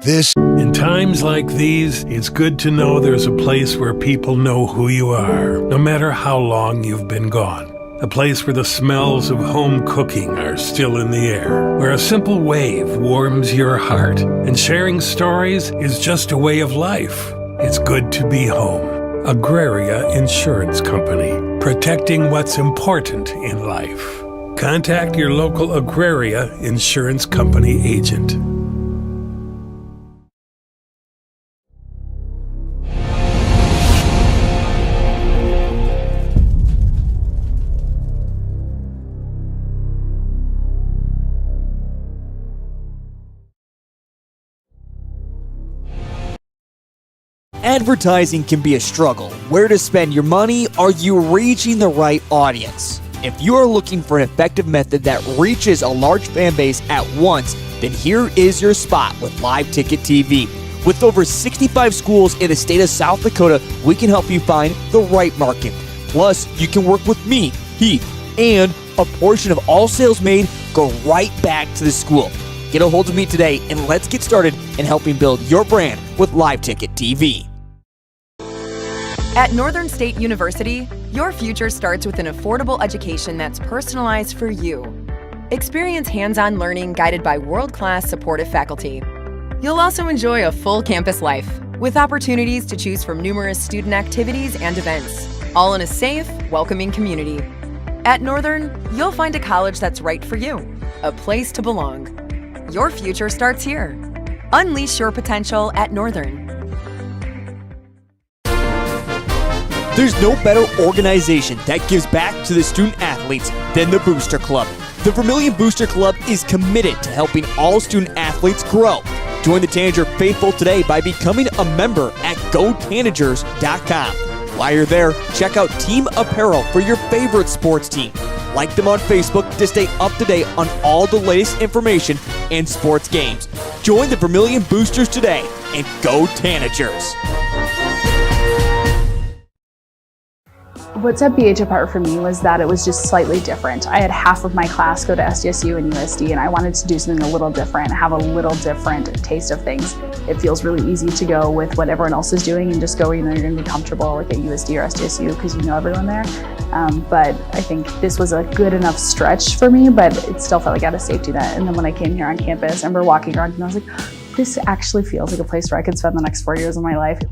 In times like these, it's good to know there's a place where people know who you are, no matter how long you've been gone. A place where the smells of home cooking are still in the air, where a simple wave warms your heart, and sharing stories is just a way of life. It's good to be home. Agraria Insurance Company, protecting what's important in life. Contact your local Agraria Insurance Company agent. Advertising can be a struggle. Where to spend your money? Are you reaching the right audience? If you are looking for an effective method that reaches a large fan base at once, then here is your spot with Live Ticket TV. With over 65 schools in the state of South Dakota, we can help you find the right market. Plus, you can work with me, Heath, and a portion of all sales made go right back to the school. Get a hold of me today and let's get started in helping build your brand with Live Ticket TV. At Northern State University, your future starts with an affordable education that's personalized for you. Experience hands-on learning guided by world-class supportive faculty. You'll also enjoy a full campus life with opportunities to choose from numerous student activities and events, all in a safe, welcoming community. At Northern, you'll find a college that's right for you, a place to belong. Your future starts here. Unleash your potential at Northern. There's no better organization that gives back to the student athletes than the Booster Club. The Vermillion Booster Club is committed to helping all student athletes grow. Join the Tanager faithful today by becoming a member at gotanagers.com. While you're there, check out team apparel for your favorite sports team. Like them on Facebook to stay up to date on all the latest information and sports games. Join the Vermillion Boosters today and go Tanagers. What set BH apart for me was that it was just slightly different. I had half of my class go to SDSU and USD, and I wanted to do something a little different, have a little different taste of things. It feels really easy to go with what everyone else is doing and just go where you know you're going to be comfortable, like at USD or SDSU, because you know everyone there. But I think this was a good enough stretch for me, but it still felt like I had a safety net. And then when I came here on campus, I remember walking around and I was like, this actually feels like a place where I could spend the next 4 years of my life.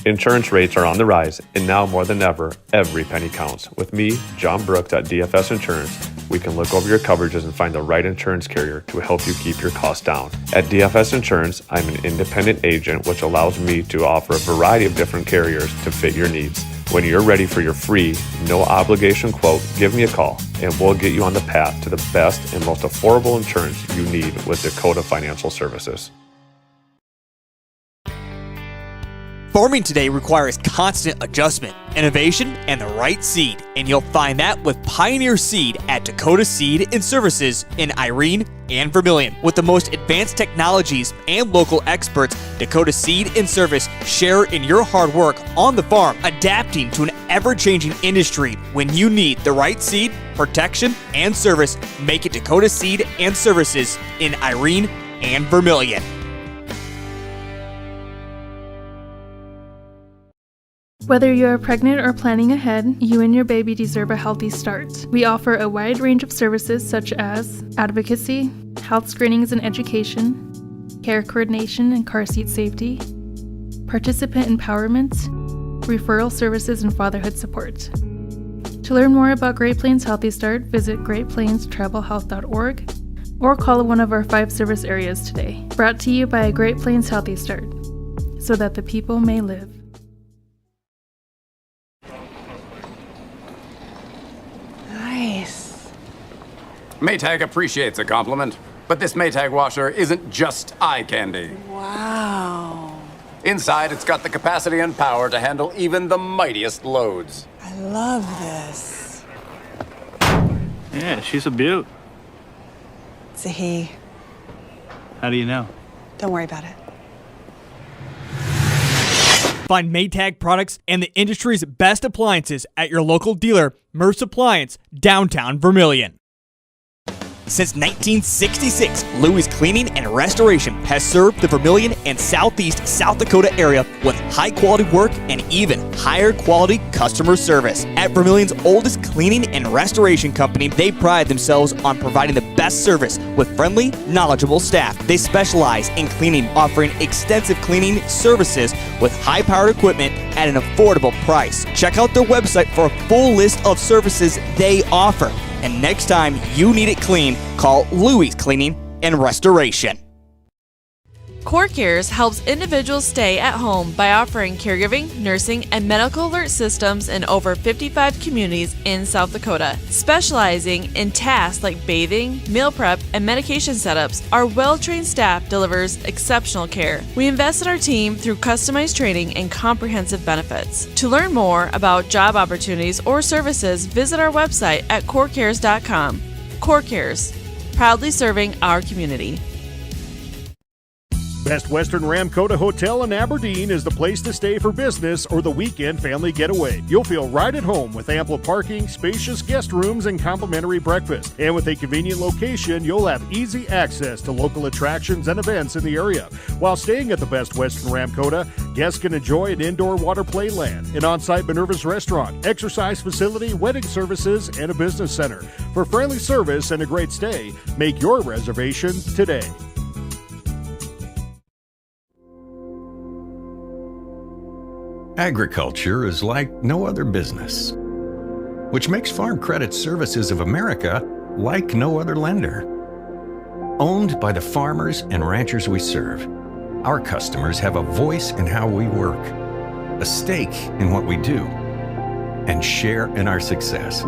Insurance rates are on the rise, and now more than ever, every penny counts. With me, John Brooks at DFS Insurance, we can look over your coverages and find the right insurance carrier to help you keep your costs down. At DFS Insurance, I'm an independent agent, which allows me to offer a variety of different carriers to fit your needs. When you're ready for your free, no obligation quote, give me a call, and we'll get you on the path to the best and most affordable insurance you need with Dakota Financial Services. Farming today requires constant adjustment, innovation, and the right seed, and you'll find that with Pioneer Seed at Dakota Seed and Services in Irene and Vermillion. With the most advanced technologies and local experts, Dakota Seed and Service share in your hard work on the farm, adapting to an ever-changing industry. When you need the right seed, protection, and service, make it Dakota Seed and Services in Irene and Vermillion. Whether you are pregnant or planning ahead, you and your baby deserve a healthy start. We offer a wide range of services such as advocacy, health screenings and education, care coordination and car seat safety, participant empowerment, referral services, and fatherhood support. To learn more about Great Plains Healthy Start, visit greatplainstravelhealth.org or call one of our 5 service areas today. Brought to you by Great Plains Healthy Start, so that the people may live. Nice. Maytag appreciates a compliment, but this Maytag washer isn't just eye candy. Wow. Inside, it's got the capacity and power to handle even the mightiest loads. I love this. Yeah, she's a beaut. It's a he. How do you know? Don't worry about it. Find Maytag products and the industry's best appliances at your local dealer, Merce Appliance, downtown Vermillion. Since 1966, Louis Cleaning and Restoration has served the Vermillion and Southeast South Dakota area with high-quality work and even higher-quality customer service. At Vermillion's oldest cleaning and restoration company, they pride themselves on providing the best service with friendly, knowledgeable staff. They specialize in cleaning, offering extensive cleaning services with high-powered equipment at an affordable price. Check out their website for a full list of services they offer. And next time you need it clean, call Louis Cleaning and Restoration. Core Cares helps individuals stay at home by offering caregiving, nursing, and medical alert systems in over 55 communities in South Dakota. Specializing in tasks like bathing, meal prep, and medication setups, our well-trained staff delivers exceptional care. We invest in our team through customized training and comprehensive benefits. To learn more about job opportunities or services, visit our website at corecares.com. Core Cares, proudly serving our community. Best Western Ramkota Hotel in Aberdeen is the place to stay for business or the weekend family getaway. You'll feel right at home with ample parking, spacious guest rooms, and complimentary breakfast. And with a convenient location, you'll have easy access to local attractions and events in the area. While staying at the Best Western Ramkota, guests can enjoy an indoor water play land, an on-site Minerva's restaurant, exercise facility, wedding services, and a business center. For friendly service and a great stay, make your reservation today. Agriculture is like no other business, which makes Farm Credit Services of America like no other lender. Owned by the farmers and ranchers we serve, our customers have a voice in how we work, a stake in what we do, and share in our success.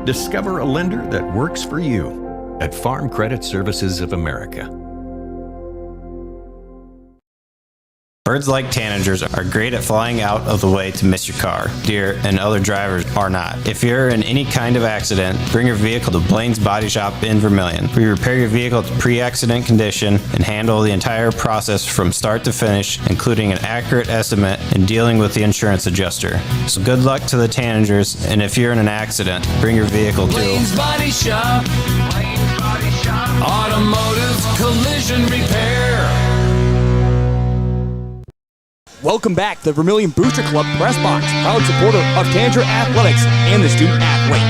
Discover a lender that works for you at Farm Credit Services of America. Birds like tanagers are great at flying out of the way to miss your car. Deer and other drivers are not. If you're in any kind of accident, bring your vehicle to Blaine's Body Shop in Vermillion. We repair your vehicle to pre-accident condition and handle the entire process from start to finish, including an accurate estimate and dealing with the insurance adjuster. So good luck to the tanagers, and if you're in an accident, bring your vehicle to Blaine's Body Shop. Blaine's Body Shop. Automotive collision repair. Welcome back to the Vermillion Booster Club Press Box, proud supporter of Tanager Athletics and the student athlete.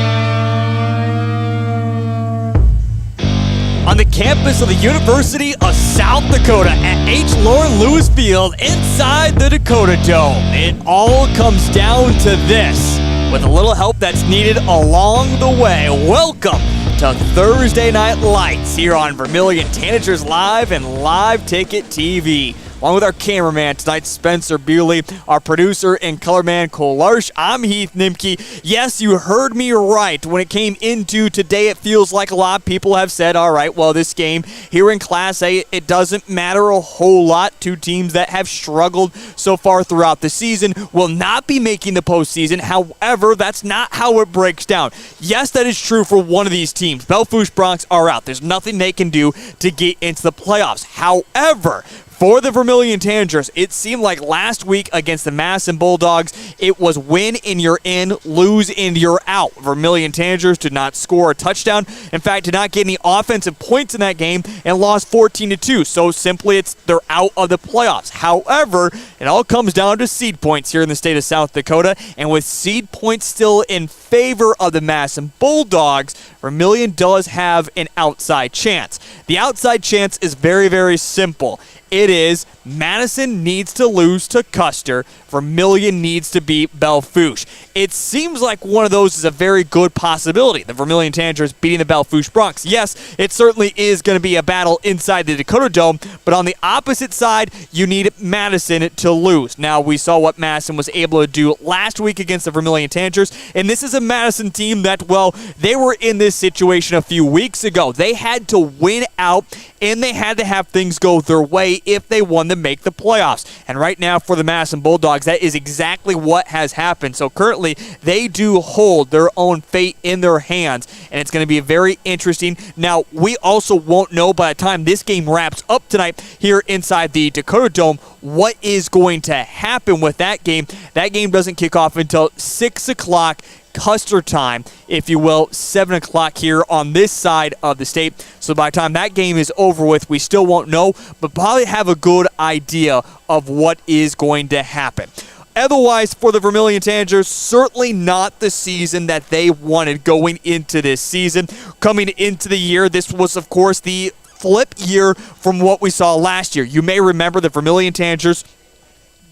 On the campus of the University of South Dakota at H. Lauren Lewis Field inside the Dakota Dome, it all comes down to this, with a little help that's needed along the way. Welcome to Thursday Night Lights here on Vermillion Tanagers Live and Live Ticket TV. Along with our cameraman tonight, Spencer Bewley, our producer and colorman, Cole Larsh. I'm Heath Nimke. Yes, you heard me right. When it came into today, it feels like a lot of people have said, all right, well, this game here in Class A, it doesn't matter a whole lot. Two teams that have struggled so far throughout the season will not be making the postseason. However, that's not how it breaks down. Yes, that is true for one of these teams. Belle Fourche Broncs are out. There's nothing they can do to get into the playoffs. However, for the Vermillion Tanagers, it seemed like last week against the Madison Bulldogs, it was win and you're in, lose and you're out. Vermillion Tanagers did not score a touchdown. In fact, did not get any offensive points in that game and lost 14-2. So simply, they're out of the playoffs. However, it all comes down to seed points here in the state of South Dakota. And with seed points still in favor of the Madison Bulldogs, Vermillion does have an outside chance. The outside chance is very, very simple. It is Madison needs to lose to Custer. Vermillion needs to beat Belle Fourche. It seems like one of those is a very good possibility. The Vermillion Tanagers beating the Belle Fourche Broncs. Yes, it certainly is going to be a battle inside the Dakota Dome, but on the opposite side, you need Madison to lose. Now, we saw what Madison was able to do last week against the Vermillion Tanagers, and this is a Madison team that, well, they were in this situation a few weeks ago. They had to win out, and they had to have things go their way if they won to make the playoffs. And right now for the Madison Bulldogs, that is exactly what has happened. So currently, they do hold their own fate in their hands, and it's going to be very interesting. Now, we also won't know by the time this game wraps up tonight here inside the Dakota Dome what is going to happen with that game. That game doesn't kick off until 6 o'clock Custer time, if you will, 7 o'clock here on this side of the state. So by the time that game is over with, we still won't know, but probably have a good idea of what is going to happen. Otherwise, for the Vermillion Tanagers, certainly not the season that they wanted going into this season. Coming into the year, this was, of course, the flip year from what we saw last year. You may remember the Vermillion Tanagers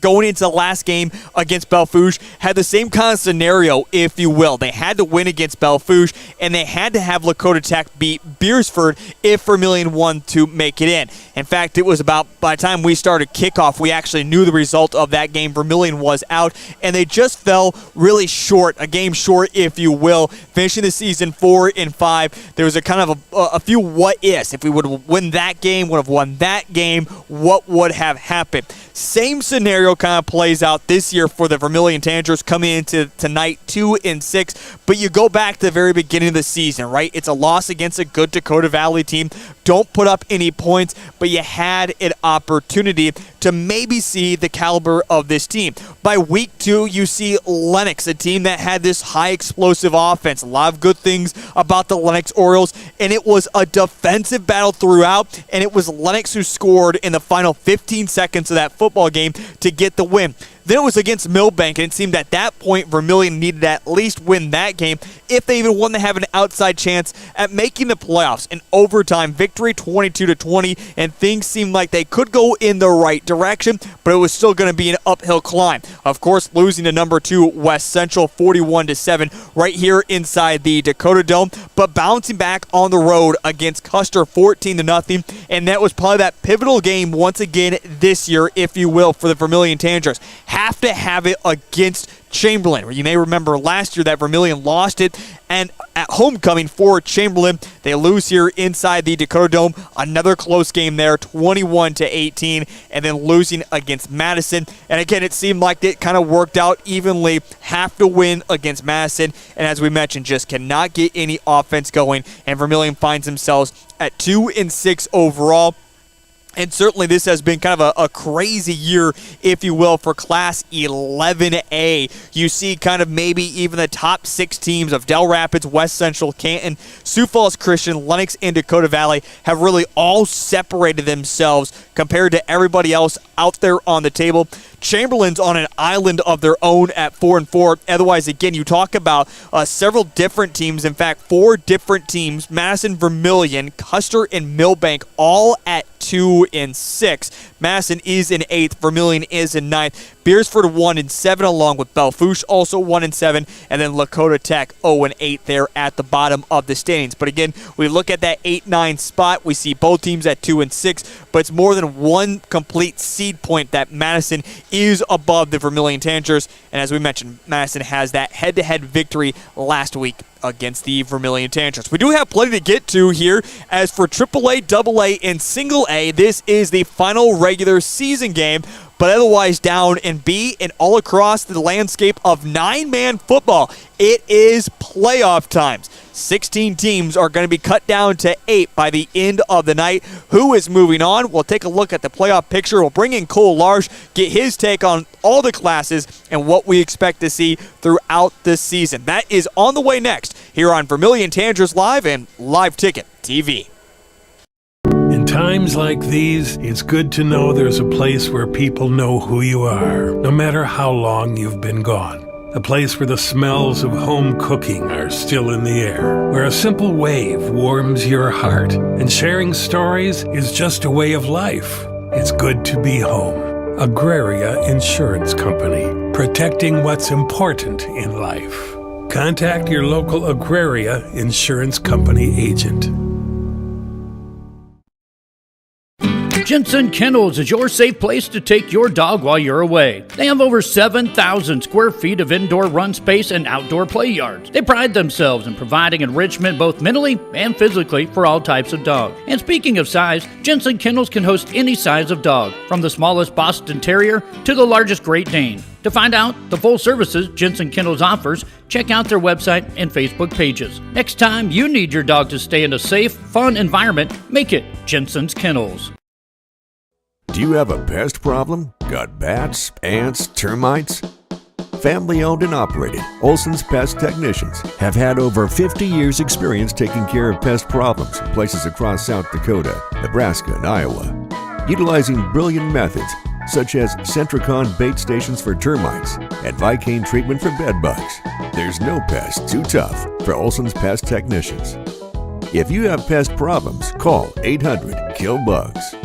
going into the last game against Belle Fourche had the same kind of scenario, if you will. They had to win against Belle Fourche, and they had to have Lakota Tech beat Beersford if Vermillion won to make it in. In fact, it was about, by the time we started kickoff, we actually knew the result of that game. Vermillion was out, and they just fell really short, a game short, if you will, finishing the season 4-5. There was a kind of a few what-ifs. If we would have won that game, would have won that game, what would have happened? Same scenario kind of plays out this year for the Vermillion Tanagers coming into tonight 2-6, but you go back to the very beginning of the season, right? It's a loss against a good Dakota Valley team. Don't put up any points, but you had an opportunity to maybe see the caliber of this team. By week 2, you see Lennox, a team that had this high explosive offense. A lot of good things about the Lennox Orioles, and it was a defensive battle throughout, and it was Lennox who scored in the final 15 seconds of that football game to get the win. Then it was against Milbank, and it seemed at that point Vermillion needed to at least win that game if they even wanted to have an outside chance at making the playoffs. An overtime victory, 22-20, and things seemed like they could go in the right direction, but it was still going to be an uphill climb. Of course, losing to number 2 West Central 41-7 right here inside the Dakota Dome, but bouncing back on the road against Custer 14-0, and that was probably that pivotal game once again this year, if you will, for the Vermillion Tanagers. Have to have it against Chamberlain. You may remember last year that Vermillion lost it, and at homecoming for Chamberlain, they lose here inside the Dakota Dome. Another close game there, 21-18, and then losing against Madison. And again, it seemed like it kind of worked out evenly. Have to win against Madison, and as we mentioned, just cannot get any offense going, and Vermillion finds themselves at 2-6 overall. And certainly this has been kind of a crazy year, if you will, for Class 11A. You see kind of maybe even the top 6 teams of Del Rapids, West Central, Canton, Sioux Falls Christian, Lennox, and Dakota Valley have really all separated themselves compared to everybody else out there on the table. Chamberlain's on an island of their own at 4-4. Otherwise, again, you talk about several different teams. In fact, 4 different teams, Madison, Vermillion, Custer, and Milbank, all at 2-6. Madison is in 8th. Vermillion is in 9th. Beersford 1-7, along with Belle Fourche also 1-7, and then Lakota Tech 0-8 there at the bottom of the standings. But again, we look at that 8-9 spot. We see both teams at 2-6, but it's more than one complete seed point that Madison is above the Vermillion Tanagers. And as we mentioned, Madison has that head-to-head victory last week against the Vermillion Tanagers. We do have plenty to get to here. As for AAA, AA, and Single A, this is the final regular season game. But otherwise down in B and all across the landscape of 9-man football, it is playoff times. 16 teams are going to be cut down to 8 by the end of the night. Who is moving on? We'll take a look at the playoff picture. We'll bring in Cole Large, get his take on all the classes and what we expect to see throughout the season. That is on the way next here on Vermillion Tanagers Live and Live Ticket TV. In times like these, it's good to know there's a place where people know who you are, no matter how long you've been gone. A place where the smells of home cooking are still in the air, where a simple wave warms your heart, and sharing stories is just a way of life. It's good to be home. Agraria Insurance Company, protecting what's important in life. Contact your local Agraria Insurance Company agent. Jensen Kennels is your safe place to take your dog while you're away. They have over 7,000 square feet of indoor run space and outdoor play yards. They pride themselves in providing enrichment both mentally and physically for all types of dog. And speaking of size, Jensen Kennels can host any size of dog, from the smallest Boston Terrier to the largest Great Dane. To find out the full services Jensen Kennels offers, check out their website and Facebook pages. Next time you need your dog to stay in a safe, fun environment, make it Jensen's Kennels. Do you have a pest problem? Got bats, ants, termites? Family owned and operated, Olson's Pest Technicians have had over 50 years experience taking care of pest problems in places across South Dakota, Nebraska, and Iowa. Utilizing brilliant methods such as Centricon bait stations for termites and Vicane treatment for bed bugs. There's no pest too tough for Olson's Pest Technicians. If you have pest problems, call 800-KILL-BUGS.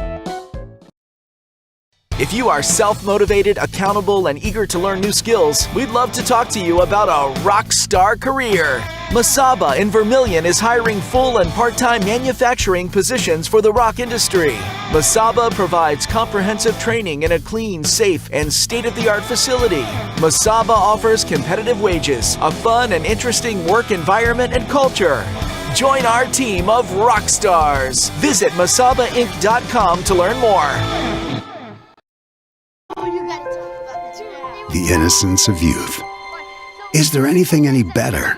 If you are self-motivated, accountable, and eager to learn new skills, we'd love to talk to you about a rock star career. Masaba in Vermillion is hiring full and part-time manufacturing positions for the rock industry. Masaba provides comprehensive training in a clean, safe, and state-of-the-art facility. Masaba offers competitive wages, a fun and interesting work environment and culture. Join our team of rock stars. Visit masabainc.com to learn more. The innocence of youth. Is there anything any better?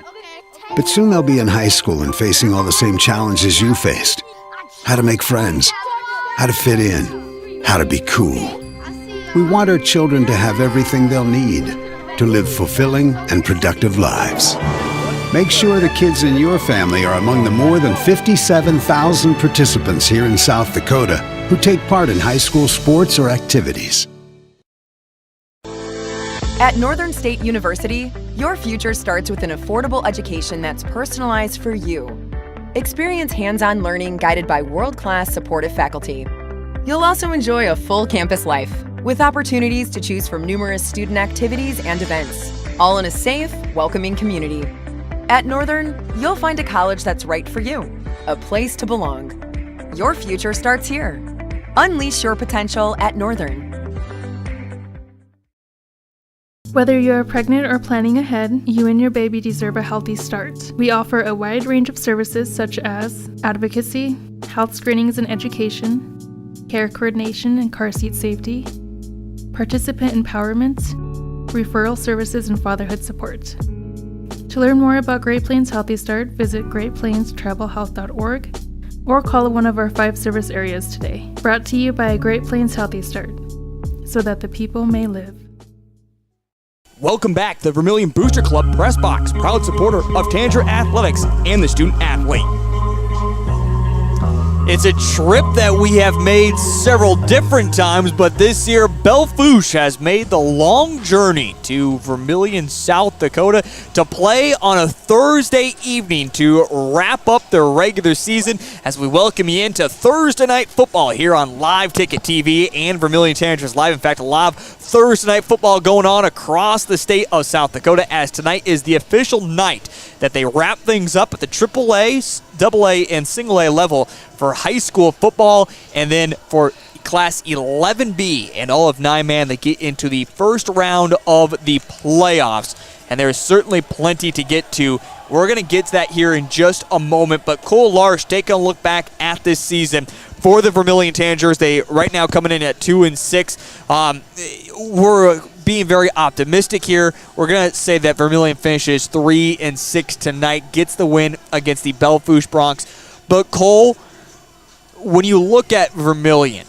But soon they'll be in high school and facing all the same challenges you faced. How to make friends, how to fit in, how to be cool. We want our children to have everything they'll need to live fulfilling and productive lives. Make sure the kids in your family are among the more than 57,000 participants here in South Dakota who take part in high school sports or activities. At Northern State University, your future starts with an affordable education that's personalized for you. Experience hands-on learning guided by world-class supportive faculty. You'll also enjoy a full campus life with opportunities to choose from numerous student activities and events, all in a safe, welcoming community. At Northern, you'll find a college that's right for you, a place to belong. Your future starts here. Unleash your potential at Northern. Whether you're pregnant or planning ahead, you and your baby deserve a healthy start. We offer a wide range of services such as advocacy, health screenings and education, care coordination and car seat safety, participant empowerment, referral services, and fatherhood support. To learn more about Great Plains Healthy Start, visit greatplainstravelhealth.org or call one of our 5 service areas today. Brought to you by Great Plains Healthy Start, so that the people may live. Welcome back to the Vermillion Booster Club Press Box, proud supporter of Tanager Athletics and the student athlete. It's a trip that we have made several different times, but this year, Belle Fourche has made the long journey to Vermillion, South Dakota to play on a Thursday evening to wrap up their regular season as we welcome you into Thursday Night Football here on Live Ticket TV and Vermillion Tanagers Live. In fact, a live Thursday Night Football going on across the state of South Dakota, as tonight is the official night that they wrap things up at the AAA, AA, and single A level for high school football, and then for Class 11B and all of 9-man that get into the first round of the playoffs. And there's certainly plenty to get to. We're going to get to that here in just a moment, but Cole Larsh taking a look back at this season for the Vermillion Tanagers. They right now coming in at 2-6. We're being very optimistic here. We're going to say that Vermillion finishes 3-6 tonight, gets the win against the Belle Fourche Broncs. But Cole, when you look at Vermillion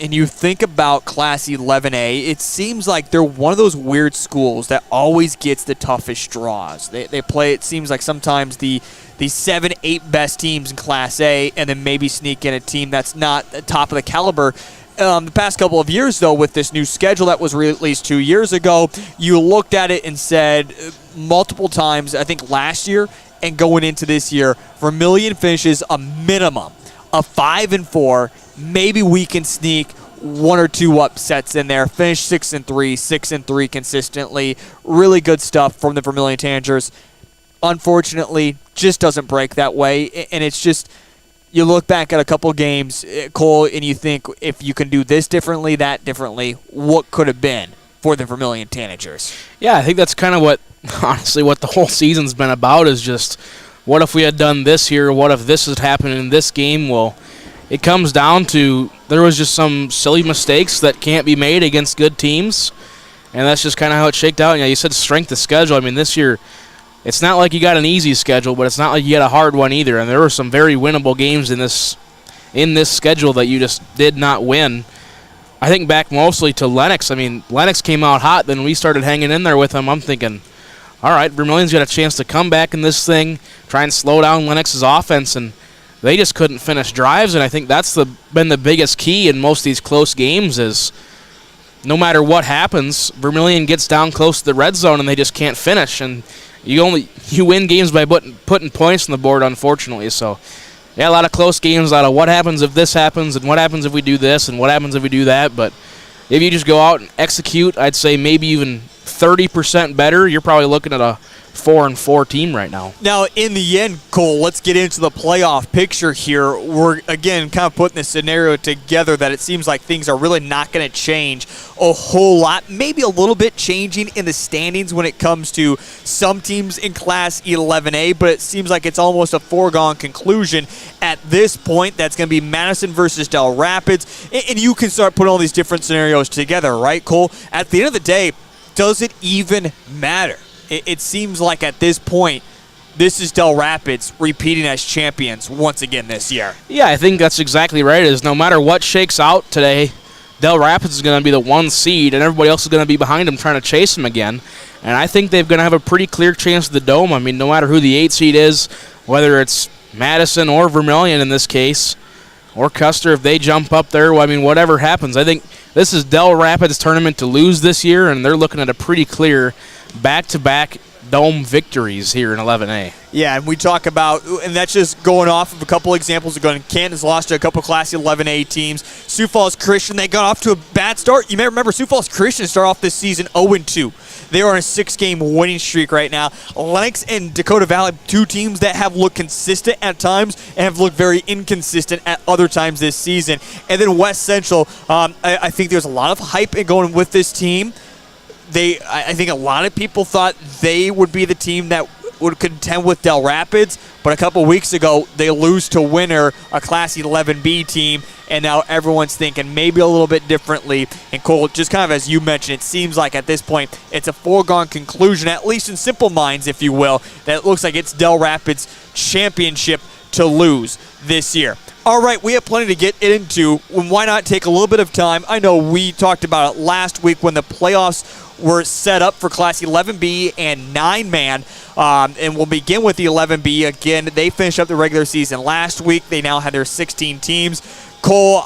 and you think about Class 11A, it seems like they're one of those weird schools that always gets the toughest draws. They play, it seems like sometimes the 7-8 best teams in Class A, and then maybe sneak in a team that's not the top of the caliber. The past couple of years, though, with this new schedule that was released 2 years ago, you looked at it and said multiple times, I think last year and going into this year, Vermillion finishes a minimum of 5-4. Maybe we can sneak 1 or 2 upsets in there. Finish 6-3, 6-3 consistently. Really good stuff from the Vermillion Tanagers. Unfortunately, just doesn't break that way, and it's just, you look back at a couple games, Cole, and you think, if you can do this differently, that differently, what could have been for the Vermillion Tanagers? Yeah, I think that's kind of what, honestly, what the whole season's been about, is just, what if we had done this here? What if this had happened in this game? Well, it comes down to, there was just some silly mistakes that can't be made against good teams, and that's just kind of how it shaked out. Yeah, you said strength of schedule. I mean, this year, it's not like you got an easy schedule, but it's not like you got a hard one either. And there were some very winnable games in this schedule that you just did not win. I think back mostly to Lennox. I mean, Lennox came out hot, then we started hanging in there with them. I'm thinking, all right, Vermillion's got a chance to come back in this thing, try and slow down Lennox's offense, and they just couldn't finish drives, and I think that's been the biggest key in most of these close games is no matter what happens, Vermillion gets down close to the red zone and they just can't finish, and you win games by putting points on the board, unfortunately. So, yeah, a lot of close games, a lot of what happens if this happens, and what happens if we do this, and what happens if we do that, but if you just go out and execute, I'd say maybe even 30% better, you're probably looking at a 4-4 team right now. Now, in the end, Cole, let's get into the playoff picture here. We're, again, kind of putting this scenario together that it seems like things are really not going to change a whole lot. Maybe a little bit changing in the standings when it comes to some teams in Class 11A, but it seems like it's almost a foregone conclusion at this point. That's going to be Madison versus Del Rapids, and you can start putting all these different scenarios together, right, Cole? At the end of the day, does it even matter? It seems like at this point, this is Del Rapids repeating as champions once again this year. Yeah, I think that's exactly right. Is no matter what shakes out today, Del Rapids is going to be the 1 seed, and everybody else is going to be behind them trying to chase them again. And I think they're going to have a pretty clear chance of the Dome. I mean, no matter who the 8 seed is, whether it's Madison or Vermillion in this case, or Custer, if they jump up there, well, I mean, whatever happens. I think this is Del Rapids' tournament to lose this year, and they're looking at a pretty clear back-to-back Dome victories here in 11A. Yeah, and we talk about, and that's just going off of a couple examples ago. Canton's lost to a couple Class 11A teams. Sioux Falls Christian, they got off to a bad start. You may remember Sioux Falls Christian start off this season 0-2. They are on a 6-game winning streak right now. Lennox and Dakota Valley, 2 teams that have looked consistent at times and have looked very inconsistent at other times this season. And then West Central, I think there's a lot of hype in going with this team. I think a lot of people thought they would be the team that would contend with Del Rapids, but a couple weeks ago they lose to Winter, a Class 11B team, and now everyone's thinking maybe a little bit differently. And Cole, just kind of as you mentioned, it seems like at this point it's a foregone conclusion, at least in simple minds, if you will, that it looks like it's Del Rapids' championship to lose this year. All right, we have plenty to get into. Why not take a little bit of time? I know we talked about it last week when the playoffs were set up for Class 11B and 9-man. And we'll begin with the 11B. Again, they finished up the regular season last week. They now have their 16 teams. Cole,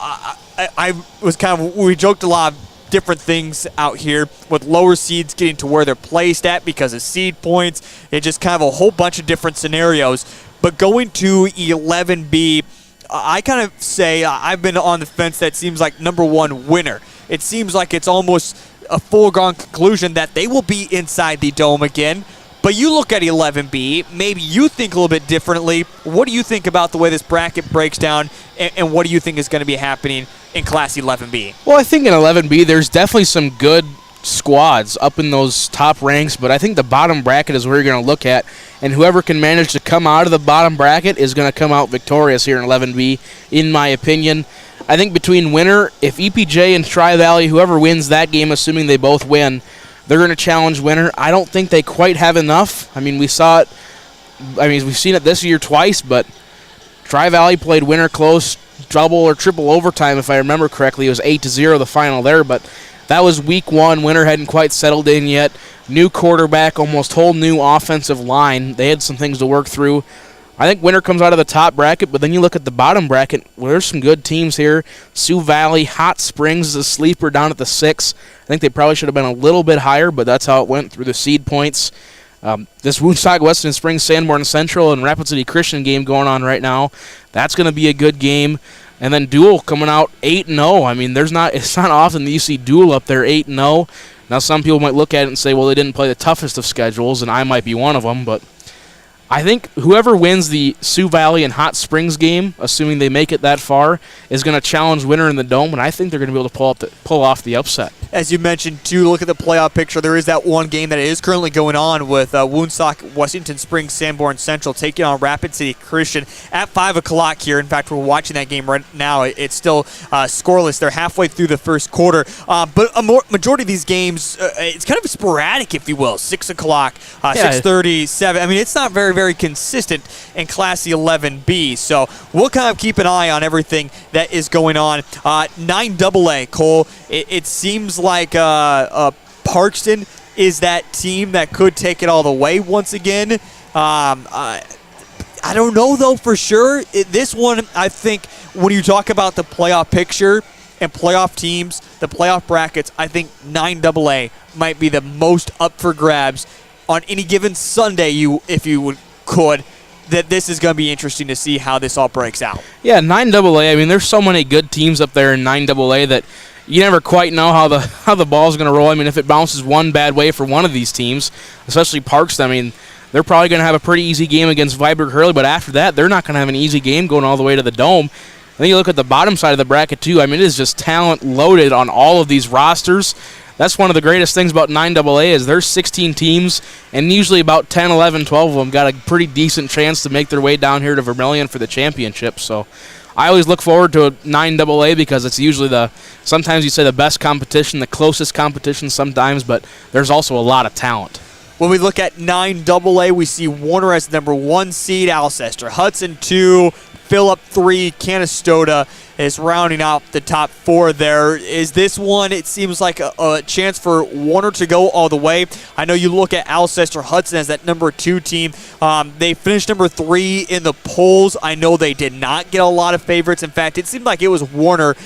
we joked a lot of different things out here with lower seeds getting to where they're placed at because of seed points. It's just kind of a whole bunch of different scenarios. But going to 11B, I kind of say I've been on the fence that seems like number 1 Winner. It seems like it's almost a foregone conclusion that they will be inside the Dome again. But you look at 11B, maybe you think a little bit differently. What do you think about the way this bracket breaks down, and what do you think is going to be happening in Class 11B? Well, I think in 11B there's definitely some good squads up in those top ranks, but I think the bottom bracket is where you're going to look at, and whoever can manage to come out of the bottom bracket is going to come out victorious here in 11B, in my opinion. I think between Winter, if EPJ and Tri-Valley, whoever wins that game, assuming they both win, they're going to challenge Winter. I don't think they quite have enough. I mean, we've seen it this year twice, but Tri-Valley played Winter close, double or triple overtime, if I remember correctly. It was 8-0 the final there, but that was week 1. Winter hadn't quite settled in yet. New quarterback, almost whole new offensive line. They had some things to work through. I think Winter comes out of the top bracket, but then you look at the bottom bracket, well, there's some good teams here. Sioux Valley, Hot Springs is a sleeper down at the 6. I think they probably should have been a little bit higher, but that's how it went through the seed points. This Woonsocket Western Springs, Sanborn Central, and Rapid City Christian game going on right now. That's going to be a good game. And then Dual coming out 8-0. I mean, it's not often that you see Dual up there 8-0. Now, some people might look at it and say, well, they didn't play the toughest of schedules, and I might be one of them, but I think whoever wins the Sioux Valley and Hot Springs game, assuming they make it that far, is going to challenge Winter in the Dome, and I think they're going to be able to pull off the upset. as you mentioned, to look at the playoff picture, there is that one game that is currently going on with Woonsock, Washington Springs, Sanborn Central taking on Rapid City Christian at 5 o'clock here. In fact, we're watching that game right now. It's still scoreless. They're halfway through the first quarter. But a majority of these games, it's kind of sporadic, if you will. 6 o'clock, 6:30, 7. I mean, it's not very, very consistent in Class 11B. So we'll kind of keep an eye on everything that is going on. 9AA, Cole, it seems like Parkston is that team that could take it all the way once again. I don't know, though, for sure. This one, I think, when you talk about the playoff picture and playoff teams, the playoff brackets, I think 9AA might be the most up for grabs on any given Sunday, if you could, that this is going to be interesting to see how this all breaks out. Yeah, 9AA, I mean, there's so many good teams up there in 9AA that you never quite know how the ball's going to roll. I mean, if it bounces one bad way for one of these teams, especially Parks, I mean, they're probably going to have a pretty easy game against Viborg Hurley, but after that, they're not going to have an easy game going all the way to the Dome. And then you look at the bottom side of the bracket, too. I mean, it is just talent loaded on all of these rosters. That's one of the greatest things about 9AA is there's 16 teams, and usually about 10, 11, 12 of them got a pretty decent chance to make their way down here to Vermillion for the championship. So I always look forward to 9AA because it's usually sometimes you say the best competition, the closest competition sometimes, but there's also a lot of talent. When we look at 9AA, we see Warner as number 1 seed, Alcester, Hudson 2, Phillip 3, Canastota is rounding out the top 4 there. Is this one, it seems like a chance for Warner to go all the way? I know you look at Alcester Hudson as that number 2 team. They finished number 3 in the polls. I know they did not get a lot of favorites. In fact, it seemed like it was Warner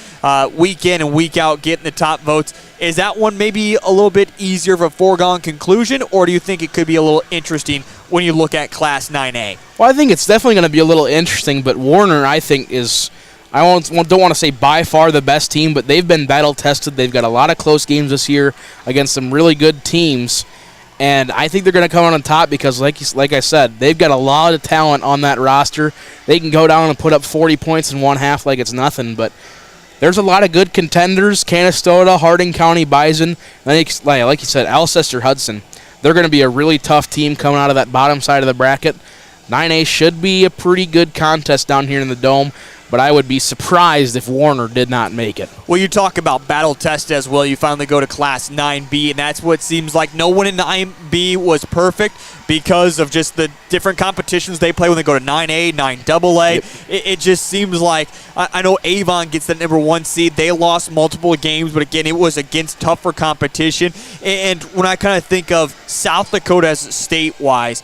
week in and week out getting the top votes. Is that one maybe a little bit easier of a foregone conclusion, or do you think it could be a little interesting when you look at Class 9A? Well, I think it's definitely going to be a little interesting, but Warner, I think, is, I don't want to say by far the best team, but they've been battle-tested. They've got a lot of close games this year against some really good teams, and I think they're going to come out on top because, like I said, they've got a lot of talent on that roster. They can go down and put up 40 points in one half like it's nothing, but there's a lot of good contenders, Canastota, Harding County Bison, and like you said, Alcester Hudson. They're going to be a really tough team coming out of that bottom side of the bracket. 9A should be a pretty good contest down here in the Dome, but I would be surprised if Warner did not make it. Well, you talk about battle test as well. You finally go to Class 9B, and that's what seems like no one in 9B was perfect because of just the different competitions they play when they go to 9A, 9AA. Yep. It just seems like, I know Avon gets the number 1 seed. They lost multiple games, but again, it was against tougher competition. And when I kind of think of South Dakota as state-wise,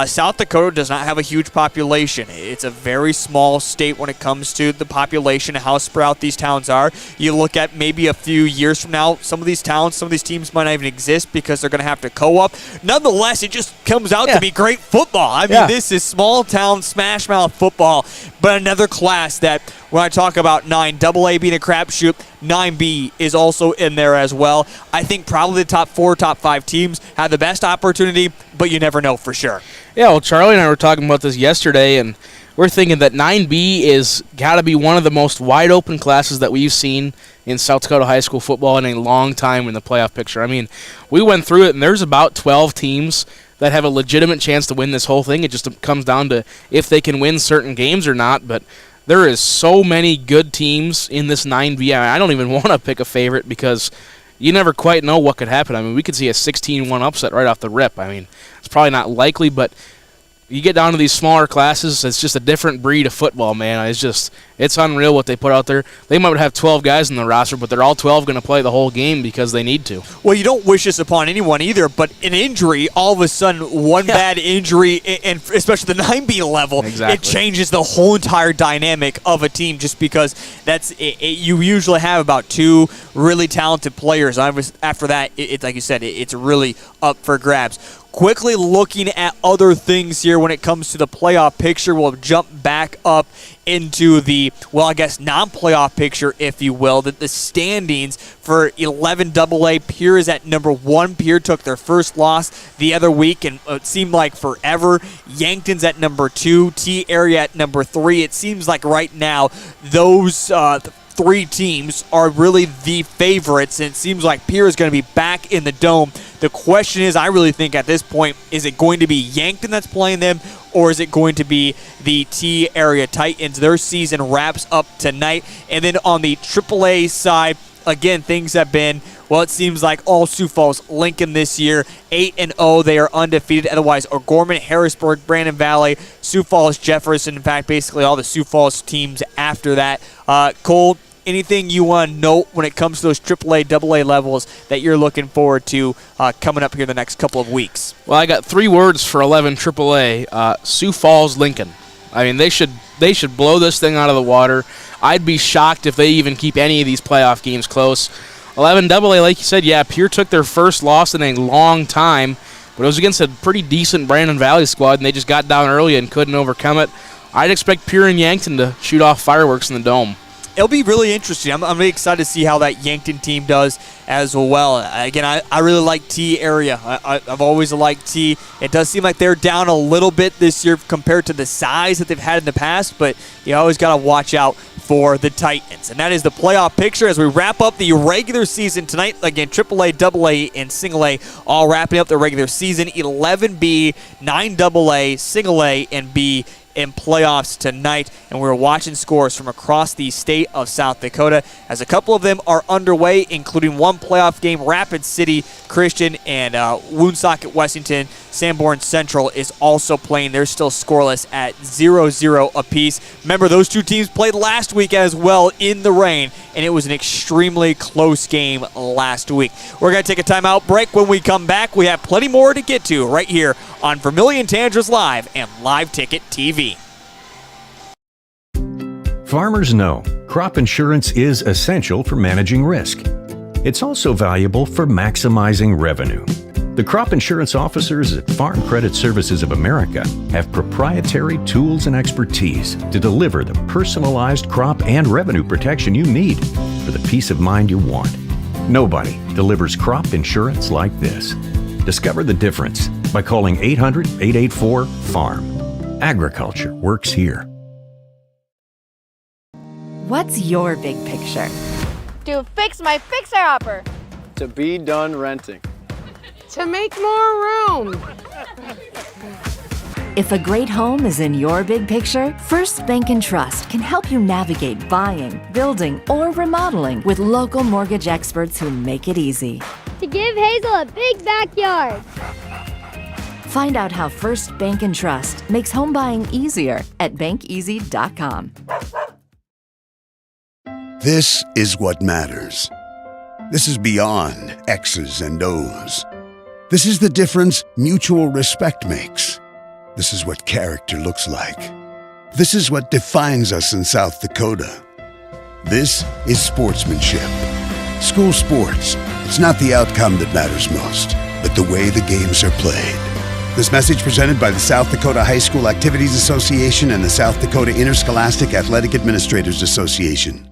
South Dakota does not have a huge population. It's a very small state when it comes to the population and how spread out these towns are. You look at maybe a few years from now, some of these towns, some of these teams might not even exist because they're going to have to co-op. Nonetheless, it just comes out to be great football. I mean, this is small town smash mouth football, but another class that when I talk about 9AA being a crapshoot, 9B is also in there as well. I think probably the top 4, top 5 teams have the best opportunity, but you never know for sure. Yeah, well, Charlie and I were talking about this yesterday, and we're thinking that 9B is got to be one of the most wide-open classes that we've seen in South Dakota high school football in a long time in the playoff picture. I mean, we went through it, and there's about 12 teams that have a legitimate chance to win this whole thing. It just comes down to if they can win certain games or not, but there is so many good teams in this 9B. I don't even want to pick a favorite because you never quite know what could happen. I mean, we could see a 16-1 upset right off the rip. I mean, it's probably not likely, but you get down to these smaller classes, it's just a different breed of football, man. It's unreal what they put out there. They might have 12 guys in the roster, but they're all 12 going to play the whole game because they need to. Well, you don't wish this upon anyone either, but an injury, all of a sudden, one bad injury, and especially the 9B level, it changes the whole entire dynamic of a team just because you usually have about 2 really talented players. After that, it's like you said, it's really up for grabs. Quickly looking at other things here when it comes to the playoff picture, we'll jump back up into the, well, I guess non-playoff picture, if you will, that the standings for 11AA. Pierre is at number 1. Pierre took their first loss the other week, and it seemed like forever. Yankton's at number 2. T-Area at number 3. It seems like right now those three teams are really the favorites, and it seems like Pierre is going to be back in the Dome. The question is, I really think at this point, is it going to be Yankton that's playing them, or is it going to be the T Area Titans? Their season wraps up tonight. And then on the AAA side, again, things have been, well, it seems like all Sioux Falls Lincoln this year, 8-0. They are undefeated. Otherwise, O'Gorman, Harrisburg, Brandon Valley, Sioux Falls, Jefferson. In fact, basically all the Sioux Falls teams after that. Cole, anything you want to note when it comes to those AAA, AA levels that you're looking forward to coming up here the next couple of weeks? Well, I got 3 words for 11 AAA. Sioux Falls Lincoln. I mean, they should blow this thing out of the water. I'd be shocked if they even keep any of these playoff games close. 11 AA, like you said, yeah, Pierre took their first loss in a long time, but it was against a pretty decent Brandon Valley squad, and they just got down early and couldn't overcome it. I'd expect Pierre and Yankton to shoot off fireworks in the Dome. It'll be really interesting. I'm really excited to see how that Yankton team does as well. Again, I really like T Area. I've always liked T. It does seem like they're down a little bit this year compared to the size that they've had in the past, but you always got to watch out for the Titans. And that is the playoff picture as we wrap up the regular season tonight. Again, AAA, AA, and Single A all wrapping up the regular season. 11B, 9AA, Single A, and B in playoffs tonight, and we're watching scores from across the state of South Dakota as a couple of them are underway, including one playoff game. Rapid City Christian and Woonsocket Washington Sanborn Central is also playing. They're still scoreless at 0-0 apiece. Remember, those two teams played last week as well in the rain, and it was an extremely close game last week. We're going to take a timeout break. When we come back, we have plenty more to get to right here on Vermillion Tanagers Live and Live Ticket TV. Farmers know crop insurance is essential for managing risk. It's also valuable for maximizing revenue. The crop insurance officers at Farm Credit Services of America have proprietary tools and expertise to deliver the personalized crop and revenue protection you need for the peace of mind you want. Nobody delivers crop insurance like this. Discover the difference by calling 800-884-FARM. Agriculture works here. What's your big picture? To fix my fixer-upper. To be done renting. To make more room. If a great home is in your big picture, First Bank & Trust can help you navigate buying, building, or remodeling with local mortgage experts who make it easy. To give Hazel a big backyard. Find out how First Bank & Trust makes home buying easier at bankeasy.com. This is what matters. This is beyond X's and O's. This is the difference mutual respect makes. This is what character looks like. This is what defines us in South Dakota. This is sportsmanship. School sports, it's not the outcome that matters most, but the way the games are played. This message presented by the South Dakota High School Activities Association and the South Dakota Interscholastic Athletic Administrators Association.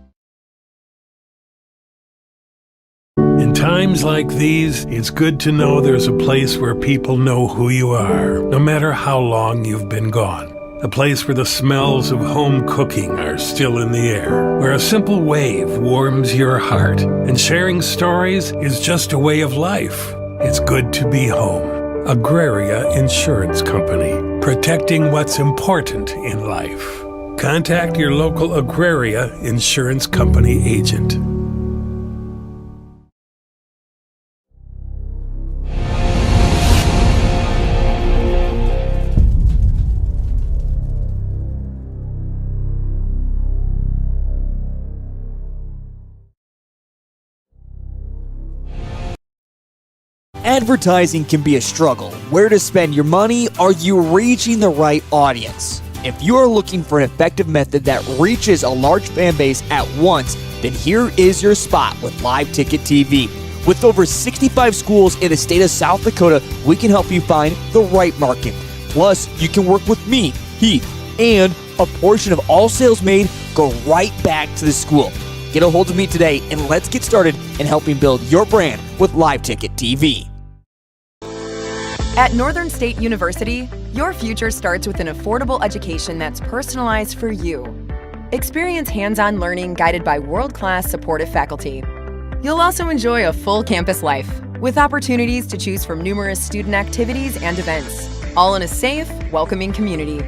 In times like these, it's good to know there's a place where people know who you are, no matter how long you've been gone. A place where the smells of home cooking are still in the air, where a simple wave warms your heart, and sharing stories is just a way of life. It's good to be home. Agraria Insurance Company, protecting what's important in life. Contact your local Agraria Insurance Company agent. Advertising can be a struggle. Where to spend your money? Are you reaching the right audience? If you are looking for an effective method that reaches a large fan base at once, then here is your spot with Live Ticket TV. With over 65 schools in the state of South Dakota, we can help you find the right market. Plus, you can work with me, Heath, and a portion of all sales made go right back to the school. Get a hold of me today and let's get started in helping build your brand with Live Ticket TV. At Northern State University, your future starts with an affordable education that's personalized for you. Experience hands-on learning guided by world-class supportive faculty. You'll also enjoy a full campus life with opportunities to choose from numerous student activities and events, all in a safe, welcoming community.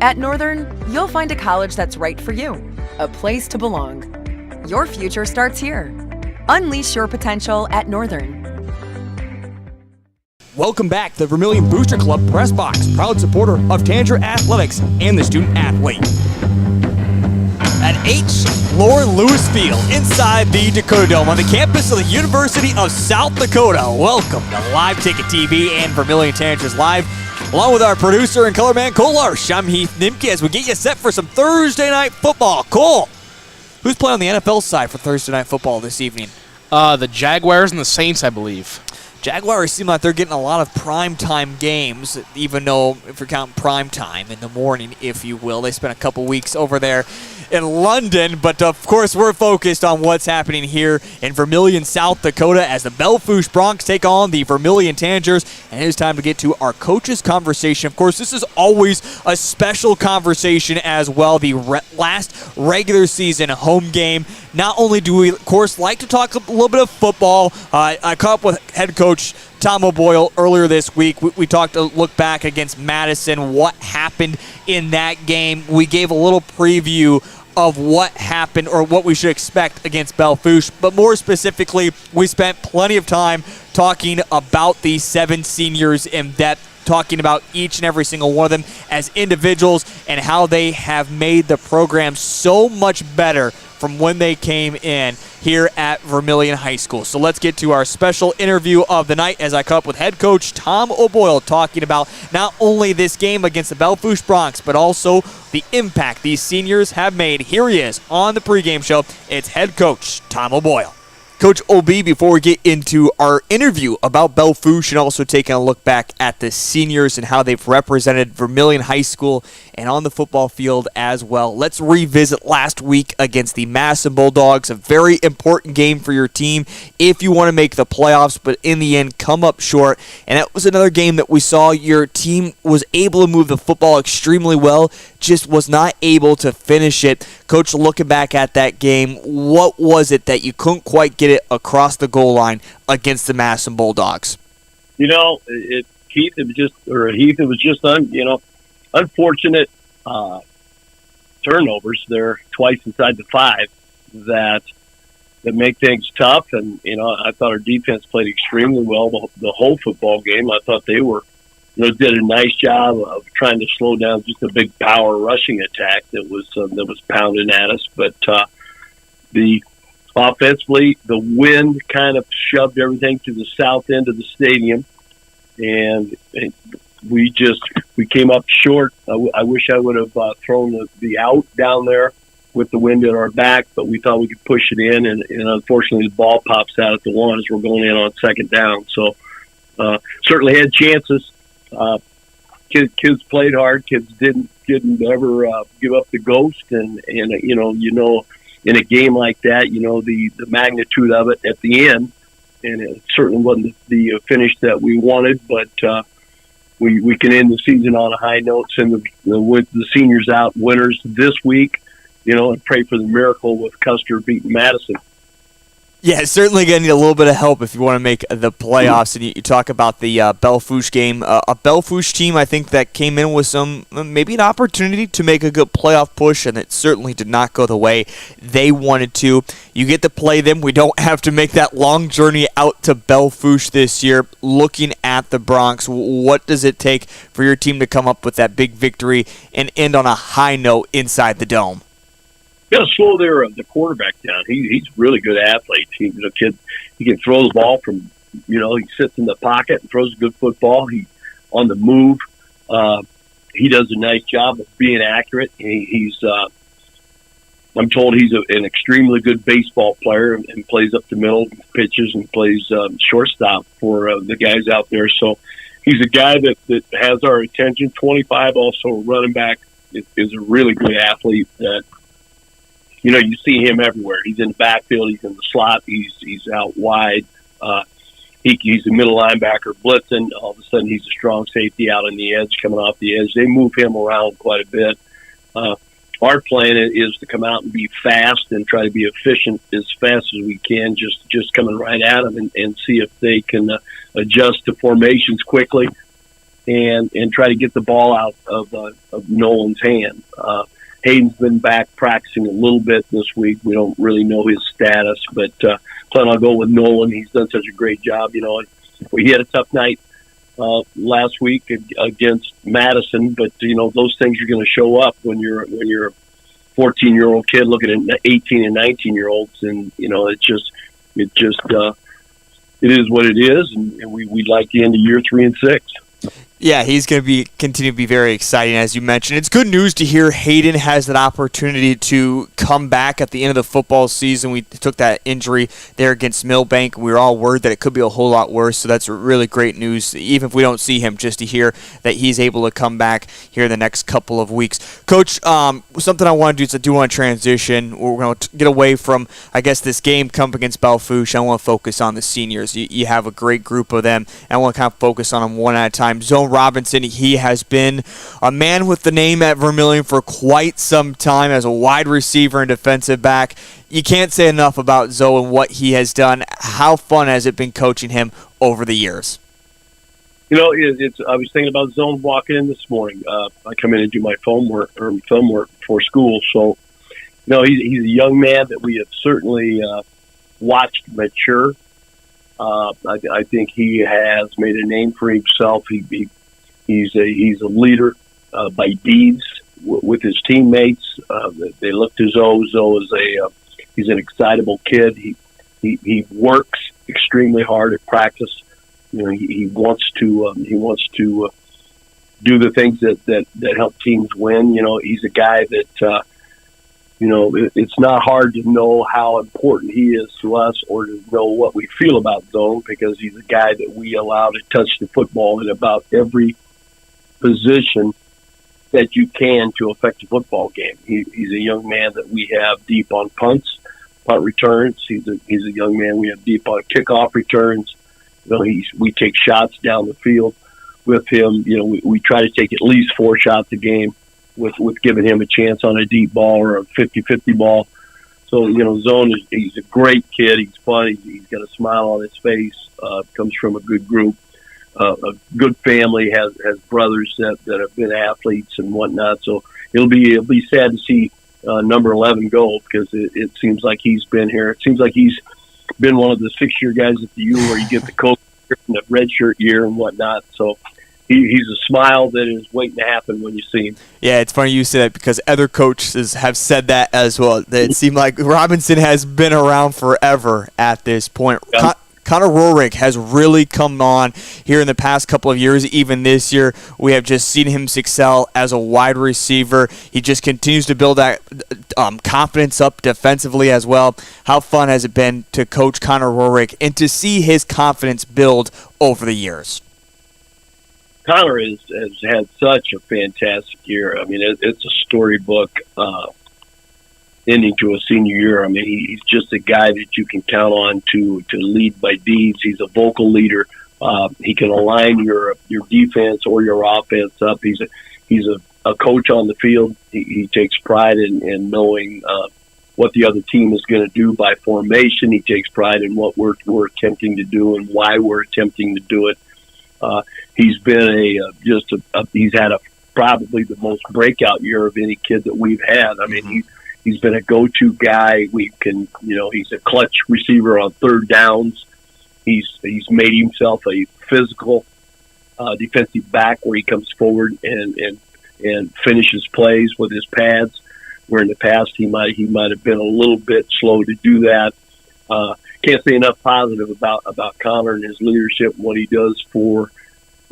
At Northern, you'll find a college that's right for you, a place to belong. Your future starts here. Unleash your potential at Northern. Welcome back to the Vermillion Booster Club Press Box, proud supporter of Tanager Athletics and the student athlete. At H. Lauren Lewis Field, inside the Dakota Dome on the campus of the University of South Dakota. Welcome to Live Ticket TV and Vermillion Tanagers Live, along with our producer and color man, Cole Larsh. I'm Heath Nimke as we get you set for some Thursday night football. Cole, who's playing on the NFL side for Thursday night football this evening? The Jaguars and the Saints, I believe. Jaguars seem like they're getting a lot of primetime games, even though if you're counting primetime in the morning, if you will. They spent a couple weeks over there in London, but of course we're focused on what's happening here in Vermillion, South Dakota as the Belle Fourche Broncs take on the Vermillion Tanagers, and it is time to get to our coaches' conversation. Of course, this is always a special conversation as well, the last regular season home game. Not only do we, of course, like to talk a little bit of football, I caught up with head coach Tom O'Boyle earlier this week. We talked a look back against Madison, what happened in that game. We gave a little preview of what happened or what we should expect against Belle Fourche, but more specifically, we spent plenty of time talking about the 7 seniors in depth, talking about each and every single one of them as individuals and how they have made the program so much better from when they came in here at Vermillion High School. So let's get to our special interview of the night as I caught up with head coach Tom O'Boyle talking about not only this game against the Belle Fourche Broncs, but also the impact these seniors have made. Here he is on the pregame show. It's head coach Tom O'Boyle. Coach OB, before we get into our interview about Belle Fourche and also taking a look back at the seniors and how they've represented Vermillion High School and on the football field as well, let's revisit last week against the Madison Bulldogs, a very important game for your team if you want to make the playoffs, but in the end come up short. And that was another game that we saw your team was able to move the football extremely well, just was not able to finish it. Coach, looking back at that game, what was it that you couldn't quite get it across the goal line against the Madison Bulldogs? You know, Heath, it was just unfortunate turnovers there twice inside the 5 that make things tough. And I thought our defense played extremely well the whole football game. I thought they were did a nice job of trying to slow down just a big power rushing attack that was pounding at us. But offensively, the wind kind of shoved everything to the south end of the stadium, and we came up short. I wish I would have thrown the out down there with the wind at our back, but we thought we could push it in, and unfortunately the ball pops out at the 1 as we're going in on second down. So certainly had chances. Kids played hard. Kids didn't ever give up the ghost, and in a game like that, the magnitude of it at the end, and it certainly wasn't the finish that we wanted, but we can end the season on a high note, send the seniors out winners this week, and pray for the miracle with Custer beating Madison. Yeah, certainly going to need a little bit of help if you want to make the playoffs. And you talk about the Belle Fourche game. A Belle Fourche team, I think, that came in with maybe an opportunity to make a good playoff push, and it certainly did not go the way they wanted to. You get to play them. We don't have to make that long journey out to Belle Fourche this year. Looking at the Broncs, what does it take for your team to come up with that big victory and end on a high note inside the Dome? Got to slow the quarterback down. He's a really good athlete. He can throw the ball from, he sits in the pocket and throws a good football. He's on the move. He does a nice job of being accurate. I'm told he's an extremely good baseball player and plays up the middle, pitches, and plays shortstop for the guys out there. So he's a guy that has our attention. 25, also running back, is a really good athlete that, you see him everywhere. He's in the backfield. He's in the slot. He's out wide. He's a middle linebacker blitzing. All of a sudden, he's a strong safety out on the edge, coming off the edge. They move him around quite a bit. our plan is to come out and be fast and try to be efficient as fast as we can, just coming right at them and see if they can adjust to formations quickly and try to get the ball out of Nolan's hand. Hayden's been back practicing a little bit this week. We don't really know his status, but plan I'll go with Nolan. He's done such a great job, and he had a tough night last week against Madison, but those things are going to show up when you're a 14-year-old kid looking at 18 and 19-year-olds, and it is what it is, and we'd like to end the year 3-6. Yeah, he's going to continue to be very exciting, as you mentioned. It's good news to hear Hayden has that opportunity to come back at the end of the football season. We took that injury there against Millbank. We were all worried that it could be a whole lot worse, so that's really great news, even if we don't see him, just to hear that he's able to come back here in the next couple of weeks. Coach, something I want to do is I do want to transition. We're going to get away from, I guess, this game coming against Belle Fourche. I want to focus on the seniors. You have a great group of them. I want to kind of focus on them one at a time. Zone Robinson, he has been a man with the name at Vermillion for quite some time as a wide receiver and defensive back. You can't say enough about Zoe and what he has done. How fun has it been coaching him over the years? I was thinking about Zone walking in this morning. I come in and do my film work for school. So, he's a young man that we have certainly watched mature. I think he has made a name for himself. He's a leader by deeds with his teammates. They look to Zoe. Zoe is he's an excitable kid. He works extremely hard at practice. He wants to do the things that help teams win. He's a guy that it's not hard to know how important he is to us or to know what we feel about Zone, because he's a guy that we allow to touch the football in about every position that you can to affect a football game. He's a young man that we have deep on punt returns. He's a young man we have deep on kickoff returns. We take shots down the field with him. We try to take at least 4 shots a game with giving him a chance on a deep ball or a 50-50 ball. So, Zone he's a great kid. He's fun. He's got a smile on his face. Comes from a good group. A good family, has brothers that have been athletes and whatnot. So it'll be sad to see number 11 go, because it seems like he's been here. It seems like he's been one of the 6-year guys at the U where you get the coach and the red shirt year and whatnot. So he's a smile that is waiting to happen when you see him. Yeah, it's funny you say that, because other coaches have said that as well. It seemed like Robinson has been around forever at this point. Yeah. Connor Rorick has really come on here in the past couple of years. Even this year, we have just seen him excel as a wide receiver. He just continues to build that confidence up defensively as well. How fun has it been to coach Connor Rorick and to see his confidence build over the years? Connor has had such a fantastic year. I mean, it's a storybook ending to a senior year. I mean, he's just a guy that you can count on to lead by deeds. He's a vocal leader. He can align your defense or your offense up. He's a coach on the field. He takes pride in knowing what the other team is going to do by formation. He takes pride in what we're attempting to do and why we're attempting to do it. He's been he's had probably the most breakout year of any kid that we've had. I mean, he's been a go-to guy. He's a clutch receiver on third downs. He's made himself a physical defensive back where he comes forward and finishes plays with his pads, where in the past he might have been a little bit slow to do that. Can't say enough positive about Connor and his leadership and what he does for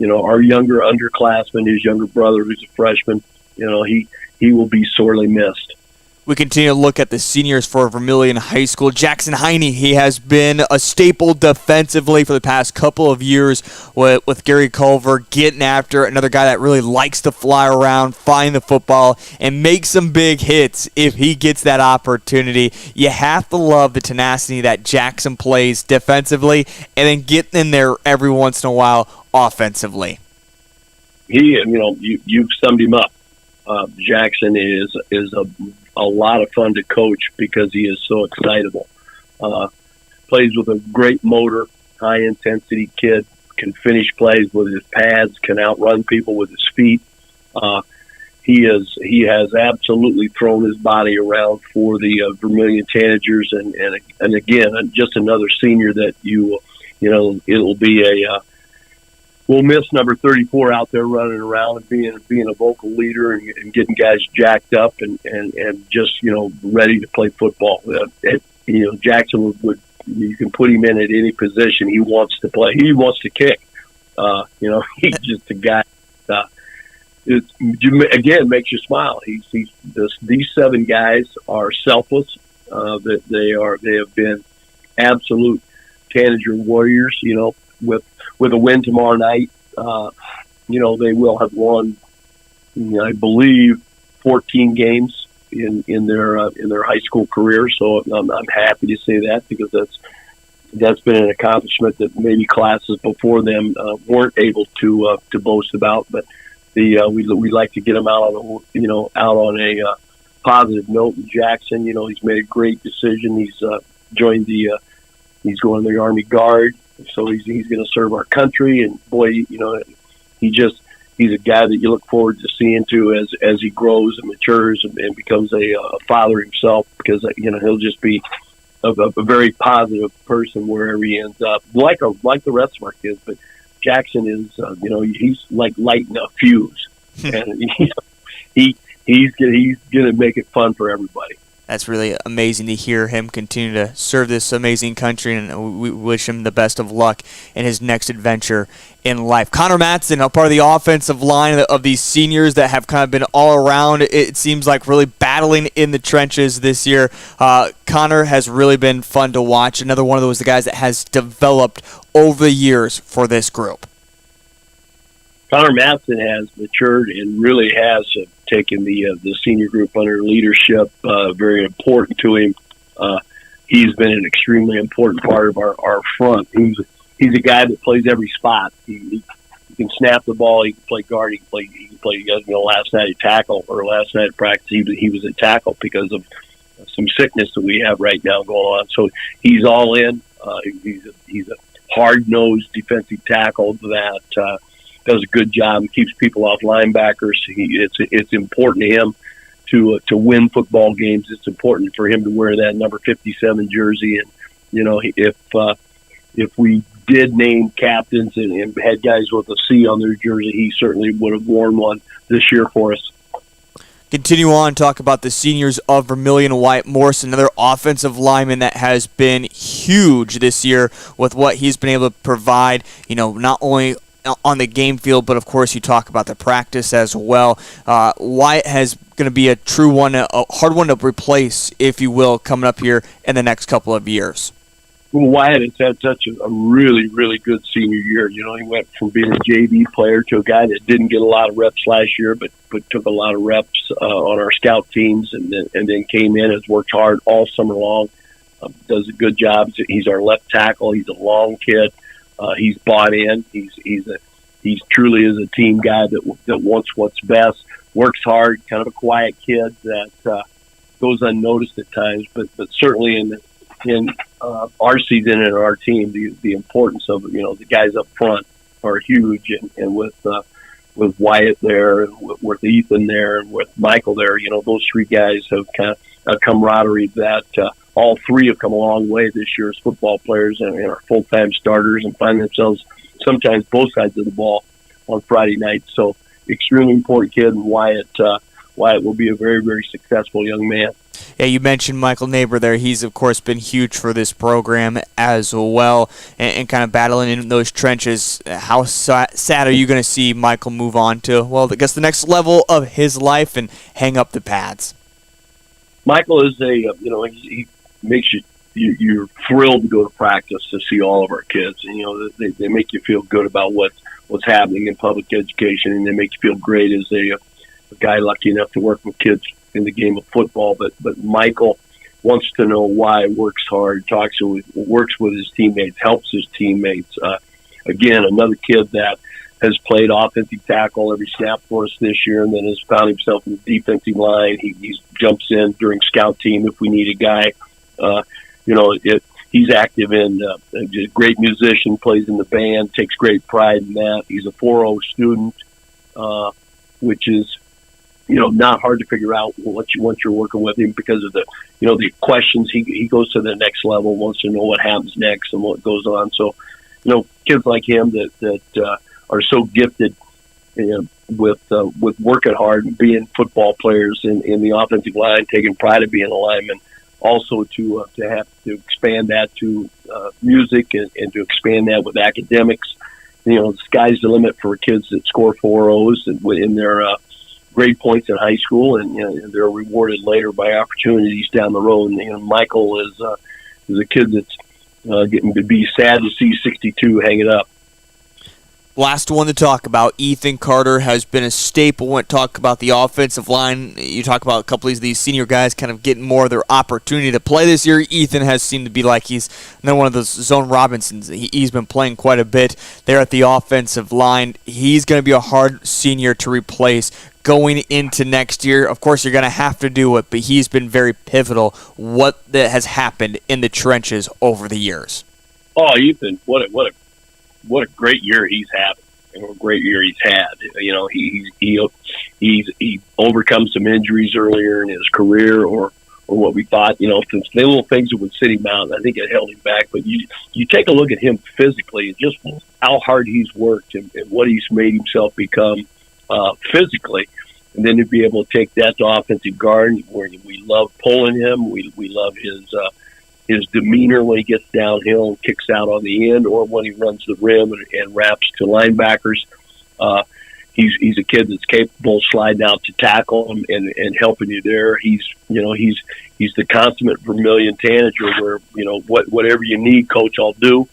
our younger underclassmen, his younger brother who's a freshman. He will be sorely missed. We continue to look at the seniors for Vermillion High School. Jackson Heine, he has been a staple defensively for the past couple of years with Gary Culver getting after another guy that really likes to fly around, find the football, and make some big hits if he gets that opportunity. You have to love the tenacity that Jackson plays defensively and then getting in there every once in a while offensively. You've summed him up. Jackson is a lot of fun to coach because he is so excitable. Plays with a great motor, high-intensity kid, can finish plays with his pads, can outrun people with his feet. He has absolutely thrown his body around for the Vermillion Tanagers, and again, just another senior that it'll be we'll miss number 34 out there running around and being a vocal leader and getting guys jacked up and just ready to play football. Jackson would you can put him in at any position. He wants to play. He wants to kick. He's just a guy. It again makes you smile. These 7 guys are selfless. That they have been absolute Tanager warriors. With a win tomorrow night, they will have won. I believe 14 games in their high school career. So I'm happy to say that because that's been an accomplishment that maybe classes before them weren't able to boast about. But we like to get them out on a positive note. And Jackson, he's made a great decision. He's joined he's going to the Army Guard, so he's going to serve our country. And boy, he's a guy that you look forward to seeing too as he grows and matures and becomes a father himself, because he'll just be a very positive person wherever he ends up, like the rest of our kids. But Jackson is, he's like lighting a fuse, and he's going to make it fun for everybody. That's really amazing to hear him continue to serve this amazing country, and we wish him the best of luck in his next adventure in life. Connor Matson, a part of the offensive line of these seniors that have kind of been all around, it seems like really battling in the trenches this year. Connor has really been fun to watch. Another one of those guys that has developed over the years for this group. Connor Matson has matured and really has taken the senior group under leadership. Very important to him. He's been an extremely important part of our front. He's a guy that plays every spot. He can snap the ball. He can play guard. He can play. Last night at tackle or last night at practice, he was at tackle because of some sickness that we have right now going on. So he's all in. He's a hard-nosed defensive tackle that does a good job and keeps people off linebackers. It's important to him to win football games. It's important for him to wear that number 57 jersey. And if we did name captains and had guys with a C on their jersey, he certainly would have worn one this year for us. Continue on, talk about the seniors of Vermillion. Wyatt Morse, another offensive lineman that has been huge this year with what he's been able to provide, not only on the game field, but of course you talk about the practice as well. Wyatt has going to be a true one, a hard one to replace, if you will, coming up here in the next couple of years. Well, Wyatt has had such a really, really good senior year. He went from being a JV player to a guy that didn't get a lot of reps last year, but took a lot of reps on our scout teams, and then came in, has worked hard all summer long, does a good job. He's our left tackle. He's a long kid. He's bought in. He's truly is a team guy that wants what's best, works hard, kind of a quiet kid that goes unnoticed at times, but certainly in our season and our team, the importance of the guys up front are huge, and with Wyatt there, and with Ethan there, and with Michael there, those 3 guys have kind of a camaraderie that all 3 have come a long way this year as football players and are full-time starters and find themselves sometimes both sides of the ball on Friday night. So extremely important kid, and Wyatt will be a very, very successful young man. Yeah, you mentioned Michael Neighbor there. He's, of course, been huge for this program as well, and kind of battling in those trenches. How sad are you going to see Michael move on to, well, I guess the next level of his life and hang up the pads? Michael is he makes you're thrilled to go to practice to see all of our kids, and they make you feel good about what's happening in public education, and they make you feel great as a guy lucky enough to work with kids in the game of football. But Michael wants to know why, works hard, works with his teammates, helps his teammates. Again, another kid that has played offensive tackle every snap for us this year, and then has found himself in the defensive line. He jumps in during scout team if we need a guy. He's active in a great musician, plays in the band, takes great pride in that. He's a 4.0 student, which is not hard to figure out once you're working with him because of the questions. He goes to the next level, wants to know what happens next and what goes on. So, kids like him that are so gifted with working hard and being football players in the offensive line, taking pride of being a lineman. Also to have to expand that to music and to expand that with academics. The sky's the limit for kids that score 4.0s in their grade points in high school, and they're rewarded later by opportunities down the road. And Michael is a kid that's getting to be sad to see 62 hanging up. Last one to talk about, Ethan Carter has been a staple when talk about the offensive line. You talk about a couple of these senior guys kind of getting more of their opportunity to play this year. Ethan has seemed to be like he's another one of those Zone Robinsons. He's been playing quite a bit there at the offensive line. He's going to be a hard senior to replace going into next year. Of course, you're going to have to do it, but he's been very pivotal. What that has happened in the trenches over the years. Oh, Ethan, what a great year he's having, and what a great year he's had. He overcome some injuries earlier in his career, or what we thought, some little things that would sit him out. I think it held him back. But you take a look at him physically, and just how hard he's worked and what he's made himself become physically, and then to be able to take that to offensive guard, where we love pulling him. We love his demeanor when he gets downhill and kicks out on the end, or when he runs the rim and wraps to linebackers. He's a kid that's capable of sliding out to tackle and helping you there. He's the consummate Vermillion Tanager, where whatever you need, coach, I'll do.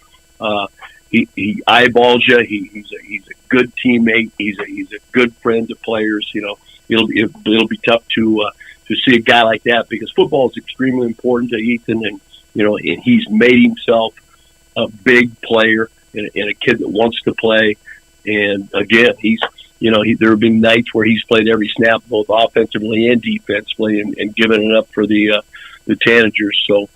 He eyeballs you. He's a good teammate. He's a good friend to players. It'll be tough to see a guy like that, because football is extremely important to Ethan, and he's made himself a big player and a kid that wants to play. And again, there have been nights where he's played every snap, both offensively and defensively, and given it up for the Tanagers. So,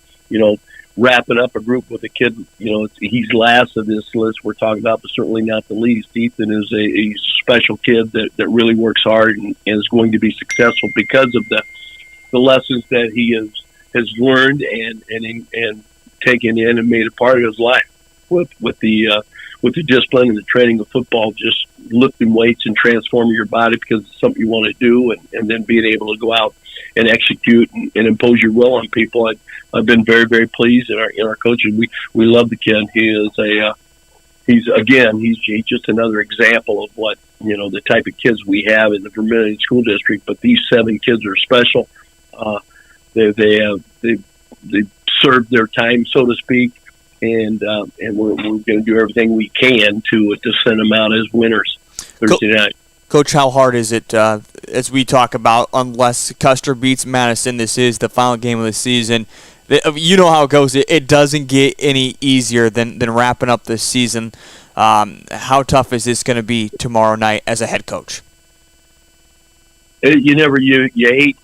wrapping up a group with a kid, he's last of this list we're talking about, but certainly not the least. Ethan is a special kid that really works hard and is going to be successful because of the lessons that he has learned and taken in and made a part of his life with the discipline and the training of football, just lifting weights and transforming your body because it's something you want to do, and then being able to go out and execute and impose your will on people. I've been very, very pleased in our coaches. We love the kid. He's just another example of what, the type of kids we have in the Vermillion School District. But these 7 kids are special. They served their time, so to speak, and we're going to do everything we can to send them out as winners Thursday night. Coach, how hard is it, as we talk about, unless Custer beats Madison, this is the final game of the season. You know how it goes. It doesn't get any easier than wrapping up this season. How tough is this going to be tomorrow night as a head coach? You hate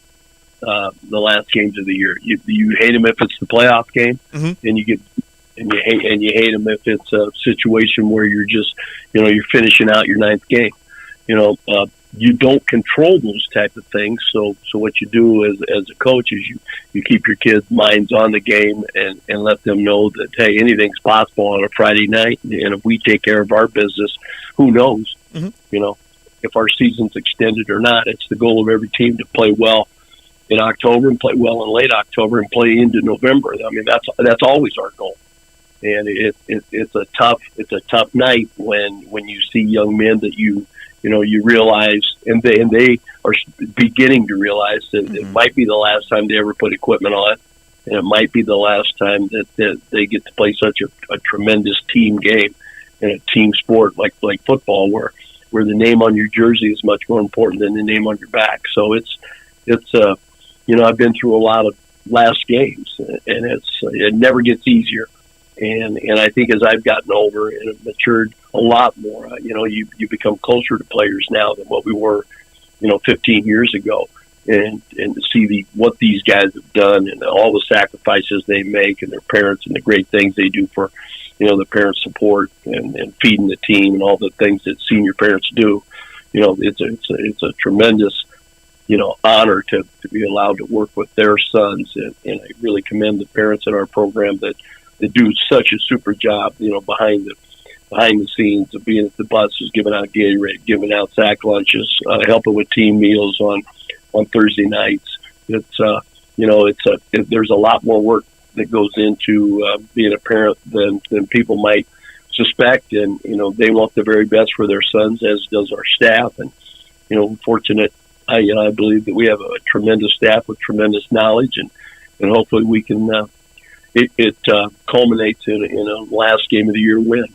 the last games of the year. You hate them if it's the playoff game, mm-hmm. and you hate them if it's a situation where you're just you're finishing out your 9th game. You don't control those type of things. So what you do as a coach is you keep your kids' minds on the game and let them know that, hey, anything's possible on a Friday night. And if we take care of our business, who knows, mm-hmm. If our season's extended or not. It's the goal of every team to play well in October and play well in late October and play into November. I mean, that's always our goal. And it's a tough night when you see young men that you realize, and they are beginning to realize that mm-hmm. it might be the last time they ever put equipment on, and it might be the last time that they get to play such a tremendous team game and a team sport like football, where the name on your jersey is much more important than the name on your back. So it's I've been through a lot of last games, and it never gets easier. And I think as I've gotten older and have matured a lot more, you become closer to players now than what we were, 15 years ago. And to see what these guys have done and all the sacrifices they make, and their parents and the great things they do for, the parent support and feeding the team and all the things that senior parents do, it's a tremendous, honor to be allowed to work with their sons. And I really commend the parents in our program that do such a super job, behind the scenes of being at the buses, giving out Gatorade, giving out sack lunches, helping with team meals on Thursday nights. There's a lot more work that goes into being a parent than people might suspect, and they want the very best for their sons, as does our staff. And fortunate, I believe that we have a tremendous staff with tremendous knowledge, and hopefully we can. It culminates in a last game of the year win.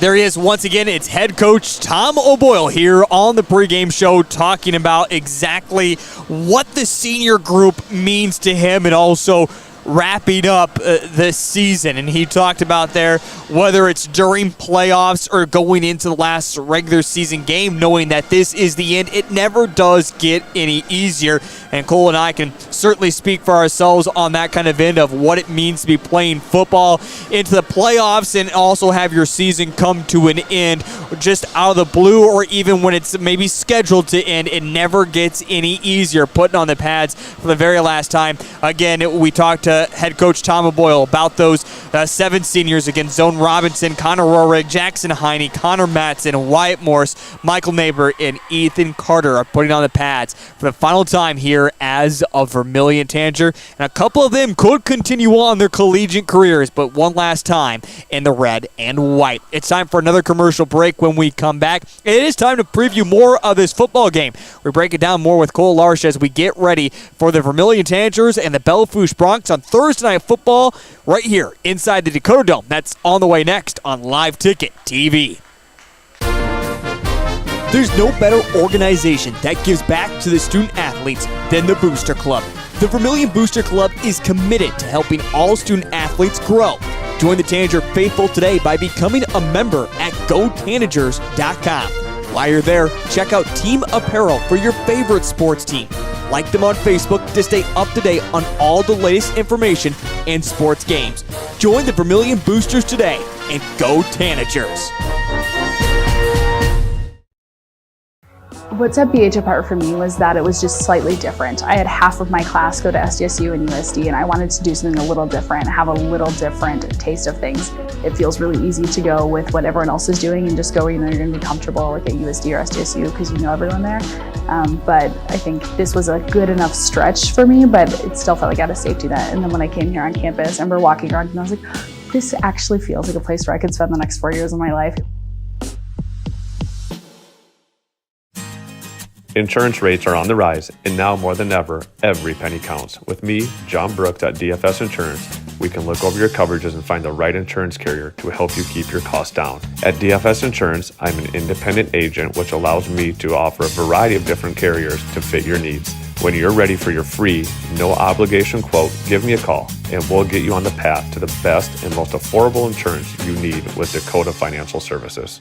There he is once again. It's head coach Tom O'Boyle here on the pregame show, talking about exactly what the senior group means to him, and also wrapping up this season. And he talked about there, whether it's during playoffs or going into the last regular season game, knowing that this is the end. It never does get any easier. And Cole and I can certainly speak for ourselves on that kind of end of what it means to be playing football into the playoffs and also have your season come to an end just out of the blue, or even when it's maybe scheduled to end. It never gets any easier putting on the pads for the very last time. Again, we talked to head coach Tom O'Boyle about those 7 seniors again: Zone Robinson, Connor Rohrig, Jackson Heine, Connor Matson, Wyatt Morse, Michael Neighbor, and Ethan Carter are putting on the pads for the final time here as a Vermillion Tanager. And a couple of them could continue on their collegiate careers, but one last time in the red and white. It's time for another commercial break. When we come back, it is time to preview more of this football game. We break it down more with Cole Larsch as we get ready for the Vermillion Tanagers and the Belle Fourche Bronx on Thursday Night Football right here inside the Dakota Dome. That's on the way next on Live Ticket TV. There's no better organization that gives back to the student athletes than the Booster Club. The Vermillion Booster Club is committed to helping all student athletes grow. Join the Tanager faithful today by becoming a member at GoTanagers.com. While you're there, check out team apparel for your favorite sports team. Like them on Facebook to stay up to date on all the latest information and sports games. Join the Vermillion Boosters today and go Tanagers. What set BH apart for me was that it was just slightly different. I had half of my class go to SDSU and USD, and I wanted to do something a little different, have a little different taste of things. It feels really easy to go with what everyone else is doing and just go where you know you're going to be comfortable, like at USD or SDSU, because you know everyone there. But I think this was a good enough stretch for me, but it still felt like I had a safety net. And then when I came here on campus, I remember walking around and I was like, this actually feels like a place where I could spend the next 4 years of my life. Insurance rates are on the rise, and now more than ever, every penny counts. With me, John Brooks at DFS Insurance, we can look over your coverages and find the right insurance carrier to help you keep your costs down. At DFS Insurance, I'm an independent agent, which allows me to offer a variety of different carriers to fit your needs. When you're ready for your free, no obligation quote, give me a call, and we'll get you on the path to the best and most affordable insurance you need with Dakota Financial Services.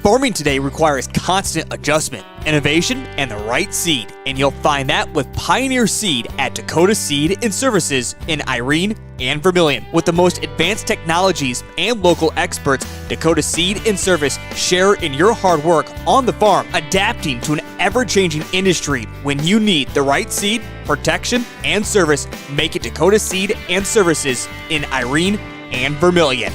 Farming today requires constant adjustment, innovation, and the right seed. And you'll find that with Pioneer Seed at Dakota Seed and Services in Irene and Vermillion. With the most advanced technologies and local experts, Dakota Seed and Service share in your hard work on the farm, adapting to an ever-changing industry. When you need the right seed, protection, and service, make it Dakota Seed and Services in Irene and Vermillion.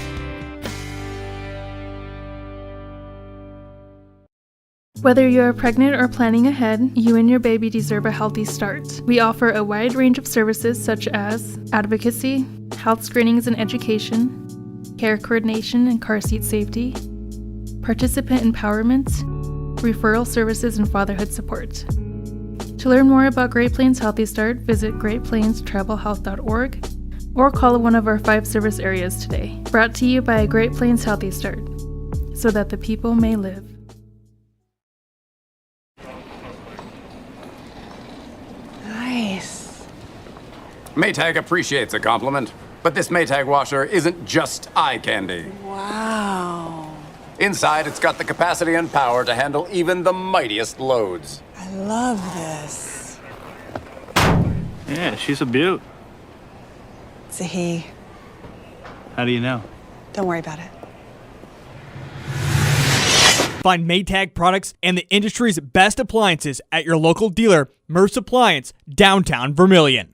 Whether you're pregnant or planning ahead, you and your baby deserve a healthy start. We offer a wide range of services such as advocacy, health screenings and education, care coordination and car seat safety, participant empowerment, referral services, and fatherhood support. To learn more about Great Plains Healthy Start, visit greatplainstravelhealth.org or call one of our 5 service areas today. Brought to you by Great Plains Healthy Start, so that the people may live. Nice. Maytag appreciates a compliment, but this Maytag washer isn't just eye candy. Wow. Inside, it's got the capacity and power to handle even the mightiest loads. I love this. Yeah, she's a beaut. It's a he. How do you know? Don't worry about it. Find Maytag products and the industry's best appliances at your local dealer, Merce Appliance, downtown Vermillion.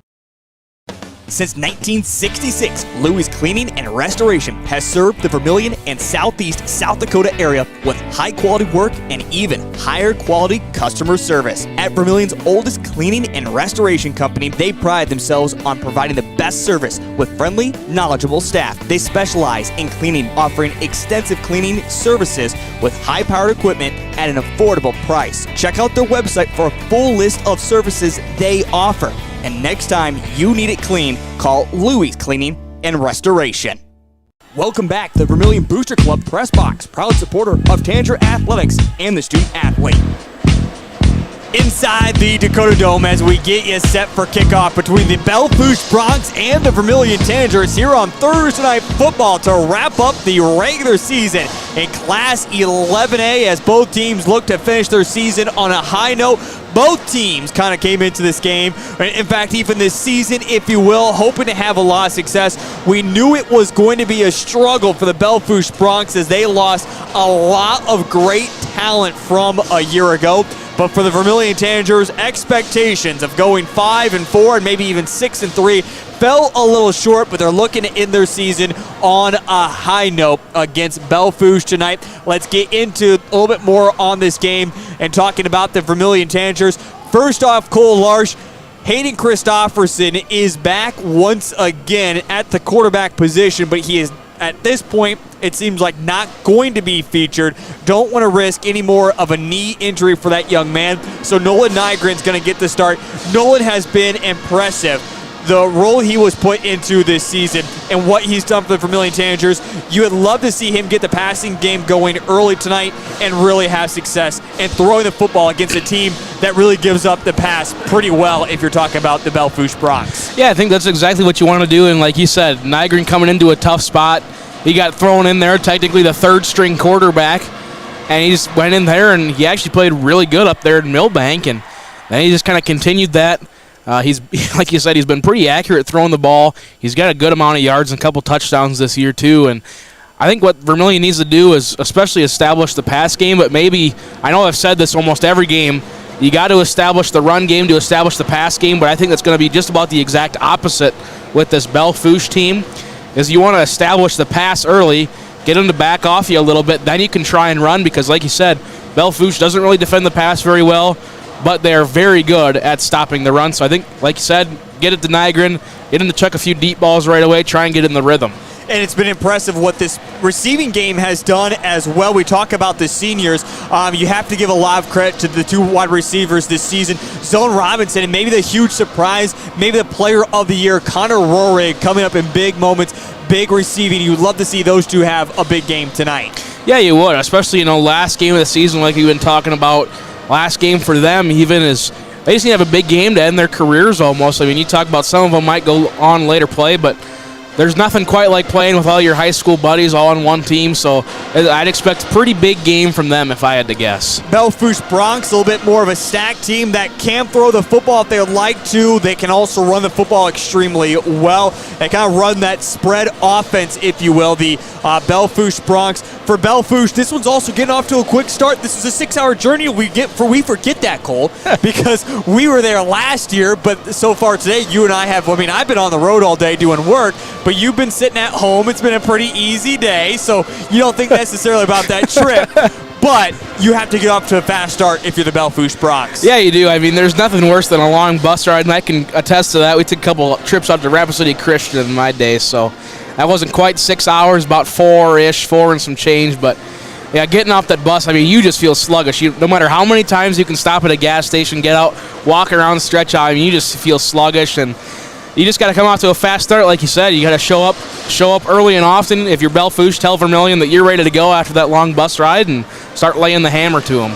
Since 1966, Louis Cleaning and Restoration has served the Vermillion and southeast South Dakota area with high-quality work and even higher-quality customer service. At Vermillion's oldest cleaning and restoration company, they pride themselves on providing the best service with friendly, knowledgeable staff. They specialize in cleaning, offering extensive cleaning services with high-powered equipment at an affordable price. Check out their website for a full list of services they offer. And next time you need it clean, call Louis Cleaning and Restoration. Welcome back to the Vermillion Booster Club Press Box, proud supporter of Tanager Athletics and the student athlete. Inside the Dakota Dome as we get you set for kickoff between the Belle Fourche Broncs and the Vermillion Tanagers here on Thursday Night Football to wrap up the regular season in Class 11A as both teams look to finish their season on a high note. Both teams kind of came into this game, in fact, even this season, if you will, hoping to have a lot of success. We knew it was going to be a struggle for the Belle Fourche Broncs as they lost a lot of great talent from a year ago. But for the Vermillion Tanagers, expectations of going 5-4 and maybe even 6-3 fell a little short, but they're looking to end their season on a high note against Belle Fourche tonight. Let's get into a little bit more on this game and talking about the Vermillion Tanagers. First off, Cole Larsh, Hayden Christopherson is back once again at the quarterback position, but he is, at this point, it seems like not going to be featured. Don't want to risk any more of a knee injury for that young man. So Nolan Nygren's going to get the start. Nolan has been impressive. The role he was put into this season and what he's done for the Vermillion Tanagers, you would love to see him get the passing game going early tonight and really have success and throwing the football against a team that really gives up the pass pretty well if you're talking about the Belle Fourche Broncs. Yeah, I think that's exactly what you want to do. And like you said, Nygren coming into a tough spot. He got thrown in there, technically the third-string quarterback, and he just went in there, and he actually played really good up there in Millbank, and then he just kind of continued that. He's, like you said, he's been pretty accurate throwing the ball. He's got a good amount of yards and a couple touchdowns this year, too, and I think what Vermillion needs to do is especially establish the pass game, but maybe, I know I've said this almost every game, you got to establish the run game to establish the pass game, but I think that's going to be just about the exact opposite with this Belle Fourche team. Is you want to establish the pass early, get them to back off you a little bit, then you can try and run because, like you said, Belle Fourche doesn't really defend the pass very well, but they're very good at stopping the run. So I think, like you said, get it to Nygren, get him to chuck a few deep balls right away, try and get in the rhythm. And it's been impressive what this receiving game has done as well. We talk about the seniors. You have to give a lot of credit to the two wide receivers this season. Zone Robinson, and maybe the huge surprise, maybe the player of the year, Connor Rohrig, coming up in big moments, big receiving. You'd love to see those two have a big game tonight. Yeah, you would, especially, last game of the season like we've been talking about. Last game for them even is they just need to have a big game to end their careers almost. I mean, you talk about some of them might go on later play, but there's nothing quite like playing with all your high school buddies all on one team, so I'd expect a pretty big game from them if I had to guess. Belle Fourche Broncs, a little bit more of a stacked team that can throw the football if they would like to. They can also run the football extremely well. They kind of run that spread offense, if you will, the Belle Fourche Broncs. For Belle Fourche, this one's also getting off to a quick start. This is a 6-hour journey. We forget that, Cole, because we were there last year, but so far today, you and I have, I've been on the road all day doing work, but you've been sitting at home. It's been a pretty easy day, so you don't think necessarily about that trip. But you have to get off to a fast start if you're the Belle Fourche Broncs. Yeah, you do. I mean, there's nothing worse than a long bus ride, and I can attest to that. We took a couple trips out to Rapid City Christian in my day, so that wasn't quite 6 hours, about 4-ish, 4 and some change. But, yeah, getting off that bus, you just feel sluggish. No matter how many times you can stop at a gas station, get out, walk around, stretch out, you just feel sluggish. And you just got to come out to a fast start, like you said. You got to show up early and often. If you're Belle Fourche, tell Vermillion that you're ready to go after that long bus ride and start laying the hammer to them.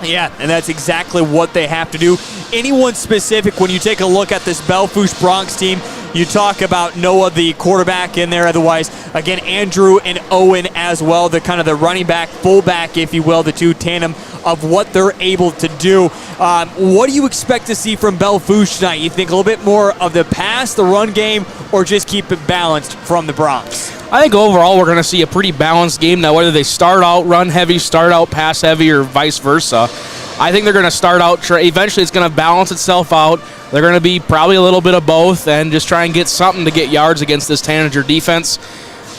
Yeah, and that's exactly what they have to do. Anyone specific, when you take a look at this Belle Fourche Broncs team, You talk about Noah, the quarterback, in there. Otherwise, again, Andrew and Owen as well. The kind of the running back, fullback, if you will, the two tandem of what they're able to do. What do you expect to see from Belle Fourche tonight? You think a little bit more of the pass, the run game, or just keep it balanced from the Bronx? I think overall we're going to see a pretty balanced game. Now, whether they start out run heavy, start out pass heavy, or vice versa, I think they're going to start out, eventually it's going to balance itself out. They're going to be probably a little bit of both and just try and get something to get yards against this Tanager defense.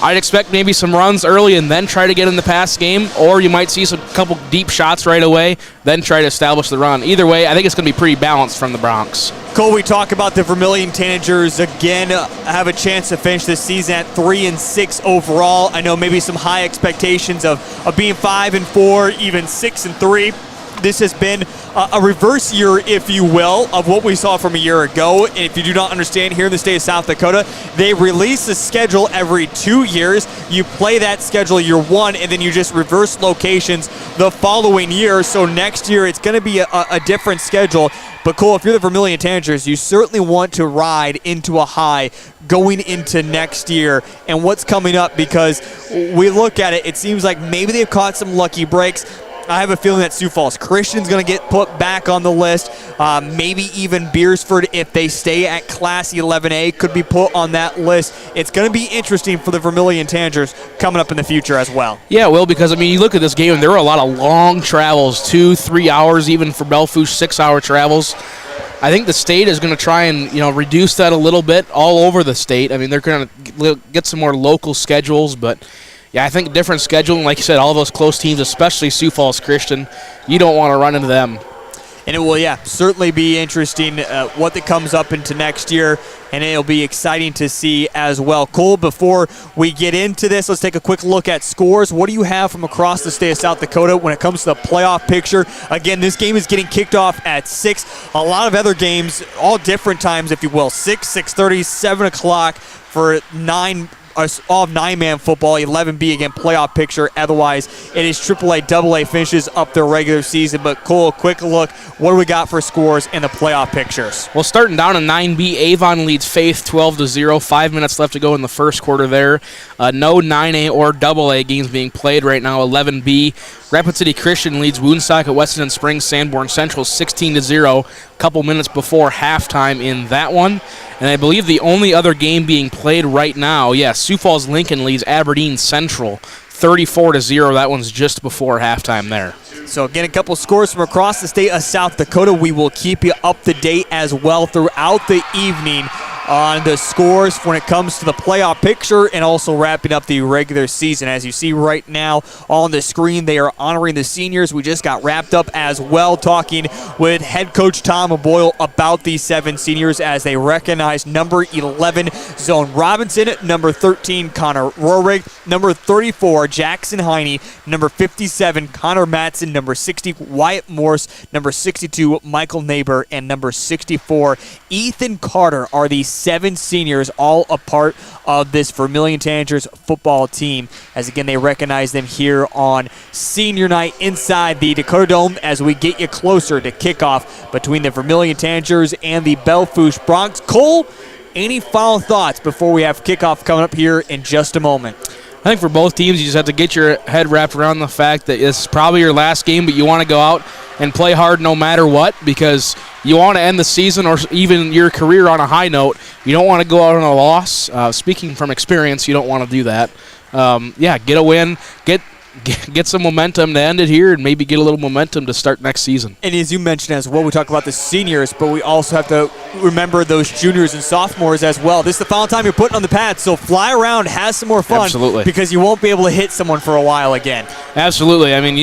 I'd expect maybe some runs early and then try to get in the pass game, or you might see some couple deep shots right away, then try to establish the run. Either way, I think it's going to be pretty balanced from the Bronx. Cole, we talk about the Vermillion Tanagers again have a chance to finish this season at 3-6 overall. I know maybe some high expectations of being 5-4, even 6-3. This has been a reverse year, if you will, of what we saw from a year ago. And if you do not understand, here in the state of South Dakota, they release a schedule every 2 years. You play that schedule year one, and then you just reverse locations the following year. So next year, it's going to be a different schedule. But Cole, if you're the Vermillion Tanagers, you certainly want to ride into a high going into next year and what's coming up, because we look at it, it seems like maybe they've caught some lucky breaks. I have a feeling that Sioux Falls Christian's going to get put back on the list. Maybe even Beersford, if they stay at Class 11A, could be put on that list. It's going to be interesting for the Vermillion Tanagers coming up in the future as well. Yeah, well, because, I mean, you look at this game, and there were a lot of long travels, 2-3 hours, even for Belle Fourche, 6-hour travels. I think the state is going to try and, reduce that a little bit all over the state. I mean, they're going to get some more local schedules, but yeah, I think different scheduling, like you said, all those close teams, especially Sioux Falls Christian, you don't want to run into them. And it will, certainly be interesting what that comes up into next year, and it'll be exciting to see as well. Cole, before we get into this, let's take a quick look at scores. What do you have from across the state of South Dakota when it comes to the playoff picture? Again, this game is getting kicked off at 6. A lot of other games, all different times, if you will, 6, 6:30, 7 o'clock for 9. All of 9-man football, 11B again, playoff picture. Otherwise, it is AAA, AA finishes up their regular season. But Cole, quick look, what do we got for scores in the playoff pictures? Well, starting down in 9B, Avon leads Faith 12-0. 5 minutes left to go in the first quarter there. No 9A or AA games being played right now. 11B, Rapid City Christian leads Woonsocket, Weston Springs, Sanborn Central 16-0. A couple minutes before halftime in that one. And I believe the only other game being played right now, Sioux Falls Lincoln leads Aberdeen Central 34-0. That one's just before halftime there. So again, a couple scores from across the state of South Dakota. We will keep you up to date as well throughout the evening on the scores when it comes to the playoff picture and also wrapping up the regular season. As you see right now on the screen, they are honoring the seniors. We just got wrapped up as well talking with head coach Tom Boyle about these 7 seniors as they recognize number 11, Zone Robinson, number 13, Connor Rohrig, number 34, Jackson Heine, number 57, Connor Matson, number 60, Wyatt Morse, number 62, Michael Neighbor, and number 64, Ethan Carter are the 7 seniors, all a part of this Vermillion Tanagers football team. As again, they recognize them here on senior night inside the Dakota Dome as we get you closer to kickoff between the Vermillion Tanagers and the Belle Fourche Bronx. Cole, any final thoughts before we have kickoff coming up here in just a moment? I think for both teams, you just have to get your head wrapped around the fact that this is probably your last game, but you want to go out and play hard no matter what, because you want to end the season or even your career on a high note. You don't want to go out on a loss. Speaking from experience, you don't want to do that. Get a win, get some momentum to end it here, and maybe get a little momentum to start next season. And as you mentioned as well, we talk about the seniors, but we also have to remember those juniors and sophomores as well. This is the final time you're putting on the pads, so fly around, have some more fun. Absolutely. Because you won't be able to hit someone for a while again. Absolutely. I mean,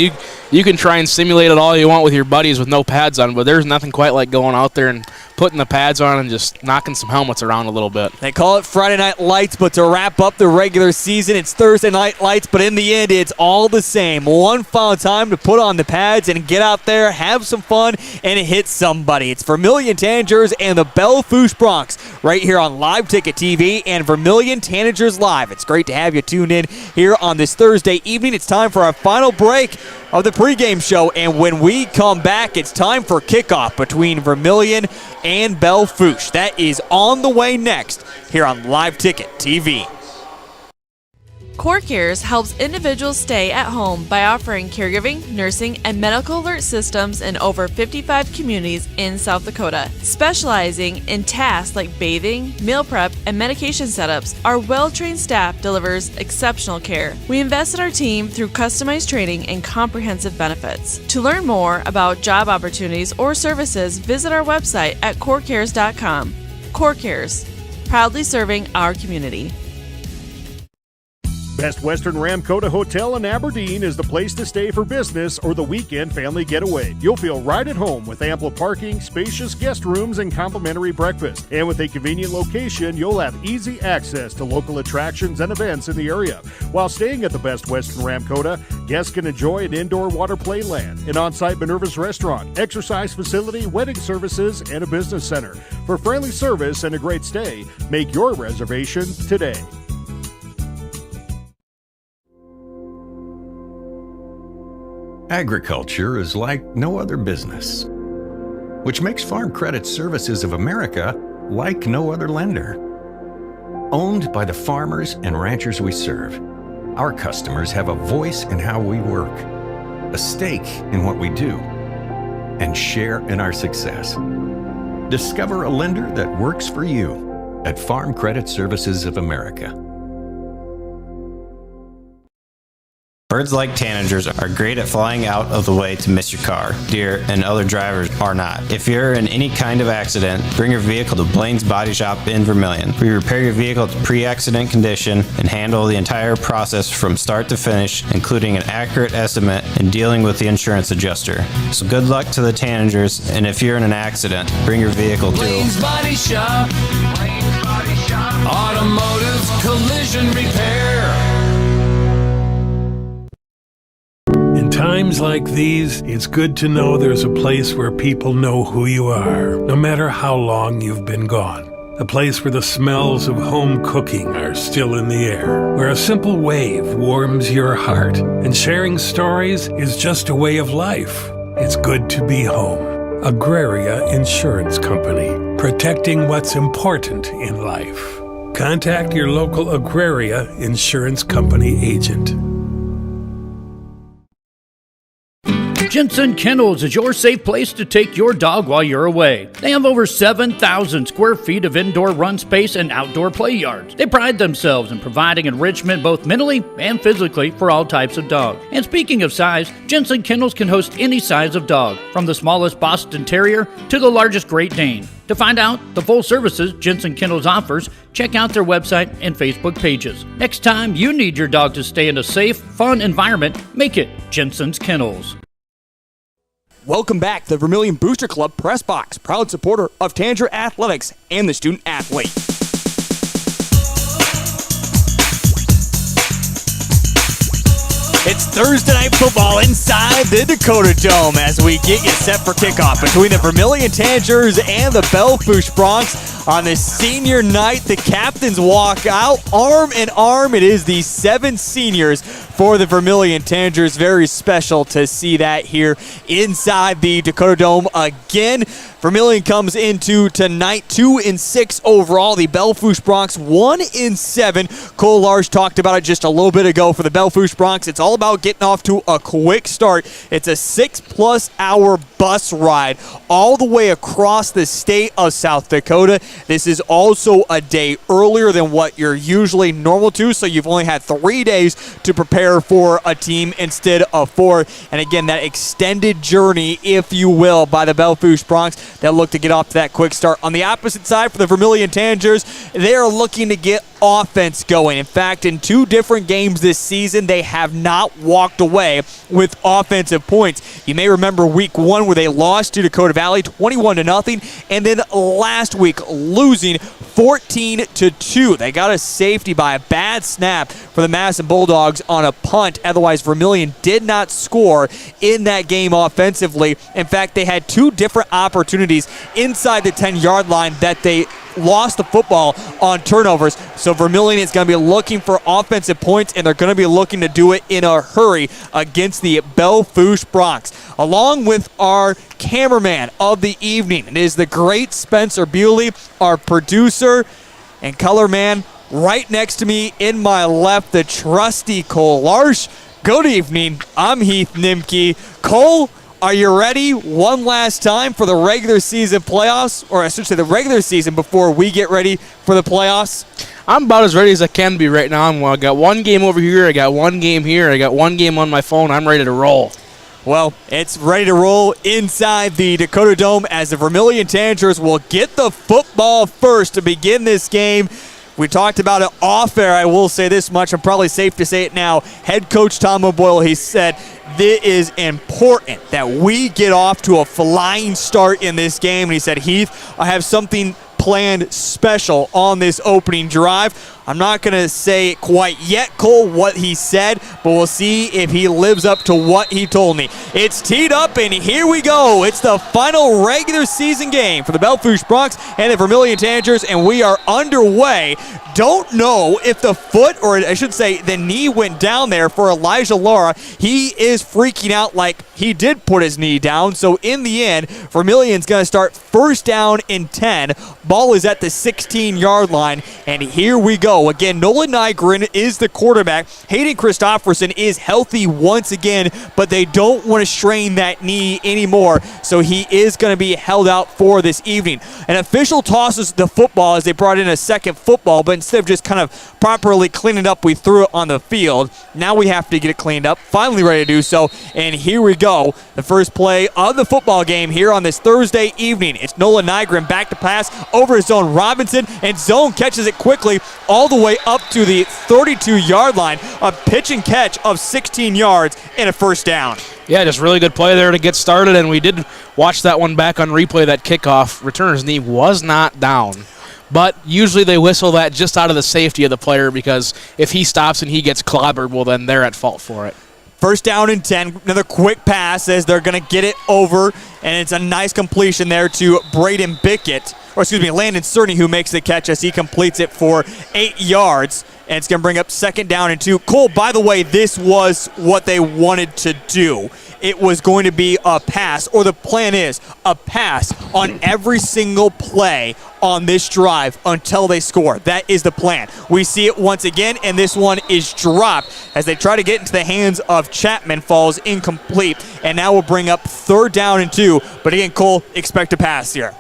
you can try and simulate it all you want with your buddies with no pads on, but there's nothing quite like going out there and putting the pads on and just knocking some helmets around a little bit. They call it Friday Night Lights, but to wrap up the regular season, it's Thursday Night Lights, but in the end, it's all the same. One final time to put on the pads and get out there, have some fun, and hit somebody. It's Vermillion Tanagers and the Belle Fourche Bronx right here on Live Ticket TV and Vermillion Tanagers Live. It's great to have you tuned in here on this Thursday evening. It's time for our final break of the pregame show, and when we come back, it's time for kickoff between Vermillion and Belle Fourche. That is on the way next here on Live Ticket TV. Core Cares helps individuals stay at home by offering caregiving, nursing, and medical alert systems in over 55 communities in South Dakota. Specializing in tasks like bathing, meal prep, and medication setups, our well-trained staff delivers exceptional care. We invest in our team through customized training and comprehensive benefits. To learn more about job opportunities or services, visit our website at corecares.com. Core Cares, proudly serving our community. Best Western Ramkota Hotel in Aberdeen is the place to stay for business or the weekend family getaway. You'll feel right at home with ample parking, spacious guest rooms, and complimentary breakfast. And with a convenient location, you'll have easy access to local attractions and events in the area. While staying at the Best Western Ramkota, guests can enjoy an indoor water play land, an on-site Minerva's restaurant, exercise facility, wedding services, and a business center. For friendly service and a great stay, make your reservation today. Agriculture is like no other business, which makes Farm Credit Services of America like no other lender. Owned by the farmers and ranchers we serve, our customers have a voice in how we work, a stake in what we do, and share in our success. Discover a lender that works for you at Farm Credit Services of America. Birds like tanagers are great at flying out of the way to miss your car. Deer and other drivers are not. If you're in any kind of accident, bring your vehicle to Blaine's Body Shop in Vermillion. We repair your vehicle to pre-accident condition and handle the entire process from start to finish, including an accurate estimate and dealing with the insurance adjuster. So good luck to the tanagers, and if you're in an accident, bring your vehicle to Blaine's Body Shop. Blaine's Body Shop. Automotive collision repair. In times like these, it's good to know there's a place where people know who you are, no matter how long you've been gone. A place where the smells of home cooking are still in the air, where a simple wave warms your heart, and sharing stories is just a way of life. It's good to be home. Agraria Insurance Company, protecting what's important in life. Contact your local Agraria Insurance Company agent. Jensen Kennels is your safe place to take your dog while you're away. They have over 7,000 square feet of indoor run space and outdoor play yards. They pride themselves in providing enrichment both mentally and physically for all types of dogs. And speaking of size, Jensen Kennels can host any size of dog, from the smallest Boston Terrier to the largest Great Dane. To find out the full services Jensen Kennels offers, check out their website and Facebook pages. Next time you need your dog to stay in a safe, fun environment, make it Jensen's Kennels. Welcome back to the Vermillion Booster Club Press Box, proud supporter of Tanager Athletics and the student athlete. It's Thursday Night Football inside the Dakota Dome as we get you set for kickoff between the Vermillion Tanagers and the Belle Fourche Broncs. On this senior night, the captains walk out arm in arm. It is the 7 seniors for the Vermillion Tanagers. Very special to see that here inside the Dakota Dome again. Vermillion comes into tonight 2-6 overall. The Belle Fourche Broncs 1-7. Cole Large talked about it just a little bit ago. For the Belle Fourche Broncs, it's all about getting off to a quick start. It's a 6+ hour bus ride all the way across the state of South Dakota. This is also a day earlier than what you're usually normal to, so you've only had 3 days to prepare for a team instead of 4. And again, that extended journey, if you will, by the Belle Fourche Broncs that look to get off to that quick start. On the opposite side, for the Vermillion Tanagers, they are looking to get offense going. In fact, in 2 different games this season, they have not walked away with offensive points. You may remember week 1 where they lost to Dakota Valley 21-0, and then last week losing 14-2. They got a safety by a bad snap for the Madison Bulldogs on a punt. Otherwise, Vermillion did not score in that game offensively. In fact, they had 2 different opportunities inside the 10-yard line that they lost the football on turnovers. So Vermillion is going to be looking for offensive points, and they're going to be looking to do it in a hurry against the Belle Fourche Broncs. Along with our cameraman of the evening, it is the great Spencer Bewley, our producer and color man. Right next to me, in my left, the trusty Cole Larsch. Good evening. I'm Heath Nimke. Cole, are you ready one last time for the regular season playoffs? Or I should say the regular season before we get ready for the playoffs? I'm about as ready as I can be right now. I got one game over here. I got one game here. I got one game on my phone. I'm ready to roll. Well, it's ready to roll inside the Dakota Dome as the Vermillion Tanagers will get the football first to begin this game. We talked about it off air. I will say this much. I'm probably safe to say it now. Head coach Tom O'Boyle, he said, it is important that we get off to a flying start in this game. And he said, Heath, I have something planned special on this opening drive. I'm not going to say quite yet, Cole, what he said, but we'll see if he lives up to what he told me. It's teed up, and here we go. It's the final regular season game for the Belle Fourche Broncs and the Vermillion Tanagers, and we are underway. Don't know if the foot, or I should say the knee, went down there for Elijah Lara. He is freaking out like he did put his knee down, so in the end, Vermillion's going to start first down and 10. Ball is at the 16-yard line, and here we go. Again, Nolan Nygren is the quarterback. Hayden Christofferson is healthy once again, but they don't want to strain that knee anymore, so he is going to be held out for this evening. An official tosses the football as they brought in a second football, but instead of just kind of properly cleaning it up, we threw it on the field. Now we have to get it cleaned up. Finally ready to do so, and here we go. The first play of the football game here on this Thursday evening. It's Nolan Nygren back to pass over his zone. Robinson, and zone catches it quickly all the way up to the 32-yard line. A pitch and catch of 16 yards and a first down. Yeah, just really good play there to get started, and we did watch that one back on replay. That kickoff returner's knee was not down. But usually they whistle that just out of the safety of the player, because if he stops and he gets clobbered, well, then they're at fault for it. First down and 10. Another quick pass as they're going to get it over, and it's a nice completion there to Landon Cerny, who makes the catch as he completes it for 8 yards, and it's going to bring up second down and 2. Cole, by the way, this was what they wanted to do. It was going to be a pass, or the plan is a pass on every single play on this drive until they score. That is the plan. We see it once again, and this one is dropped as they try to get into the hands of Chapman. Falls incomplete, and now we'll bring up third down and 2. But again, Cole, expect a pass here.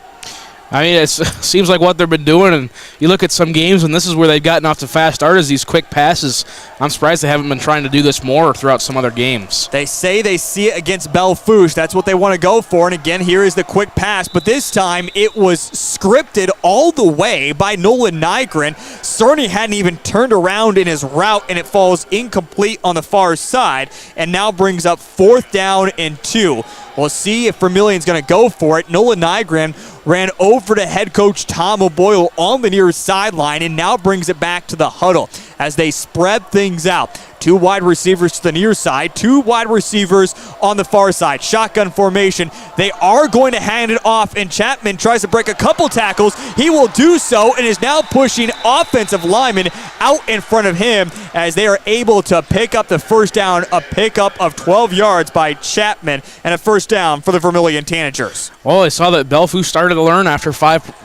I mean, it seems like what they've been doing, and you look at some games, and this is where they've gotten off to fast start, is these quick passes. I'm surprised they haven't been trying to do this more throughout some other games. They say they see it against Belle Fourche. That's what they want to go for, and again, here is the quick pass, but this time it was scripted all the way by Nolan Nygren. Cerny hadn't even turned around in his route, and it falls incomplete on the far side, and now brings up fourth down and 2. We'll see if Vermillion's going to go for it. Nolan Nygren ran over to head coach Tom O'Boyle on the near sideline and now brings it back to the huddle as they spread things out. 2 wide receivers to the near side, 2 wide receivers on the far side. Shotgun formation. They are going to hand it off, and Chapman tries to break a couple tackles. He will do so and is now pushing offensive linemen out in front of him as they are able to pick up the first down, a pickup of 12 yards by Chapman, and a first down for the Vermillion Tanagers. Well, they saw that Belle Fourche started to learn after 5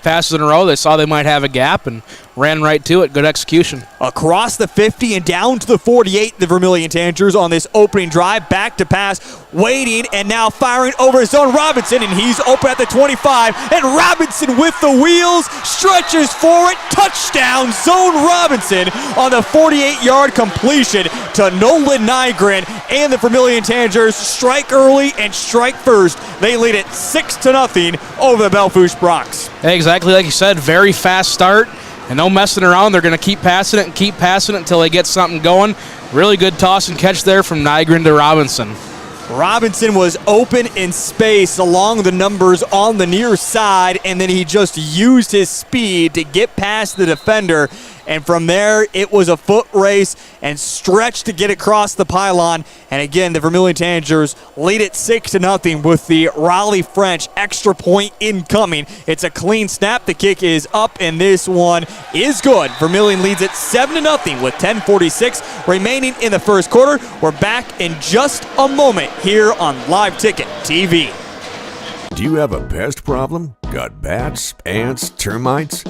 passes in a row. They saw they might have a gap and ran right to it. Good execution. Across the 50 and down to the 48, the Vermillion Tanagers on this opening drive. Back to pass, waiting, and now firing over his own Robinson, and he's open at the 25, and Robinson with the wheels, stretches for it, touchdown, Zone Robinson on the 48-yard completion to Nolan Nygren, and the Vermillion Tanagers strike early and strike first. They lead it 6-0 over the Belle Fourche Broncs. Exactly like you said, very fast start. And no messing around. They're going to keep passing it and keep passing it until they get something going. Really good toss and catch there from Nygren to Robinson. Robinson was open in space along the numbers on the near side, and then he just used his speed to get past the defender And from there, it was a foot race and stretch to get across the pylon. And again, the Vermillion Tanagers lead it 6-0 with the Raleigh French extra point incoming. It's a clean snap. The kick is up, and this one is good. Vermillion leads it 7-0 with 10:46 remaining in the first quarter. We're back in just a moment here on Live Ticket TV. Do you have a pest problem? Got bats, ants, termites?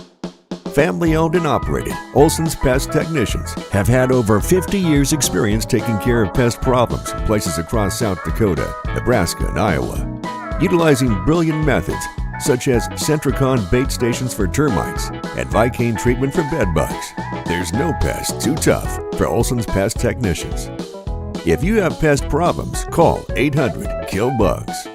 Family owned and operated, Olson's Pest Technicians have had over 50 years experience taking care of pest problems in places across South Dakota, Nebraska, and Iowa. Utilizing brilliant methods such as Centricon bait stations for termites and Vicane treatment for bed bugs. There's no pest too tough for Olson's Pest Technicians. If you have pest problems, call 800-KILL-BUGS.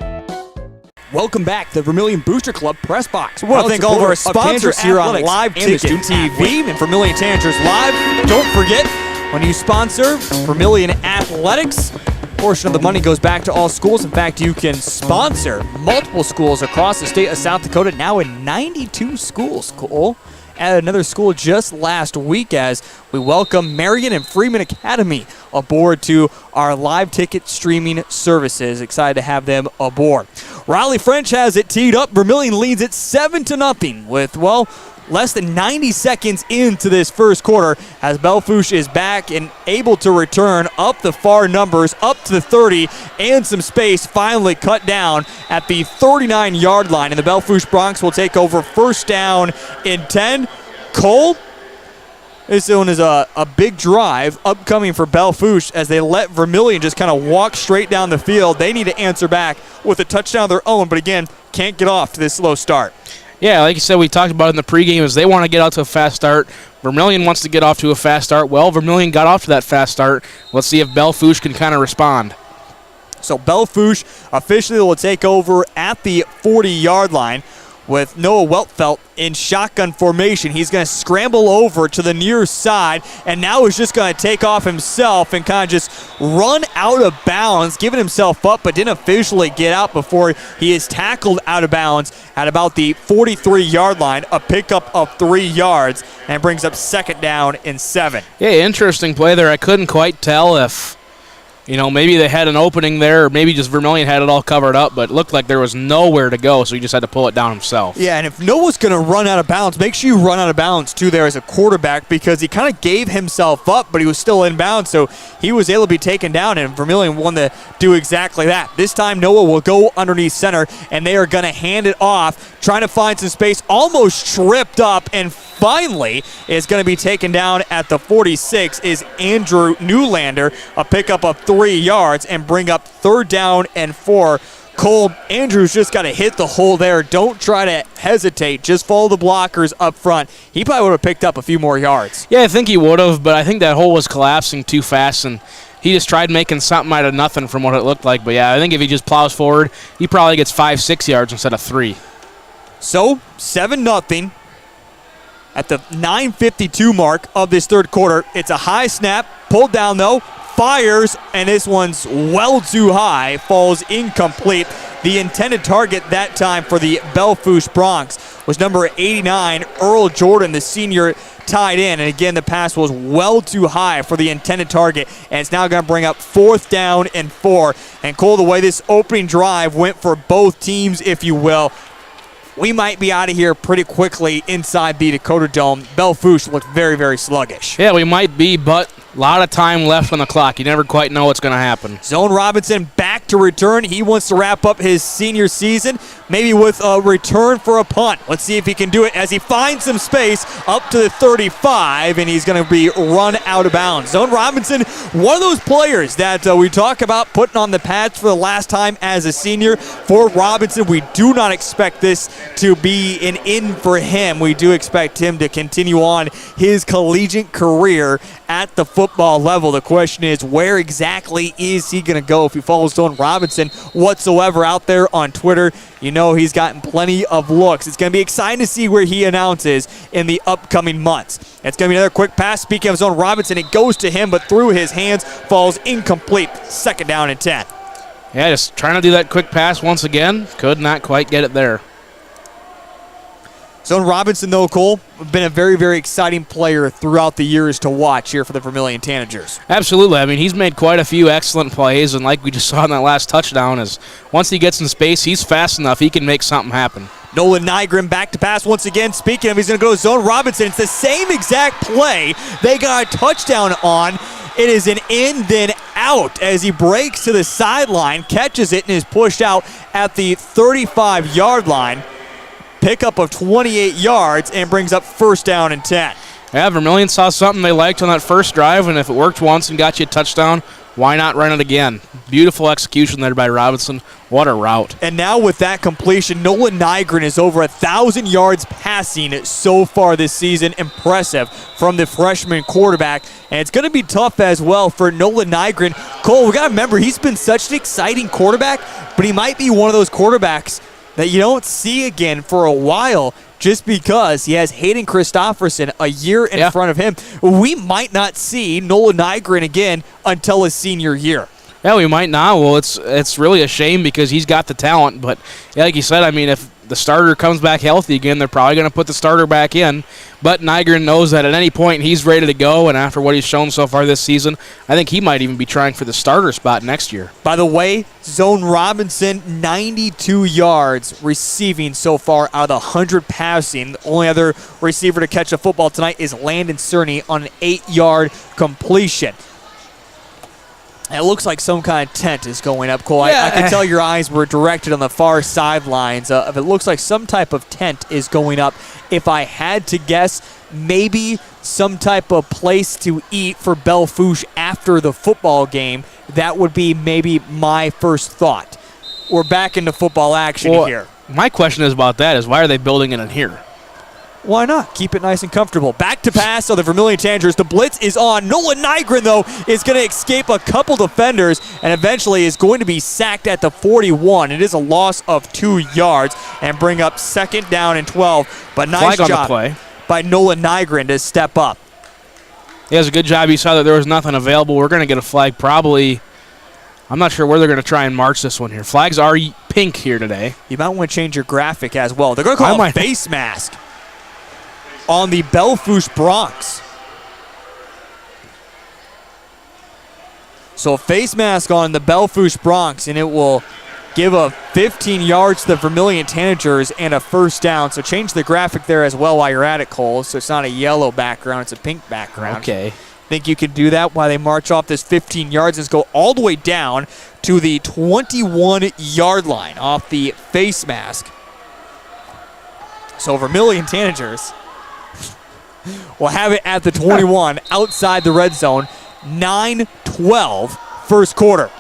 Welcome back to the Vermillion Booster Club Press Box. We want to thank all of our sponsors here on Live Ticket TV and Vermillion Tanagers Live. Don't forget, when you sponsor Vermillion Athletics, a portion of the money goes back to all schools. In fact, you can sponsor multiple schools across the state of South Dakota, now in 92 schools. Cool. Added another school just last week as we welcome Marion and Freeman Academy aboard to our live ticket streaming services. Excited to have them aboard. Raleigh French has it teed up. Vermillion leads it 7-0 with, well, less than 90 seconds into this first quarter as Belle Fourche is back and able to return up the far numbers, up to the 30, and some space finally cut down at the 39-yard line. And the Belle Fourche Broncs will take over first down in 10. Cole, this one is a big drive upcoming for Belle Fourche as they let Vermillion just kind of walk straight down the field. They need to answer back with a touchdown of their own, but again, can't get off to this slow start. Yeah, like you said, we talked about it in the pregame, is they want to get out to a fast start. Vermillion wants to get off to a fast start. Well, Vermillion got off to that fast start. Let's see if Belle Fourche can kind of respond. So Belle Fourche officially will take over at the 40-yard line with Noah Weltfelt in shotgun formation. He's going to scramble over to the near side, and now is just going to take off himself and kind of just run out of bounds, giving himself up, but didn't officially get out before he is tackled out of bounds at about the 43-yard line, a pickup of 3 yards, and brings up second down and 7. Yeah, interesting play there. I couldn't quite tell if, maybe they had an opening there, or maybe just Vermillion had it all covered up, but it looked like there was nowhere to go, so he just had to pull it down himself. Yeah, and if Noah's going to run out of bounds, make sure you run out of bounds, too, there as a quarterback, because he kind of gave himself up, but he was still in bounds, so he was able to be taken down, and Vermillion wanted to do exactly that. This time, Noah will go underneath center, and they are going to hand it off, trying to find some space, almost tripped up, and finally is going to be taken down at the 46 is Andrew Newlander, a pickup of 3 yards, and bring up third down and 4. Cole, Andrews just got to hit the hole there. Don't try to hesitate. Just follow the blockers up front. He probably would have picked up a few more yards. Yeah, I think he would have, but I think that hole was collapsing too fast, and he just tried making something out of nothing from what it looked like. But, yeah, I think if he just plows forward, he probably gets 5-6 yards instead of 3. So, 7-0. At the 9:52 mark of this third quarter, it's a high snap, pulled down though, fires, and this one's well too high, falls incomplete. The intended target that time for the Belle Fourche Broncs was number 89, Earl Jordan, the senior tight end. And again, the pass was well too high for the intended target, and it's now going to bring up fourth down and 4. And Cole, the way this opening drive went for both teams, if you will, we might be out of here pretty quickly inside the Dakota Dome. Belle Fourche looked very, very sluggish. Yeah, we might be, but a lot of time left on the clock. You never quite know what's going to happen. Zone Robinson back to return. He wants to wrap up his senior season, maybe with a return for a punt. Let's see if he can do it as he finds some space up to the 35, and he's going to be run out of bounds. Zone Robinson, one of those players that we talk about putting on the pads for the last time as a senior. For Robinson, we do not expect this to be an end for him. We do expect him to continue on his collegiate career at the football level. The question is, where exactly is he going to go? If he follows Zone Robinson whatsoever out there on Twitter, you know he's gotten plenty of looks. It's going to be exciting to see where he announces in the upcoming months. It's going to be another quick pass. Speaking of Zone Robinson, it goes to him, but through his hands, falls incomplete. Second down and 10. Yeah, just trying to do that quick pass once again. Could not quite get it there. Zone Robinson, though, Cole, been a very, very exciting player throughout the years to watch here for the Vermillion Tanagers. Absolutely. I mean, he's made quite a few excellent plays, and like we just saw in that last touchdown, is once he gets in space, he's fast enough, he can make something happen. Nolan Nygren back to pass once again. Speaking of, he's going to go to Zone Robinson. It's the same exact play they got a touchdown on. It is an in, then out as he breaks to the sideline, catches it, and is pushed out at the 35-yard line. Pickup of 28 yards and brings up first down and 10. Yeah, Vermillion saw something they liked on that first drive, and if it worked once and got you a touchdown, why not run it again? Beautiful execution there by Robinson. What a route. And now with that completion, Nolan Nygren is over 1,000 yards passing so far this season. Impressive from the freshman quarterback. And it's going to be tough as well for Nolan Nygren. Cole, we got to remember, he's been such an exciting quarterback, but he might be one of those quarterbacks that you don't see again for a while just because he has Hayden Christopherson a year in front of him. We might not see Nolan Nygren again until his senior year. Yeah, we might not. Well, it's really a shame because he's got the talent. But yeah, like you said, I mean, if the starter comes back healthy again, they're probably going to put the starter back in. But Nygren knows that at any point he's ready to go, and after what he's shown so far this season, I think he might even be trying for the starter spot next year. By the way, Zone Robinson, 92 yards receiving so far out of 100 passing. The only other receiver to catch a football tonight is Landon Cerny on an 8-yard completion. It looks like some kind of tent is going up, Cole. I can tell your eyes were directed on the far sidelines. It looks like some type of tent is going up. If I had to guess, maybe some type of place to eat for Belle Fourche after the football game. That would be maybe my first thought. We're back into football action here. My question is about that is why are they building it in here? Why not? Keep it nice and comfortable. Back to pass of the Vermillion Tanagers. The blitz is on. Nolan Nygren, though, is going to escape a couple defenders and eventually is going to be sacked at the 41. It is a loss of 2 yards and bring up second down and 12. But nice job by Nolan Nygren to step up. He has a good job. He saw that there was nothing available. We're going to get a flag probably. I'm not sure where they're going to try and march this one here. Flags are pink here today. You might want to change your graphic as well. They're going to call a face mask on the Belle Fourche Bronx. So a face mask on the Belle Fourche Bronx, and it will give a 15 yards to the Vermillion Tanagers and a first down. So change the graphic there as well while you're at it, Cole. So it's not a yellow background, it's a pink background. Okay. Think you can do that while they march off this 15 yards and go all the way down to the 21-yard line off the face mask. So Vermillion Tanagers will have it at the 21 outside the red zone. 9-12 first quarter.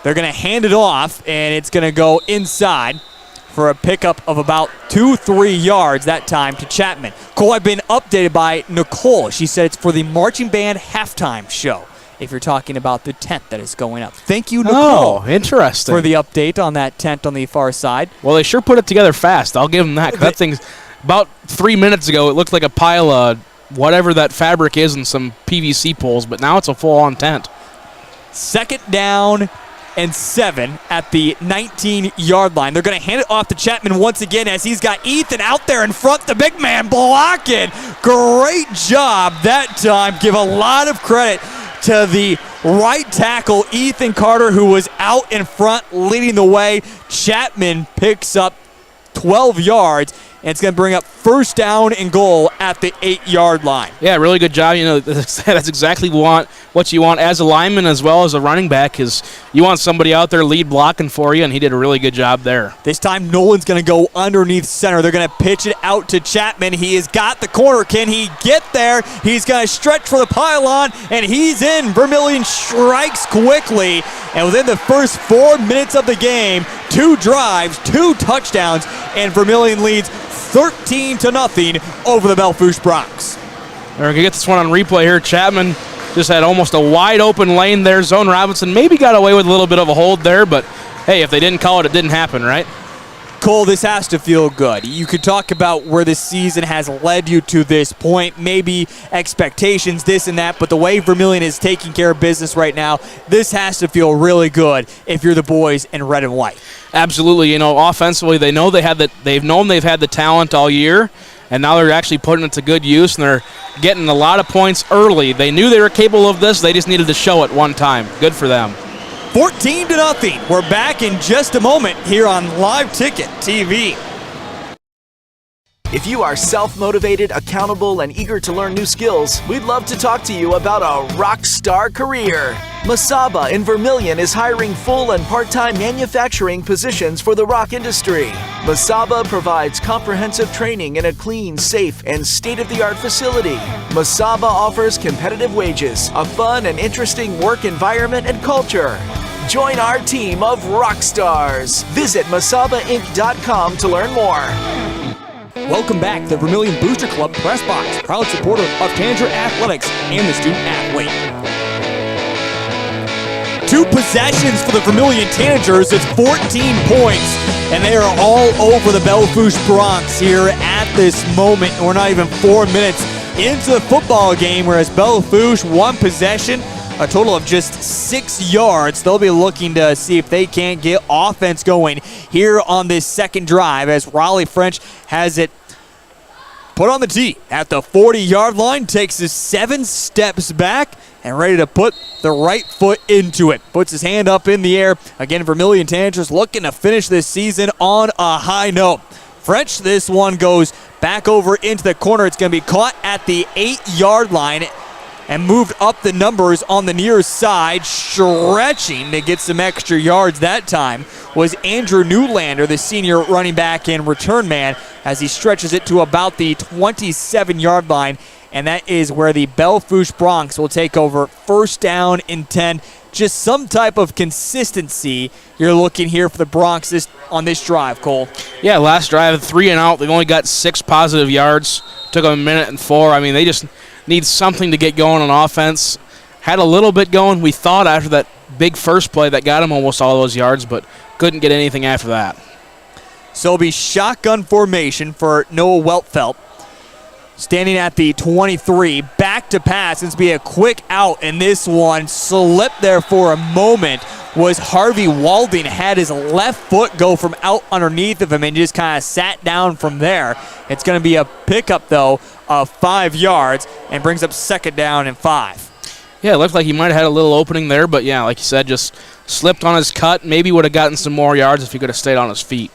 They're going to hand it off, and it's going to go inside for a pickup of about 2-3 yards that time to Chapman. Cole, I've been updated by Nicole. She said it's for the marching band halftime show, if you're talking about the tent that is going up. Thank you, Nicole. Oh, interesting. For the update on that tent on the far side. Well, they sure put it together fast. I'll give them that. 'Cause that thing's about 3 minutes ago, it looked like a pile of whatever that fabric is and some PVC poles, but now it's a full-on tent. Second down and 7 at the 19-yard line. They're going to hand it off to Chapman once again as he's got Ethan out there in front, the big man blocking. Great job that time. Give a lot of credit to the right tackle, Ethan Carter, who was out in front leading the way. Chapman picks up 12 yards, and it's going to bring up first down and goal at the 8-yard line. Yeah, really good job. You know, that's exactly what you want as a lineman as well as a running back, is you want somebody out there lead blocking for you, and he did a really good job there. This time Nolan's going to go underneath center. They're going to pitch it out to Chapman. He has got the corner. Can he get there? He's going to stretch for the pylon, and he's in. Vermillion strikes quickly, and within the first 4 minutes of the game, 2 drives, 2 touchdowns, and Vermillion leads 13-0 over the Belle Fourche Bronx. We're going to get this one on replay here. Chapman just had almost a wide open lane there. Zone Robinson maybe got away with a little bit of a hold there, but hey, if they didn't call it, it didn't happen, right? Cole, this has to feel good. You could talk about where this season has led you to this point, maybe expectations, this and that, but the way Vermillion is taking care of business right now, this has to feel really good if you're the boys in red and white. Absolutely. Offensively, they've known they've had the talent all year, and now they're actually putting it to good use, and they're getting a lot of points early. They knew they were capable of this. They just needed to show it one time. Good for them. 14-0. We're back in just a moment here on Live Ticket TV. If you are self-motivated, accountable, and eager to learn new skills, we'd love to talk to you about a rock star career. Masaba in Vermillion is hiring full and part-time manufacturing positions for the rock industry. Masaba provides comprehensive training in a clean, safe, and state-of-the-art facility. Masaba offers competitive wages, a fun and interesting work environment and culture. Join our team of rock stars. Visit masabainc.com to learn more. Welcome back to the Vermillion Booster Club Press Box, proud supporter of Tanager Athletics and the student athlete. 2 possessions for the Vermillion Tanagers. It's 14 points, and they are all over the Belle Fourche Broncs here at this moment. We're not even 4 minutes into the football game, whereas Belle Fourche, 1 possession, a total of just 6 yards. They'll be looking to see if they can't get offense going here on this second drive as Raleigh French has it put on the tee at the 40-yard line, takes his 7 steps back and ready to put the right foot into it. Puts his hand up in the air. Again, Vermillion Tanagers looking to finish this season on a high note. French, this one goes back over into the corner. It's going to be caught at the 8-yard line and moved up the numbers on the near side, stretching to get some extra yards that time was Andrew Newlander, the senior running back and return man, as he stretches it to about the 27-yard line, and that is where the Belle Fourche Broncs will take over. First down and 10. Just some type of consistency you're looking here for the Broncs on this drive, Cole. Yeah, last drive, 3 and out. They've only got 6 positive yards. Took them 1 minute and 4. I mean, they just need something to get going on offense. Had a little bit going, we thought, after that big first play that got him almost all those yards, but couldn't get anything after that. So it'll be shotgun formation for Noah Weltfelt. Standing at the 23, back to pass. It's be a quick out, and this one slipped there for a moment. Was Harvey Walding, had his left foot go from out underneath of him and just kind of sat down from there. It's going to be a pickup, though, of 5 yards and brings up second down and 5. Yeah, it looked like he might have had a little opening there, but yeah, like you said, just slipped on his cut. Maybe would have gotten some more yards if he could have stayed on his feet.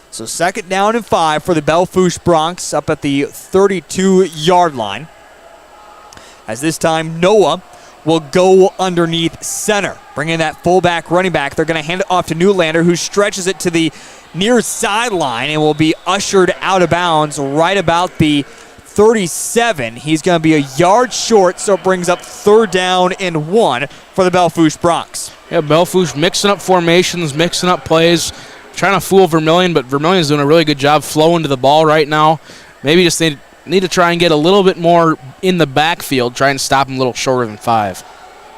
So second down and 5 for the Belle Fourche Broncs up at the 32-yard line. As this time Noah will go underneath center, bringing that fullback running back. They're going to hand it off to Newlander, who stretches it to the near sideline and will be ushered out of bounds right about the 37. He's going to be a yard short, so it brings up third down and 1 for the Belle Fourche Broncs. Yeah, Belle Fourche mixing up formations, mixing up plays, trying to fool Vermillion, but Vermillion's doing a really good job flowing to the ball right now. Maybe just need to try and get a little bit more in the backfield, try and stop him a little shorter than 5.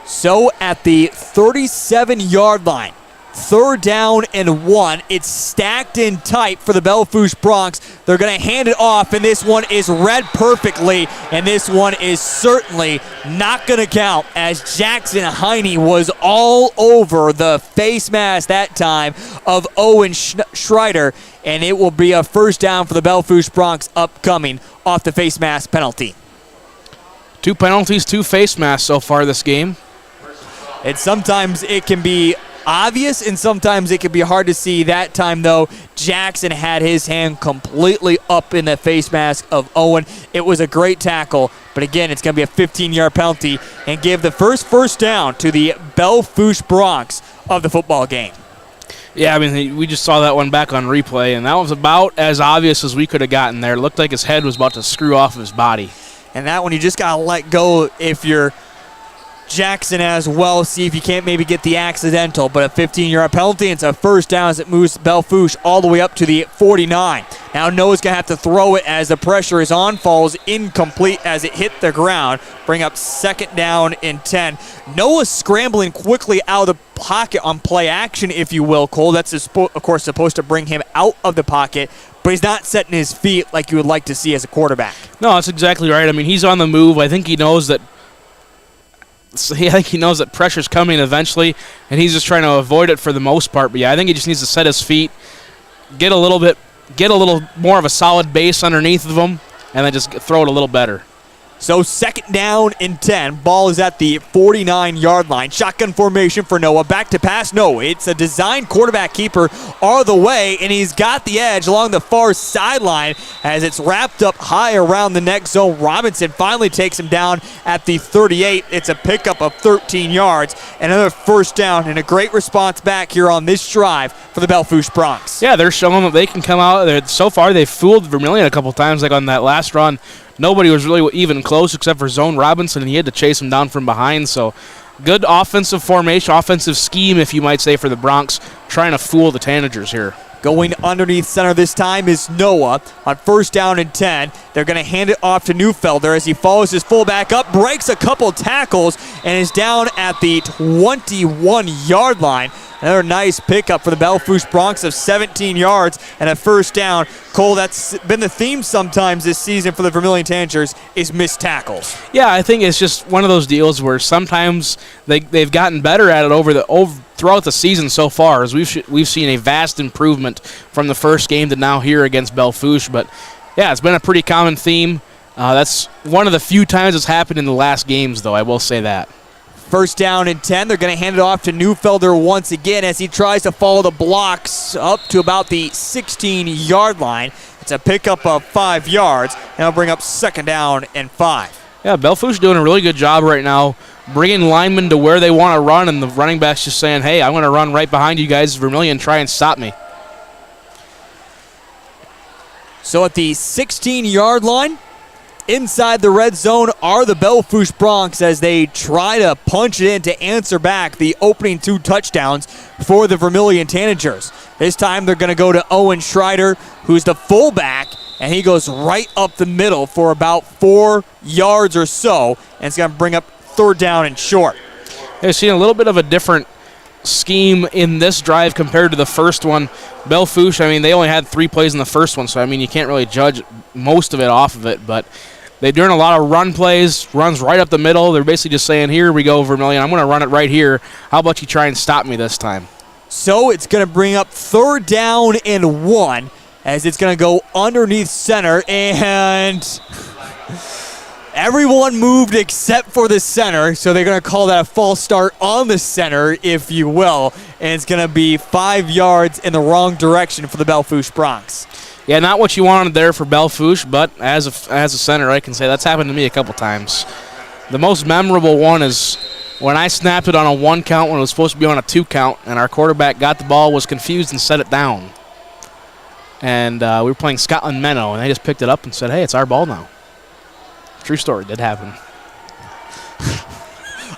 So at the 37-yard line, third down and 1. It's stacked in tight for the Belle Fourche Broncs. They're going to hand it off, and this one is read perfectly, and this one is certainly not going to count, as Jackson Heine was all over the face mask that time of Owen Schreider, and it will be a first down for the Belle Fourche Broncs upcoming off the face mask penalty. 2 penalties, 2 face masks so far this game. And sometimes it can be obvious, and sometimes it can be hard to see. That time, though, Jackson had his hand completely up in the face mask of Owen. It was a great tackle, but again, it's going to be a 15-yard penalty and give the first down to the Belle Fourche Broncs of the football game. Yeah, I mean, we just saw that one back on replay, and that was about as obvious as we could have gotten there. It looked like his head was about to screw off of his body. And that one you just got to let go if you're Jackson as well, see if you can't maybe get the accidental, but a 15-yard penalty. It's a first down as it moves Belle Fourche all the way up to the 49. Now Noah's going to have to throw it as the pressure is on, falls incomplete as it hit the ground. Bring up second down and 10. Noah scrambling quickly out of the pocket on play action, if you will, Cole. That's, of course, supposed to bring him out of the pocket, but he's not setting his feet like you would like to see as a quarterback. No, that's exactly right. I mean, he's on the move. I think he knows that So I think he knows that pressure's coming eventually, and he's just trying to avoid it for the most part. But yeah, I think he just needs to set his feet, get a little more of a solid base underneath of him, and then just throw it a little better. So 2nd down and 10. Ball is at the 49-yard line. Shotgun formation for Noah. Back to pass. No, it's a design quarterback keeper all the way, and he's got the edge along the far sideline as it's wrapped up high around the next zone. Robinson finally takes him down at the 38. It's a pickup of 13 yards. Another 1st down, and a great response back here on this drive for the Belle Fourche Broncs. Yeah, they're showing that they can come out. So far, they've fooled Vermillion a couple times, like on that last run. Nobody was really even close except for Zone Robinson, and he had to chase him down from behind. So good offensive formation, offensive scheme, if you might say, for the Broncs, trying to fool the Tanagers here. Going underneath center this time is Noah on 1st down and 10. They're going to hand it off to Neufelder as he follows his fullback up, breaks a couple tackles, and is down at the 21-yard line. Another nice pickup for the Belle Fourche Broncs of 17 yards and a 1st down. Cole, that's been the theme sometimes this season for the Vermillion Tanagers is missed tackles. Yeah, I think it's just one of those deals where sometimes they've gotten better at it throughout the season so far, as we've seen a vast improvement from the first game to now here against Belle Fourche. But yeah, it's been a pretty common theme. That's one of the few times it's happened in the last games, though, I will say that. 1st down and 10. They're going to hand it off to Neufelder once again as he tries to follow the blocks up to about the 16-yard line. It's a pickup of 5 yards, and it'll bring up 2nd down and 5. Yeah, Belle Fourche doing a really good job right now, bringing linemen to where they want to run, and the running back's just saying, hey, I'm going to run right behind you guys, Vermillion, try and stop me. So at the 16-yard line, inside the red zone are the Belle Fourche Broncs as they try to punch it in to answer back the opening 2 touchdowns for the Vermillion Tanagers. This time they're going to go to Owen Schreider, who's the fullback, and he goes right up the middle for about 4 yards or so, and it's going to bring up 3rd down and short. They've seen a little bit of a different scheme in this drive compared to the first one. Belle Fourche, they only had 3 plays in the first one, so you can't really judge most of it off of it, but they're doing a lot of run plays, runs right up the middle. They're basically just saying, here we go, Vermillion. I'm going to run it right here. How about you try and stop me this time? So it's going to bring up 3rd down and 1 as it's going to go underneath center, and everyone moved except for the center, so they're going to call that a false start on the center, if you will, and it's going to be 5 yards in the wrong direction for the Belle Fourche Broncs. Yeah, not what you wanted there for Belle Fourche, but as a center, I can say that's happened to me a couple times. The most memorable one is when I snapped it on a 1 count when it was supposed to be on a 2 count, and our quarterback got the ball, was confused, and set it down. And we were playing Scotland Menno, and they just picked it up and said, hey, it's our ball now. True story, did happen.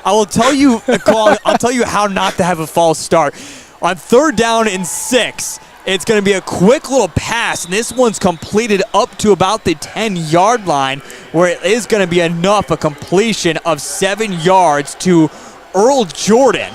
I will tell you, I'll tell you how not to have a false start. On 3rd down and 6, it's going to be a quick little pass, and this one's completed up to about the 10-yard line, where it is going to be enough, a completion of 7 yards to Earl Jordan.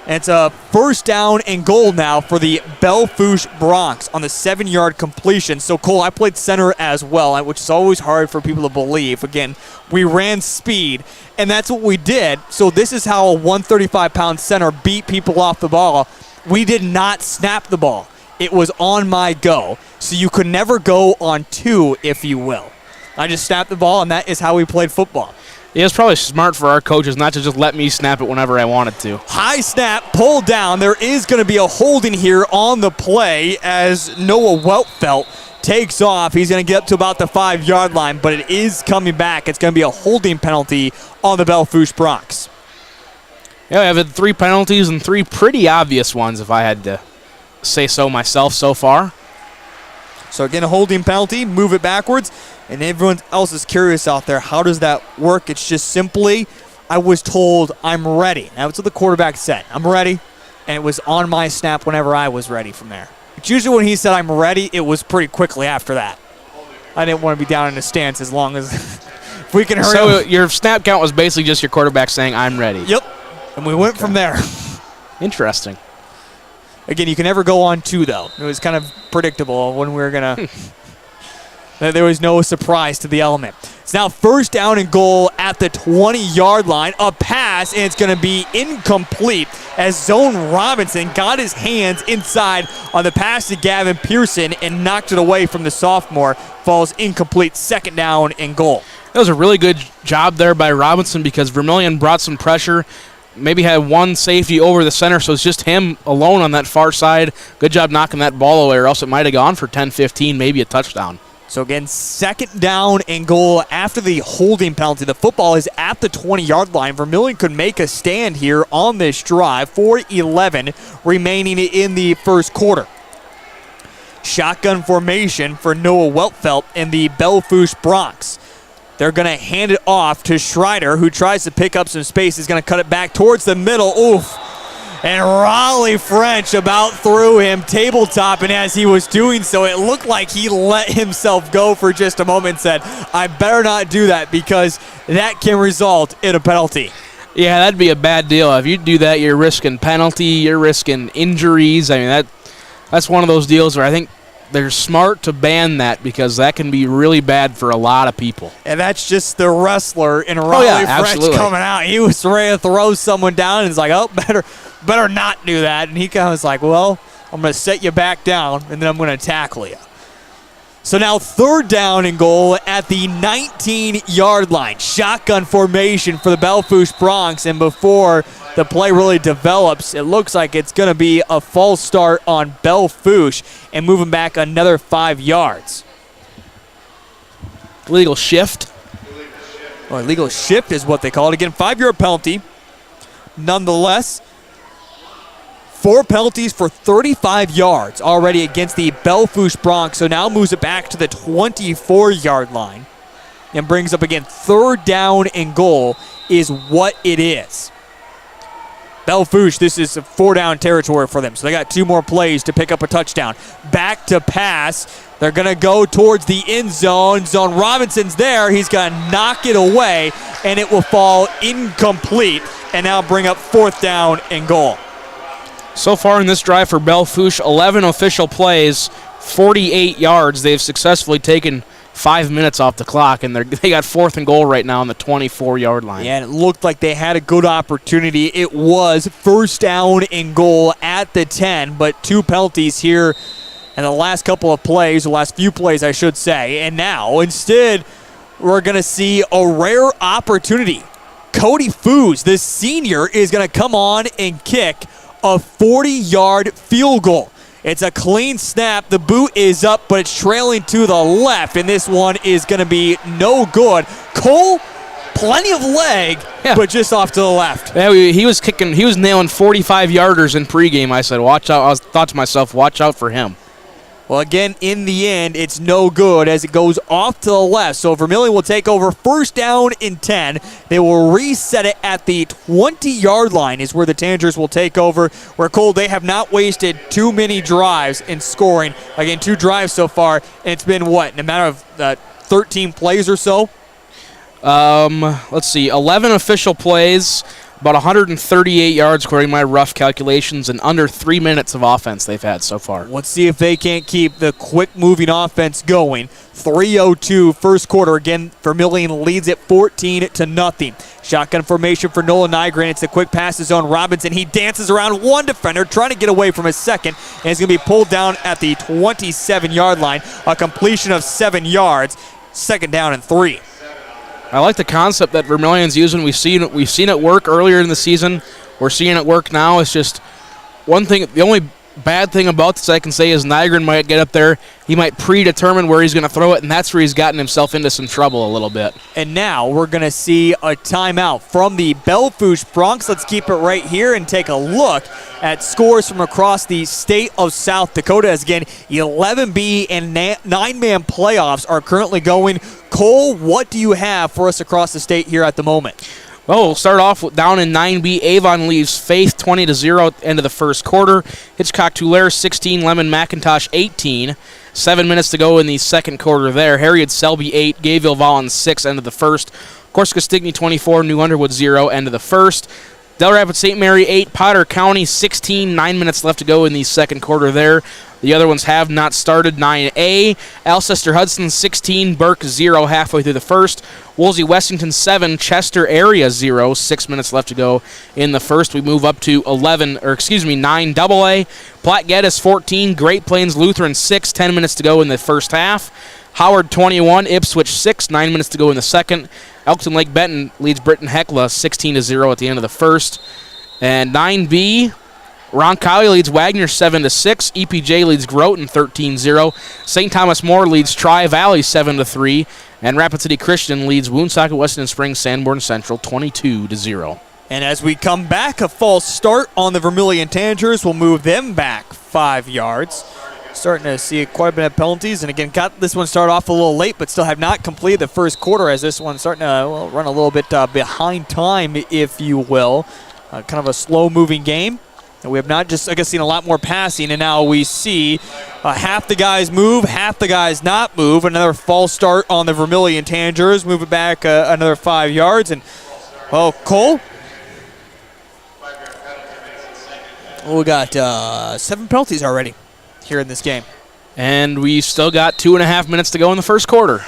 And it's a 1st down and goal now for the Belle Fourche Broncs on the 7-yard completion. So, Cole, I played center as well, which is always hard for people to believe. Again, we ran speed, and that's what we did. So this is how a 135-pound center beat people off the ball. We did not snap the ball. It was on my go. So you could never go on 2, if you will. I just snapped the ball, and that is how we played football. Yeah, it's probably smart for our coaches not to just let me snap it whenever I wanted to. High snap, pull down. There is going to be a holding here on the play as Noah Weltfelt takes off. He's going to get up to about the 5-yard line, but it is coming back. It's going to be a holding penalty on the Belle Fourche Broncs. Yeah, I've had 3 penalties and 3 pretty obvious ones, if I had to say so myself so far. So again, a holding penalty, move it backwards, and everyone else is curious out there, how does that work? It's just simply, I was told I'm ready. That's what the quarterback said. I'm ready, and it was on my snap whenever I was ready from there. It's usually when he said I'm ready, it was pretty quickly after that. I didn't want to be down in the stance as long as if we can hurry up. So your snap count was basically just your quarterback saying, I'm ready. Yep, and we went from there. Interesting. Again, you can never go on 2, though. It was kind of predictable when we were going to... There was no surprise to the element. It's now first down and goal at the 20-yard line. A pass, and it's going to be incomplete as Zone Robinson got his hands inside on the pass to Gavin Pearson and knocked it away from the sophomore. Falls incomplete, second down and goal. That was a really good job there by Robinson because Vermillion brought some pressure. Maybe had one safety over the center, so it's just him alone on that far side. Good job knocking that ball away, or else it might have gone for 10-15, maybe a touchdown. So again, second down and goal after the holding penalty. The football is at the 20-yard line. Vermillion could make a stand here on this drive. 4:11 remaining in the first quarter. Shotgun formation for Noah Weltfelt and the Belle Fourche Bronx. They're going to hand it off to Schreider, who tries to pick up some space. He's going to cut it back towards the middle. Oof. And Raleigh French about threw him tabletop, and as he was doing so, it looked like he let himself go for just a moment and said, I better not do that because that can result in a penalty. Yeah, that'd be a bad deal. If you do that, you're risking penalty, you're risking injuries. I mean, that's one of those deals where I think they're smart to ban that because that can be really bad for a lot of people. And that's just the wrestler in Raleigh French coming out. He was ready to throw someone down, and he's like, oh, better not do that. And he kind of was like, well, I'm going to set you back down, and then I'm going to tackle you. So now third down and goal at the 19-yard line. Shotgun formation for the Belle Fourche Bronx, and before the play really develops, it looks like it's going to be a false start on Belle Fourche and moving back another 5 yards. Illegal shift. Well, illegal shift is what they call it. Again, 5-yard penalty. Nonetheless, 4 penalties for 35 yards already against the Belle Fourche Bronx. So now moves it back to the 24-yard line and brings up again third down and goal is what it is. Belle Fourche, this is a 4-down territory for them. So they got 2 more plays to pick up a touchdown. Back to pass. They're going to go towards the end zone. Zone Robinson's there. He's going to knock it away, and it will fall incomplete and now bring up fourth down and goal. So far in this drive for Belle Fourche, 11 official plays, 48 yards. They've successfully taken 5 minutes off the clock, and they got fourth and goal right now on the 24-yard line. Yeah, and it looked like they had a good opportunity. It was first down and goal at the 10, but 2 penalties here in the last couple of plays, the last few plays, I should say. And now, instead, we're going to see a rare opportunity. Cody Foos, the senior, is going to come on and kick a 40-yard field goal. It's a clean snap. The boot is up, but it's trailing to the left, and this one is going to be no good. Cole, plenty of leg, but just off to the left. Yeah, he was nailing 45-yarders in pregame. I said, watch out. I thought to myself, watch out for him. Well, again, in the end, it's no good as it goes off to the left. So Vermillion will take over first down and 10. They will reset it at the 20-yard line is where the Tanagers will take over. Where, Cole, they have not wasted too many drives in scoring. Again, 2 drives so far, and it's been, what, in a matter of 13 plays or so? Let's see, 11 official plays, about 138 yards according to my rough calculations, and under 3 minutes of offense they've had so far. Let's see if they can't keep the quick-moving offense going. 3:02 first quarter. Again, Vermillion leads it 14-0. Shotgun formation for Nolan Nygren. It's a quick pass to Zone Robinson. He dances around one defender, trying to get away from his second, and he's going to be pulled down at the 27-yard line. A completion of 7 yards. Second down and 3. I like the concept that Vermillion's using. We've seen it work earlier in the season. We're seeing it work now. It's just one thing. The only bad thing about this I can say is Nygren might get up there. He might predetermine where he's going to throw it, and that's where he's gotten himself into some trouble a little bit. And now we're going to see a timeout from the Belle Fourche Bronx. Let's keep it right here and take a look at scores from across the state of South Dakota. As again, 11B and 9-man playoffs are currently going. Cole, what do you have for us across the state here at the moment? Well, we'll start off down in 9B. Avon leaves Faith 20-0 at the end of the first quarter. Hitchcock Tulare 16, Lemon McIntosh 18. 7 minutes to go in the second quarter there. Harriet Selby 8, Gayville Vollen 6, end of the first. Corsica Stigney 24, New Underwood 0, end of the first. Del Rapids St. Mary 8, Potter County 16, 9 minutes left to go in the second quarter there. The other ones have not started. 9A, Alcester Hudson 16, Burke 0 halfway through the first. Woolsey Westington 7, Chester Area 0, 6 minutes left to go in the first. We move up to 9 AA. Platte Geddes 14, Great Plains Lutheran 6, 10 minutes to go in the first half. Howard 21, Ipswich 6, 9 minutes to go in the second. Elkton Lake Benton leads Britton Hecla 16-0 at the end of the first. And 9B, Roncalli leads Wagner 7-6. EPJ leads Groton 13-0. St. Thomas More leads Tri-Valley 7-3. And Rapid City Christian leads Woonsocket Weston Springs Sanborn Central 22-0. And as we come back, a false start on the Vermillion Tanagers will move them back 5 yards. Starting to see quite a bit of penalties, and again, got this one started off a little late, but still have not completed the first quarter, as this one's starting to run a little bit behind time, if you will. Kind of a slow-moving game. And we have not just, I guess, seen a lot more passing, and now we see half the guys move, half the guys not move. Another false start on the Vermillion Tanagers, move it back another 5 yards. And, well, Cole, we got 7 penalties already here in this game. And we still got 2.5 minutes to go in the first quarter.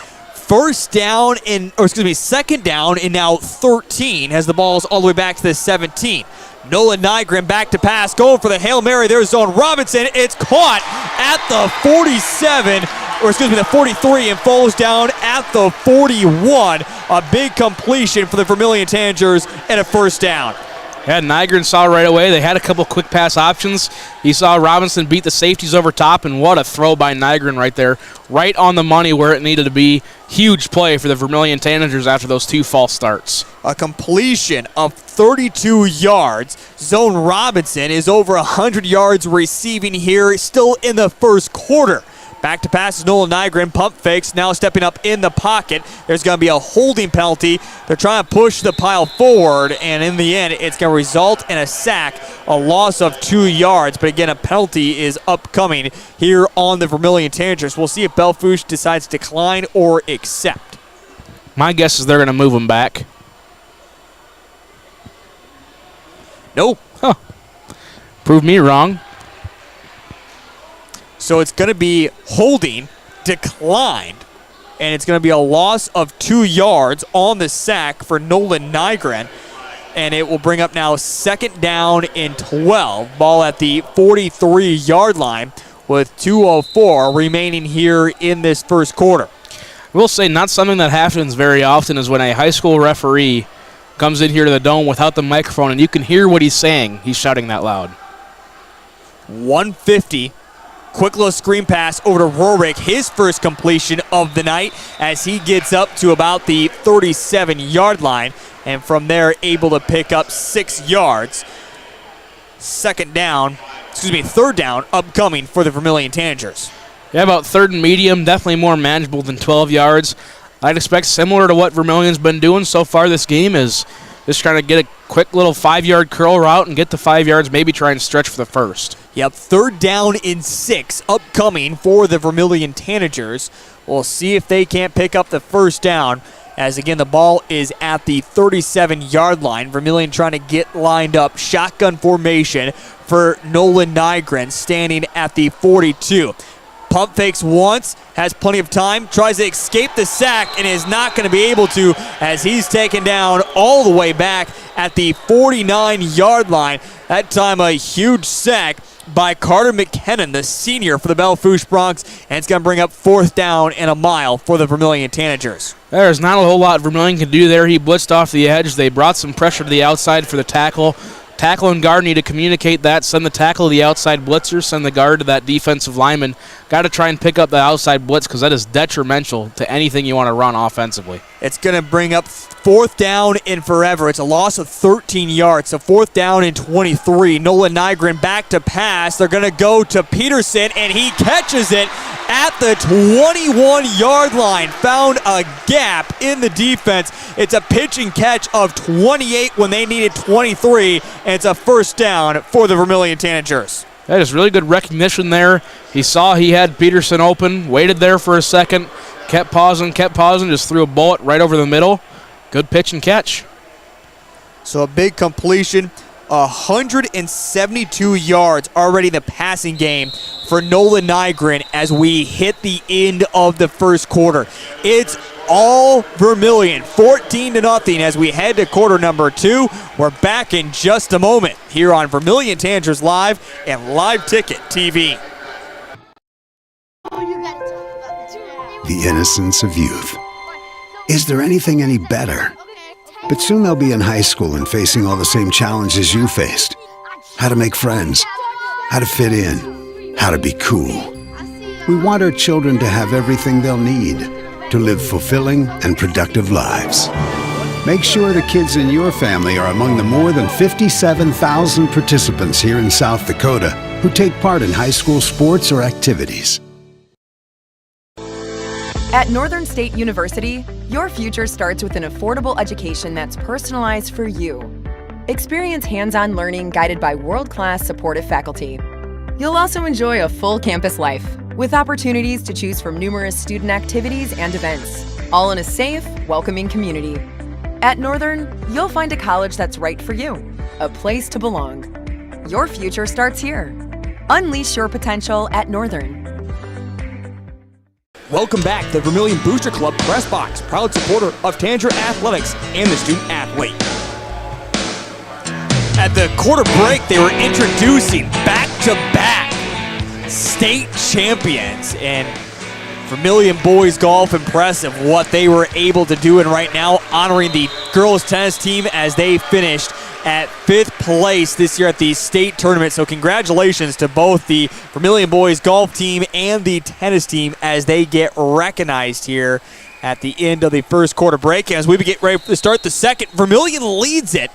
Second down and now 13 as the ball's all the way back to the 17. Nolan Nygren back to pass, going for the Hail Mary. There's Zone Robinson. It's caught at the 43 and falls down at the 41. A big completion for the Vermillion Tanagers and a first down. Yeah, Nygren saw right away. They had a couple quick pass options. He saw Robinson beat the safeties over top, and what a throw by Nygren right there. Right on the money where it needed to be. Huge play for the Vermillion Tanagers after those 2 false starts. A completion of 32 yards. Zone Robinson is over 100 yards receiving here, still in the first quarter. Back to pass is Nolan Nygren, pump fakes, now stepping up in the pocket. There's going to be a holding penalty. They're trying to push the pile forward, and in the end, it's going to result in a sack, a loss of 2 yards. But again, a penalty is upcoming here on the Vermillion Tanagers. We'll see if Belle Fourche decides to decline or accept. My guess is they're going to move him back. Nope. Huh. Prove me wrong. So it's going to be holding, declined, and it's going to be a loss of 2 yards on the sack for Nolan Nygren. And it will bring up now second down and 12. Ball at the 43-yard line with 2:04 remaining here in this first quarter. I will say not something that happens very often is when a high school referee comes in here to the dome without the microphone and you can hear what he's saying. He's shouting that loud. 150. Quick little screen pass over to Rorick, his first completion of the night as he gets up to about the 37-yard line, and from there able to pick up 6 yards. Third down upcoming for the Vermillion Tanagers. Yeah, about third and medium, definitely more manageable than 12 yards. I'd expect similar to what Vermillion's been doing so far this game is just trying to get a quick little 5-yard curl route and get the 5 yards, maybe try and stretch for the first. Yep, third down and 6 upcoming for the Vermillion Tanagers. We'll see if they can't pick up the first down, as again the ball is at the 37-yard line. Vermillion trying to get lined up, shotgun formation for Nolan Nygren standing at the 42. Pump fakes once, has plenty of time, tries to escape the sack, and is not going to be able to as he's taken down all the way back at the 49-yard line. That time a huge sack by Carter McKinnon, the senior for the Belle Fourche Broncs, and it's going to bring up fourth down and a mile for the Vermillion Tanagers. There's not a whole lot Vermillion can do there. He blitzed off the edge. They brought some pressure to the outside for the tackle. Tackle and guard need to communicate that. Send the tackle to the outside blitzer. Send the guard to that defensive lineman. Got to try and pick up the outside blitz because that is detrimental to anything you want to run offensively. It's going to bring up fourth down and forever. It's a loss of 13 yards. So fourth down and 23. Nolan Nygren back to pass. They're going to go to Peterson, and he catches it at the 21-yard line. Found a gap in the defense. It's a pitch and catch of 28 when they needed 23, and it's a first down for the Vermillion Tanagers. That is really good recognition there. He saw he had Peterson open, waited there for a second, kept pausing, just threw a bullet right over the middle. Good pitch and catch. So a big completion, 172 yards already in the passing game for Nolan Nygren as we hit the end of the first quarter. It's all Vermillion, 14-0 as we head to quarter number 2. We're back in just a moment here on Vermillion Tanagers Live and Live Ticket TV. The innocence of youth. Is there anything any better? But soon they'll be in high school and facing all the same challenges you faced. How to make friends, how to fit in, how to be cool. We want our children to have everything they'll need to live fulfilling and productive lives. Make sure the kids in your family are among the more than 57,000 participants here in South Dakota who take part in high school sports or activities. At Northern State University, your future starts with an affordable education that's personalized for you. Experience hands-on learning guided by world-class supportive faculty. You'll also enjoy a full campus life with opportunities to choose from numerous student activities and events, all in a safe, welcoming community. At Northern, you'll find a college that's right for you, a place to belong. Your future starts here. Unleash your potential at Northern. Welcome back to the Vermillion Booster Club Press Box, proud supporter of Tanager Athletics and the student athlete. At the quarter break, they were introducing back-to-back state champions, and Vermillion boys golf impressive what they were able to do, and right now honoring the girls tennis team as they finished at 5th place this year at the state tournament. So congratulations to both the Vermillion boys golf team and the tennis team as they get recognized here at the end of the first quarter break. As we get ready to start the second, Vermillion leads it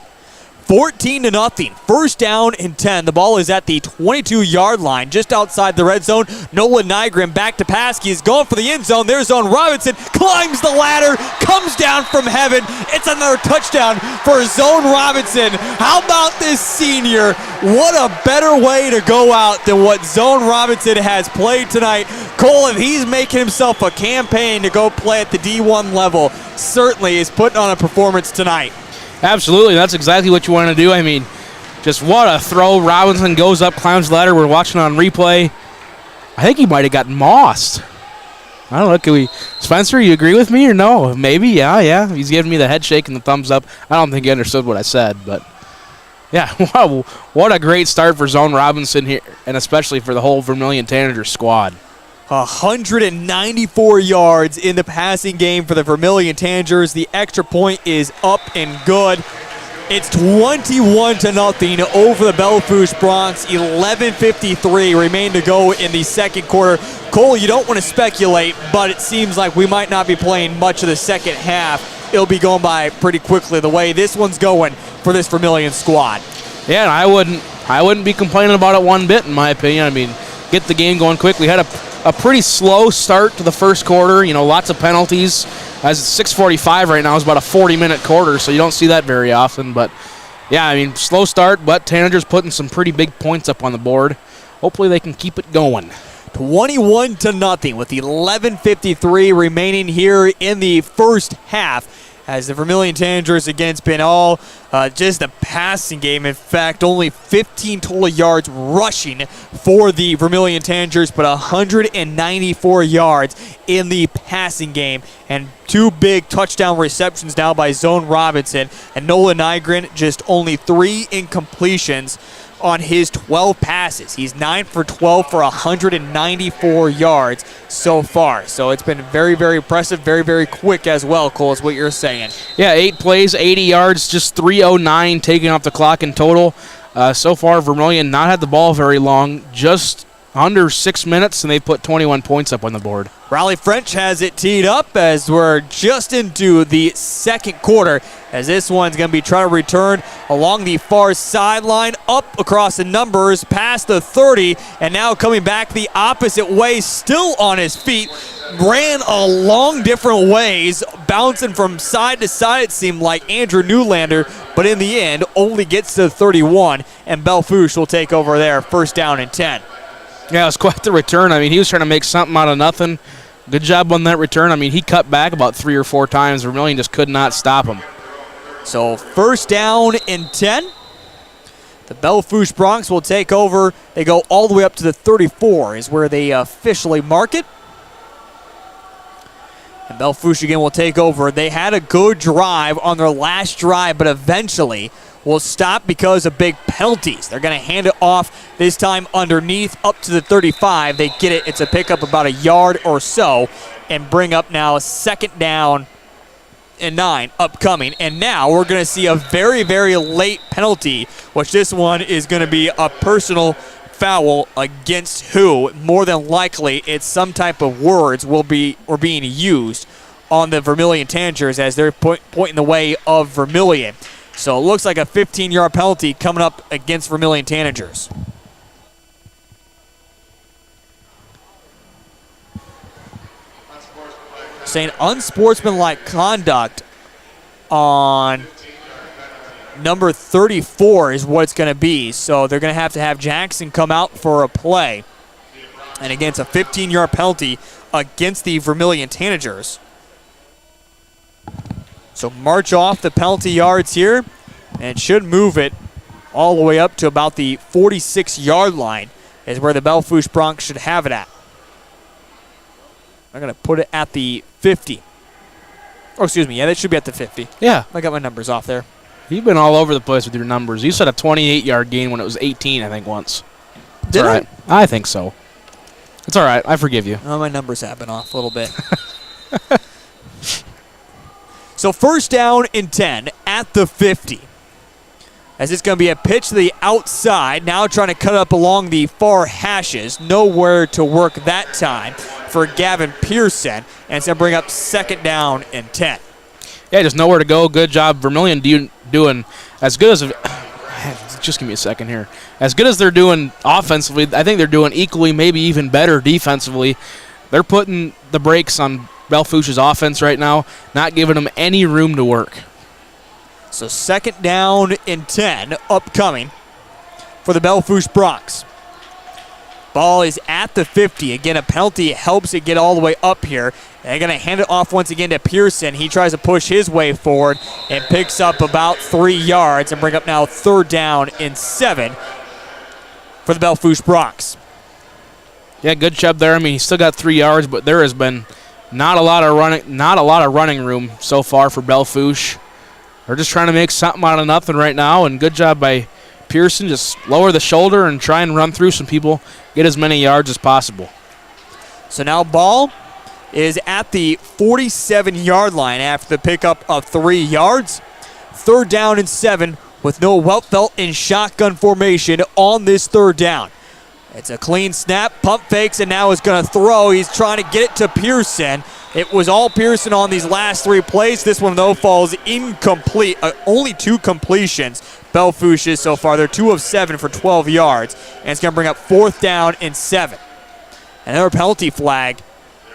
14-0. First down and 10. The ball is at the 22-yard line, just outside the red zone. Nolan Nygren back to pass. He is going for the end zone. There's Zone Robinson. Climbs the ladder. Comes down from heaven. It's another touchdown for Zone Robinson. How about this senior? What a better way to go out than what Zone Robinson has played tonight. Cole, if he's making himself a campaign to go play at the D1 level, certainly is putting on a performance tonight. Absolutely, that's exactly what you want to do. I mean, just what a throw. Robinson goes up, climbs the ladder. We're watching on replay. I think he might have gotten mossed. I don't know. Can we, Spencer, you agree with me or no? Maybe, yeah. He's giving me the head shake and the thumbs up. I don't think he understood what I said, but yeah, wow, what a great start for Zone Robinson here, and especially for the whole Vermillion Tanager squad. 194 yards in the passing game for the Vermillion Tanagers. The extra point is up and good. It's 21-0 over the Belle Fourche Broncs. 11:53 remain to go in the second quarter. Cole, you don't want to speculate, but it seems like we might not be playing much of the second half. It'll be going by pretty quickly the way this one's going for this Vermillion squad. Yeah, and I wouldn't be complaining about it one bit, in my opinion. I mean, get the game going quick. We had a pretty slow start to the first quarter. You know, lots of penalties. As it's 6:45 right now, it's about a 40-minute quarter, so you don't see that very often. But, yeah, I mean, slow start, but Tanager's putting some pretty big points up on the board. Hopefully they can keep it going. 21-0 with 11:53 remaining here in the first half, as the Vermillion Tanagers again been all just a passing game. In fact, only 15 total yards rushing for the Vermillion Tanagers, but 194 yards in the passing game. And 2 big touchdown receptions now by Zone Robinson. And Nolan Nygren just only 3 incompletions on his 12 passes. He's 9 for 12 for 194 yards so far. So it's been very, very impressive, very, very quick as well, Cole, is what you're saying. Yeah, 8 plays, 80 yards, just 3:09 taking off the clock in total. So far, Vermillion not had the ball very long, just under 6 minutes, and they put 21 points up on the board. Riley French has it teed up as we're just into the second quarter, as this one's going to be trying to return along the far sideline, up across the numbers, past the 30, and now coming back the opposite way, still on his feet. Ran a long different ways, bouncing from side to side, it seemed like Andrew Newlander, but in the end only gets to 31, and Belle Fourche will take over there, first down and 10. Yeah, it was quite the return. I mean, he was trying to make something out of nothing. Good job on that return. I mean, he cut back about 3 or 4 times. Vermillion just could not stop him. So first down and 10. The Belle Fourche Broncs will take over. They go all the way up to the 34 is where they officially mark it. And Belle Fourche again will take over. They had a good drive on their last drive, but eventually will stop because of big penalties. They're going to hand it off this time underneath up to the 35. They get it. It's a pickup about a yard or so and bring up now a second down and 9 upcoming. And now we're going to see a very, very late penalty, which this one is going to be a personal foul against who? More than likely, it's some type of words were being used on the Vermillion Tanagers as they're pointing the way of Vermillion. So it looks like a 15-yard penalty coming up against Vermillion Tanagers. Saying unsportsmanlike conduct on number 34 is what it's going to be. So they're going to have Jackson come out for a play. And again, it's a 15-yard penalty against the Vermillion Tanagers. So march off the penalty yards here and should move it all the way up to about the 46-yard line is where the Belle Fourche Broncs should have it at. I'm going to put it at the 50. Oh, excuse me. Yeah, that should be at the 50. Yeah. I got my numbers off there. You've been all over the place with your numbers. You said a 28-yard gain when it was 18, I think, once. Did I? Right. I think so. It's all right. I forgive you. Oh, my numbers have been off a little bit. So first down and 10 at the 50. As it's going to be a pitch to the outside. Now trying to cut up along the far hashes. Nowhere to work that time for Gavin Pearson. And it's going to bring up second down and 10. Yeah, just nowhere to go. Good job. Vermillion doing as good as... Just give me a second here. As good as they're doing offensively, I think they're doing equally, maybe even better defensively. They're putting the brakes on Belle Fourche's offense right now, not giving them any room to work. So second down and 10 upcoming for the Belle Fourche Broncs. Ball is at the 50. Again, a penalty helps it get all the way up here. They're going to hand it off once again to Pearson. He tries to push his way forward and picks up about 3 yards and bring up now third down and 7 for the Belle Fourche Broncs. Yeah, good job there. I mean, he's still got 3 yards, but there has been not a lot of running room so far for Belle Fourche. They're just trying to make something out of nothing right now, and good job by Pearson. Just lower the shoulder and try and run through some people, get as many yards as possible. So now ball is at the 47-yard line after the pickup of 3 yards. Third down and 7 with no Weltfelt in shotgun formation on this third down. It's a clean snap, pump fakes, and now is going to throw. He's trying to get it to Pearson. It was all Pearson on these last 3 plays. This one, though, falls incomplete. Only 2 completions. Belle Fourche so far. They're 2 of 7 for 12 yards. And it's going to bring up fourth down and 7. Another penalty flag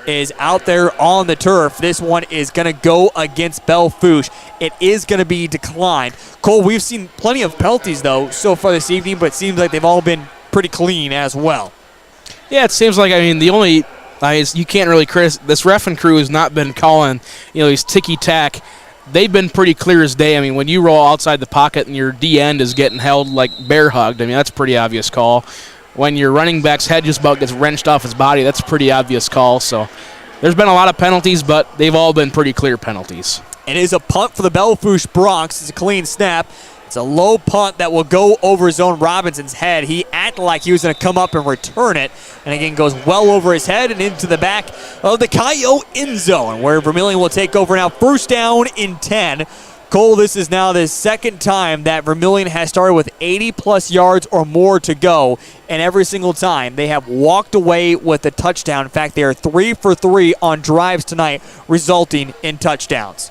is out there on the turf. This one is going to go against Belle Fourche. It is going to be declined. Cole, we've seen plenty of penalties, though, so far this evening, but it seems like they've all been pretty clean as well. Yeah, it seems like, I mean, the only you can't really criticize. This ref and crew has not been calling, these ticky-tack. They've been pretty clear as day. I mean, when you roll outside the pocket and your D end is getting held like bear hugged, I mean, that's a pretty obvious call. When your running back's head just about gets wrenched off his body, that's a pretty obvious call. So there's been a lot of penalties, but they've all been pretty clear penalties. It is a punt for the Belle Fourche Broncs. It's a clean snap. It's a low punt that will go over Zone Robinson's head. He acted like he was going to come up and return it. And again, goes well over his head and into the back of the Coyote end zone, where Vermillion will take over now. First down and 10. Cole, this is now the second time that Vermillion has started with 80-plus yards or more to go. And every single time they have walked away with a touchdown. In fact, they are 3 for 3 on drives tonight, resulting in touchdowns.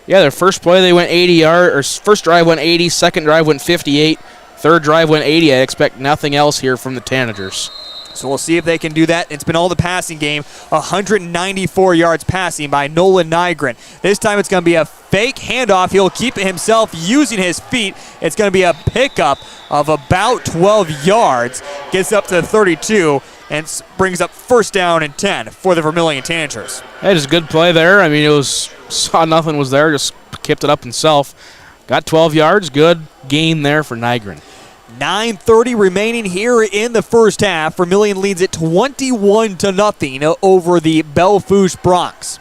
Yeah, their first play they went 80 yards, or first drive went 80, second drive went 58, third drive went 80. I expect nothing else here from the Tanagers. So we'll see if they can do that. It's been all the passing game, 194 yards passing by Nolan Nygren. This time it's going to be a fake handoff. He'll keep it himself using his feet. It's going to be a pickup of about 12 yards. Gets up to 32 and brings up first down and 10 for the Vermillion Tanagers. That is a good play there. I mean, saw nothing was there, just kept it up himself. got 12 yards. Good gain there for Nygren. 9:30 remaining here in the first half. Vermillion leads it 21-0 over the Belle Fourche Broncs.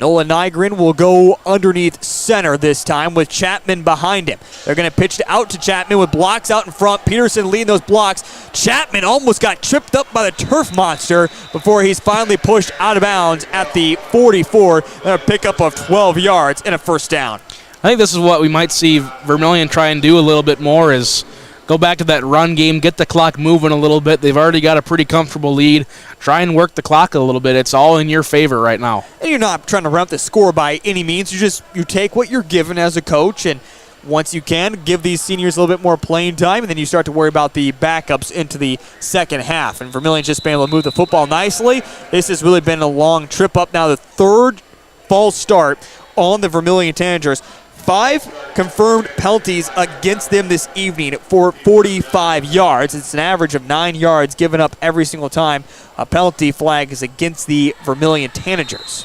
Nolan Nygren will go underneath center this time with Chapman behind him. They're going to pitch out to Chapman with blocks out in front. Peterson leading those blocks. Chapman almost got tripped up by the turf monster before he's finally pushed out of bounds at the 44. A pickup of 12 yards and a first down. I think this is what we might see Vermillion try and do a little bit more is go back to that run game, get the clock moving a little bit. They've already got a pretty comfortable lead. Try and work the clock a little bit. It's all in your favor right now. And you're not trying to run up the score by any means. You take what you're given as a coach, and once you can, give these seniors a little bit more playing time, and then you start to worry about the backups into the second half. And Vermillion's just been able to move the football nicely. This has really been a long trip up now. The third false start on the Vermillion Tanagers. 5 confirmed penalties against them this evening for 45 yards. It's an average of 9 yards given up every single time a penalty flag is against the Vermillion Tanagers.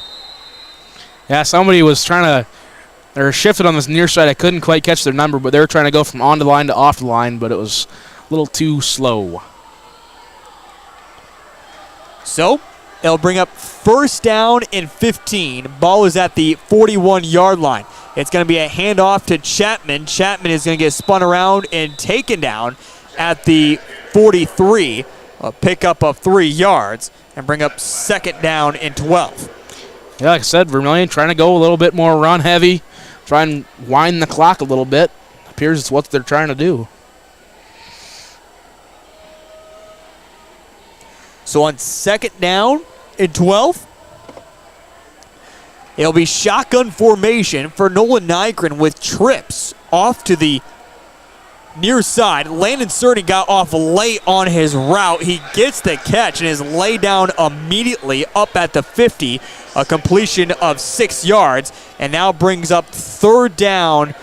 Yeah, somebody was they're shifted on this near side. I couldn't quite catch their number, but they were trying to go from on the line to off the line, but it was a little too slow. So, it'll bring up first down and 15. Ball is at the 41-yard line. It's going to be a handoff to Chapman. Chapman is going to get spun around and taken down at the 43. A pickup of 3 yards and bring up second down and 12. Yeah, like I said, Vermillion trying to go a little bit more run heavy, try and wind the clock a little bit. Appears it's what they're trying to do. So on second down and 12, it'll be shotgun formation for Nolan Nygren with trips off to the near side. Landon Cerny got off late on his route. He gets the catch and is laid down immediately up at the 50, a completion of 6 yards, and now brings up third down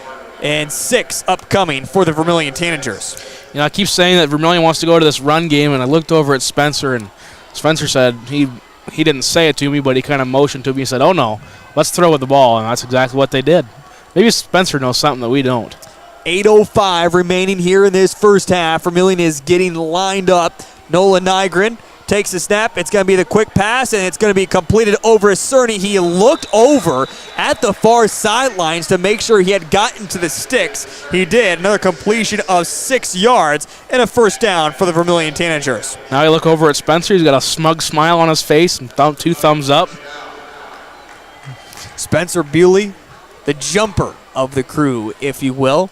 and 6 upcoming for the Vermillion Tanagers. You know, I keep saying that Vermillion wants to go to this run game, and I looked over at Spencer, and Spencer said he didn't say it to me, but he kind of motioned to me and said, "Oh no, let's throw with the ball," and that's exactly what they did. Maybe Spencer knows something that we don't. 8:05 remaining here in this first half. Vermillion is getting lined up. Nolan Nygren takes the snap. It's going to be the quick pass, and it's going to be completed over Cerny. He looked over at the far sidelines to make sure he had gotten to the sticks. He did. Another completion of 6 yards and a first down for the Vermillion Tanagers. Now you look over at Spencer. He's got a smug smile on his face and 2 thumbs up. Spencer Bewley, the jumper of the crew, if you will.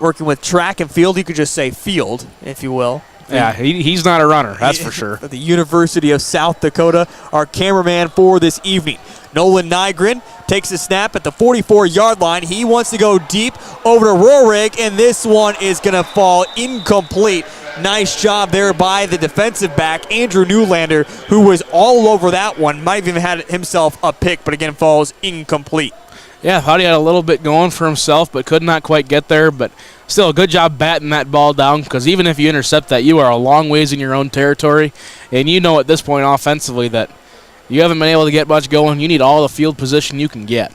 Working with track and field, you could just say field, if you will. Yeah, he's not a runner, that's for sure. The University of South Dakota, our cameraman for this evening. Nolan Nygren takes a snap at the 44-yard line. He wants to go deep over to Roehrig, and this one is going to fall incomplete. Nice job there by the defensive back, Andrew Newlander, who was all over that one. Might have even had himself a pick, but again falls incomplete. Yeah, thought he had a little bit going for himself, but could not quite get there. But still, a good job batting that ball down, because even if you intercept that, you are a long ways in your own territory. And you know at this point offensively that you haven't been able to get much going. You need all the field position you can get.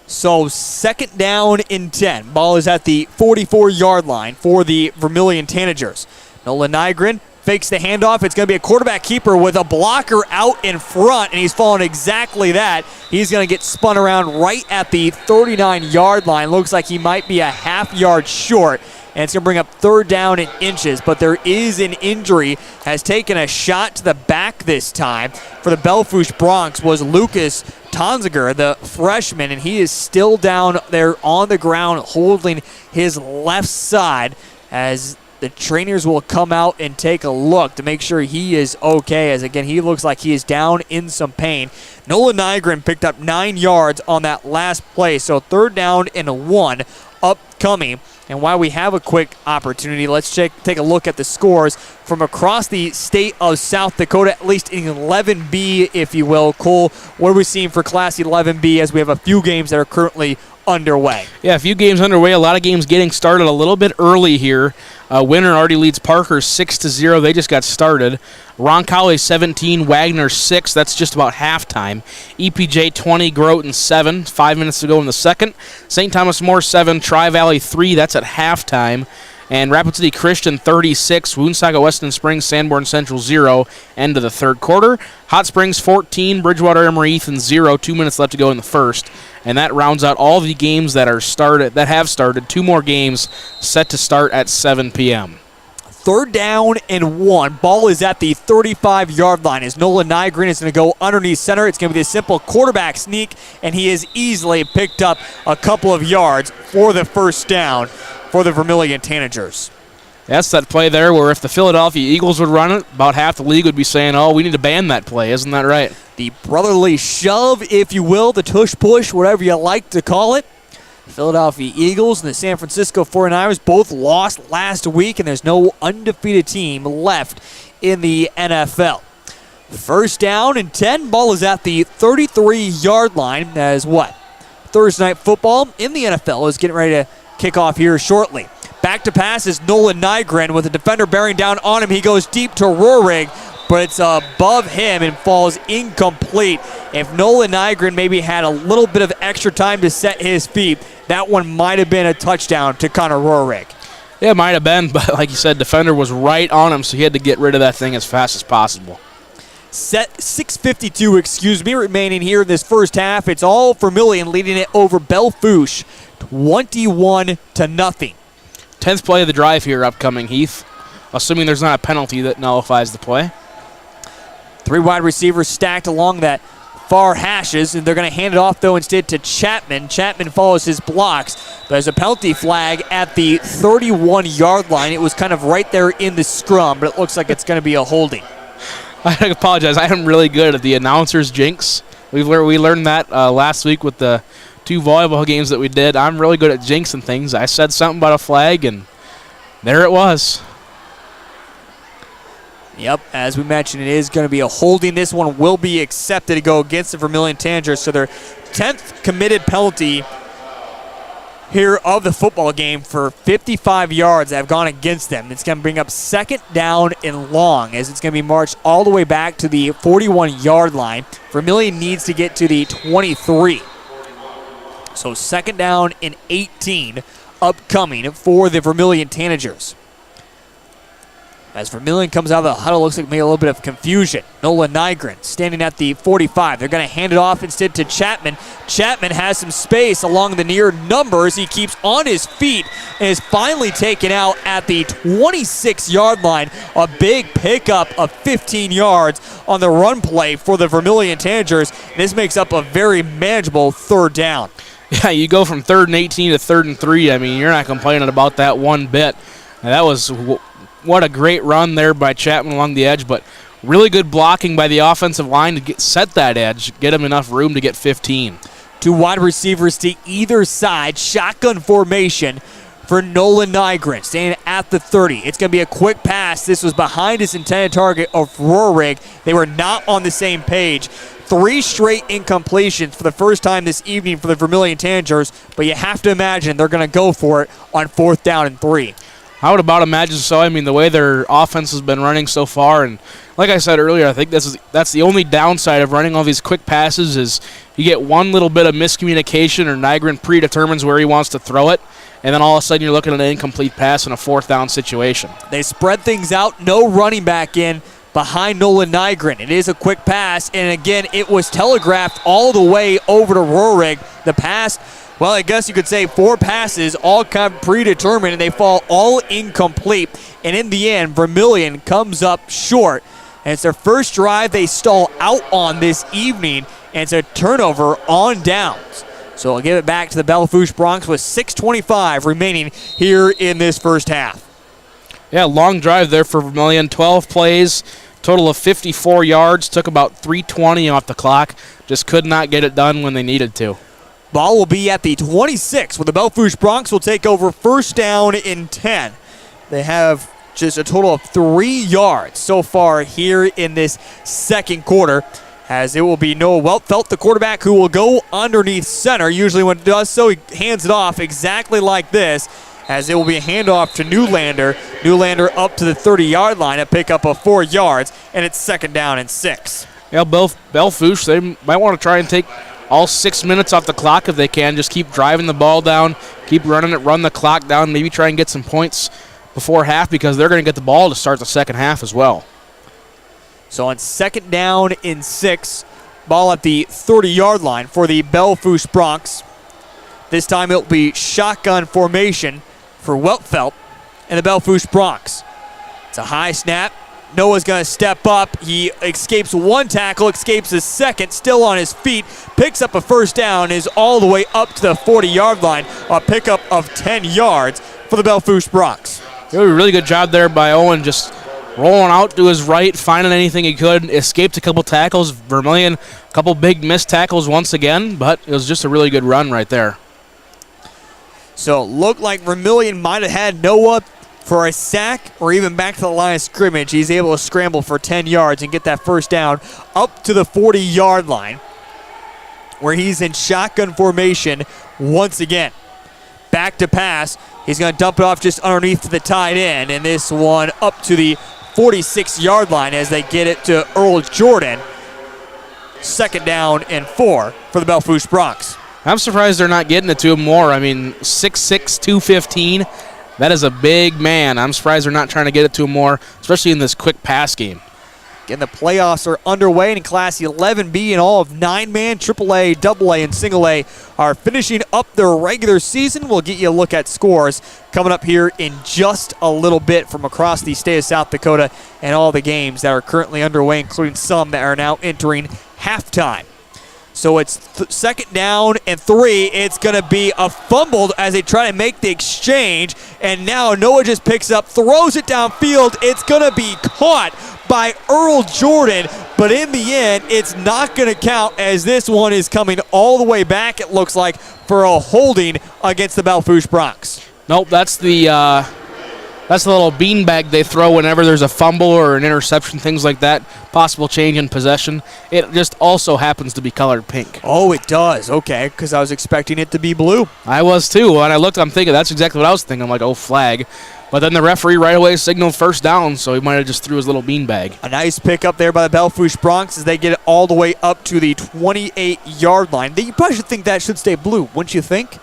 So second down and 10. Ball is at the 44-yard line for the Vermillion Tanagers. Nolan Nygren fakes the handoff. It's going to be a quarterback keeper with a blocker out in front, and he's falling exactly that. He's going to get spun around right at the 39-yard line. Looks like he might be a half yard short, and it's going to bring up third down in inches, but there is an injury. Has taken a shot to the back this time. For the Belle Fourche Broncs was Lucas Tonziger, the freshman, and he is still down there on the ground holding his left side as the trainers will come out and take a look to make sure he is okay, as again, he looks like he is down in some pain. Nolan Nygren picked up 9 yards on that last play, so third down and 1 upcoming. And while we have a quick opportunity, let's take a look at the scores from across the state of South Dakota, at least in 11B, if you will. Cole, what are we seeing for Class 11B as we have a few games that are currently underway? Yeah, a few games underway. A lot of games getting started a little bit early here. Winner already leads Parker 6-0. They just got started. Roncalli 17, Wagner 6. That's just about halftime. EPJ 20, Groton 7. 5 minutes to go in the second. St. Thomas More 7, Tri-Valley 3. That's at halftime. And Rapid City Christian 36, Woonsocket Weston Springs, Sanborn Central 0, end of the third quarter. Hot Springs 14, Bridgewater Emory Ethan 0, 2 minutes left to go in the first. And that rounds out all the games that have started. 2 more games set to start at 7 p.m. 3rd down and 1. Ball is at the 35-yard line as Nolan Nygren is going to go underneath center. It's going to be a simple quarterback sneak, and he has easily picked up a couple of yards for the first down for the Vermillion Tanagers. That's that play there where if the Philadelphia Eagles would run it, about half the league would be saying, oh, we need to ban that play. Isn't that right? The brotherly shove, if you will, the tush-push, whatever you like to call it. The Philadelphia Eagles and the San Francisco 49ers both lost last week, and there's no undefeated team left in the NFL. 1st down and 10. Ball is at the 33-yard line as what? Thursday Night Football in the NFL is getting ready to kick off here shortly. Back to pass is Nolan Nygren with a defender bearing down on him. He goes deep to Roehrig, but it's above him and falls incomplete. If Nolan Nygren maybe had a little bit of extra time to set his feet, that one might have been a touchdown to Connor Roehrig. Yeah, it might have been, but like you said, defender was right on him, so he had to get rid of that thing as fast as possible. 6:52, remaining here in this first half. It's all Vermillion leading it over Belle Fourche, 21-0. 10th play of the drive here upcoming, Heath. Assuming there's not a penalty that nullifies the play. 3 wide receivers stacked along that far hashes, and they're going to hand it off, though, instead to Chapman. Chapman follows his blocks. There's a penalty flag at the 31-yard line. It was kind of right there in the scrum, but it looks like it's going to be a holding. I apologize. I am really good at the announcer's jinx. We learned that last week with the 2 volleyball games that we did. I'm really good at jinxing things. I said something about a flag, and there it was. Yep, as we mentioned, it is going to be a holding. This one will be accepted to go against the Vermillion Tanagers. So their 10th committed penalty here of the football game for 55 yards that have gone against them. It's going to bring up 2nd down and long as it's going to be marched all the way back to the 41-yard line. Vermillion needs to get to the 23. So 2nd down and 18 upcoming for the Vermillion Tanagers. As Vermillion comes out of the huddle, looks like maybe a little bit of confusion. Nolan Nygren standing at the 45. They're going to hand it off instead to Chapman. Chapman has some space along the near numbers. He keeps on his feet and is finally taken out at the 26-yard line. A big pickup of 15 yards on the run play for the Vermillion Tanagers. This makes up a very manageable 3rd down. Yeah, you go from 3rd and 18 to 3rd and 3. I mean, you're not complaining about that one bit. And that was what a great run there by Chapman along the edge, but really good blocking by the offensive line to set that edge, get him enough room to get 15. 2 wide receivers to either side, shotgun formation for Nolan Nygren, standing at the 30. It's going to be a quick pass. This was behind his intended target of Roehrig. They were not on the same page. 3 straight incompletions for the first time this evening for the Vermillion Tanagers, but you have to imagine they're going to go for it on 4th down and 3. I would about imagine so. I mean, the way their offense has been running so far, and like I said earlier, I think that's the only downside of running all these quick passes is you get one little bit of miscommunication or Nygren predetermines where he wants to throw it, and then all of a sudden you're looking at an incomplete pass in a 4th down situation. They spread things out, no running back in behind Nolan Nygren. It is a quick pass, and again, it was telegraphed all the way over to Roehrig. The pass, well, I guess you could say 4 passes, all kind of predetermined, and they fall all incomplete. And in the end, Vermillion comes up short. And it's their first drive they stall out on this evening, and it's a turnover on downs. So I'll give it back to the Belle Fourche Broncs with 6:25 remaining here in this first half. Yeah, long drive there for Vermillion. 12 plays, total of 54 yards. Took about 3:20 off the clock. Just could not get it done when they needed to. Ball will be at the 26, where the Belle Fourche Broncs will take over 1st down and 10. They have just a total of 3 yards so far here in this second quarter, as it will be Noah Weltfelt, the quarterback, who will go underneath center. Usually when it does so, he hands it off exactly like this, as it will be a handoff to Newlander. Newlander up to the 30-yard line, a pickup of 4 yards, and it's 2nd down and 6. Yeah, Belle Fourche, they might want to try and take all 6 minutes off the clock if they can. Just keep driving the ball down, keep running it, run the clock down, maybe try and get some points before half because they're going to get the ball to start the second half as well. So on 2nd down and 6, ball at the 30-yard line for the Belle Fourche Broncs. This time it'll be shotgun formation for Weltfeld and the Belle Fourche Broncs. It's a high snap. Noah's going to step up. He escapes one tackle, escapes his second, still on his feet, picks up a 1st down, is all the way up to the 40-yard line, a pickup of 10 yards for the Belle Fourche Broncs. It was a really good job there by Owen, just rolling out to his right, finding anything he could, escaped a couple tackles. Vermillion, a couple big missed tackles once again, but it was just a really good run right there. So it looked like Vermillion might have had Noah for a sack or even back to the line of scrimmage. He's able to scramble for 10 yards and get that 1st down up to the 40-yard line where he's in shotgun formation once again. Back to pass. He's going to dump it off just underneath to the tight end, and this one up to the 46-yard line as they get it to Earl Jordan. 2nd down and 4 for the Belle Fourche Broncs. I'm surprised they're not getting it to him more. I mean, 6'6", 215. That is a big man. I'm surprised they're not trying to get it to him more, especially in this quick pass game. Again, the playoffs are underway, and in Class 11B, and all of 9-man, AAA, AA, and Single A are finishing up their regular season. We'll get you a look at scores coming up here in just a little bit from across the state of South Dakota and all the games that are currently underway, including some that are now entering halftime. So it's 2nd down and 3. It's going to be a fumble as they try to make the exchange. And now Noah just picks up, throws it downfield. It's going to be caught by Earl Jordan. But in the end, it's not going to count as this one is coming all the way back, it looks like, for a holding against the Belle Fourche Broncs. Nope, that's the little beanbag they throw whenever there's a fumble or an interception, things like that, possible change in possession. It just also happens to be colored pink. Oh, it does. Okay, because I was expecting it to be blue. I was too. When I looked, I'm thinking that's exactly what I was thinking. I'm like, oh, flag. But then the referee right away signaled 1st down, so he might have just threw his little beanbag. A nice pickup there by the Belle Fourche Broncs as they get it all the way up to the 28-yard line. You probably should think that should stay blue, wouldn't you think?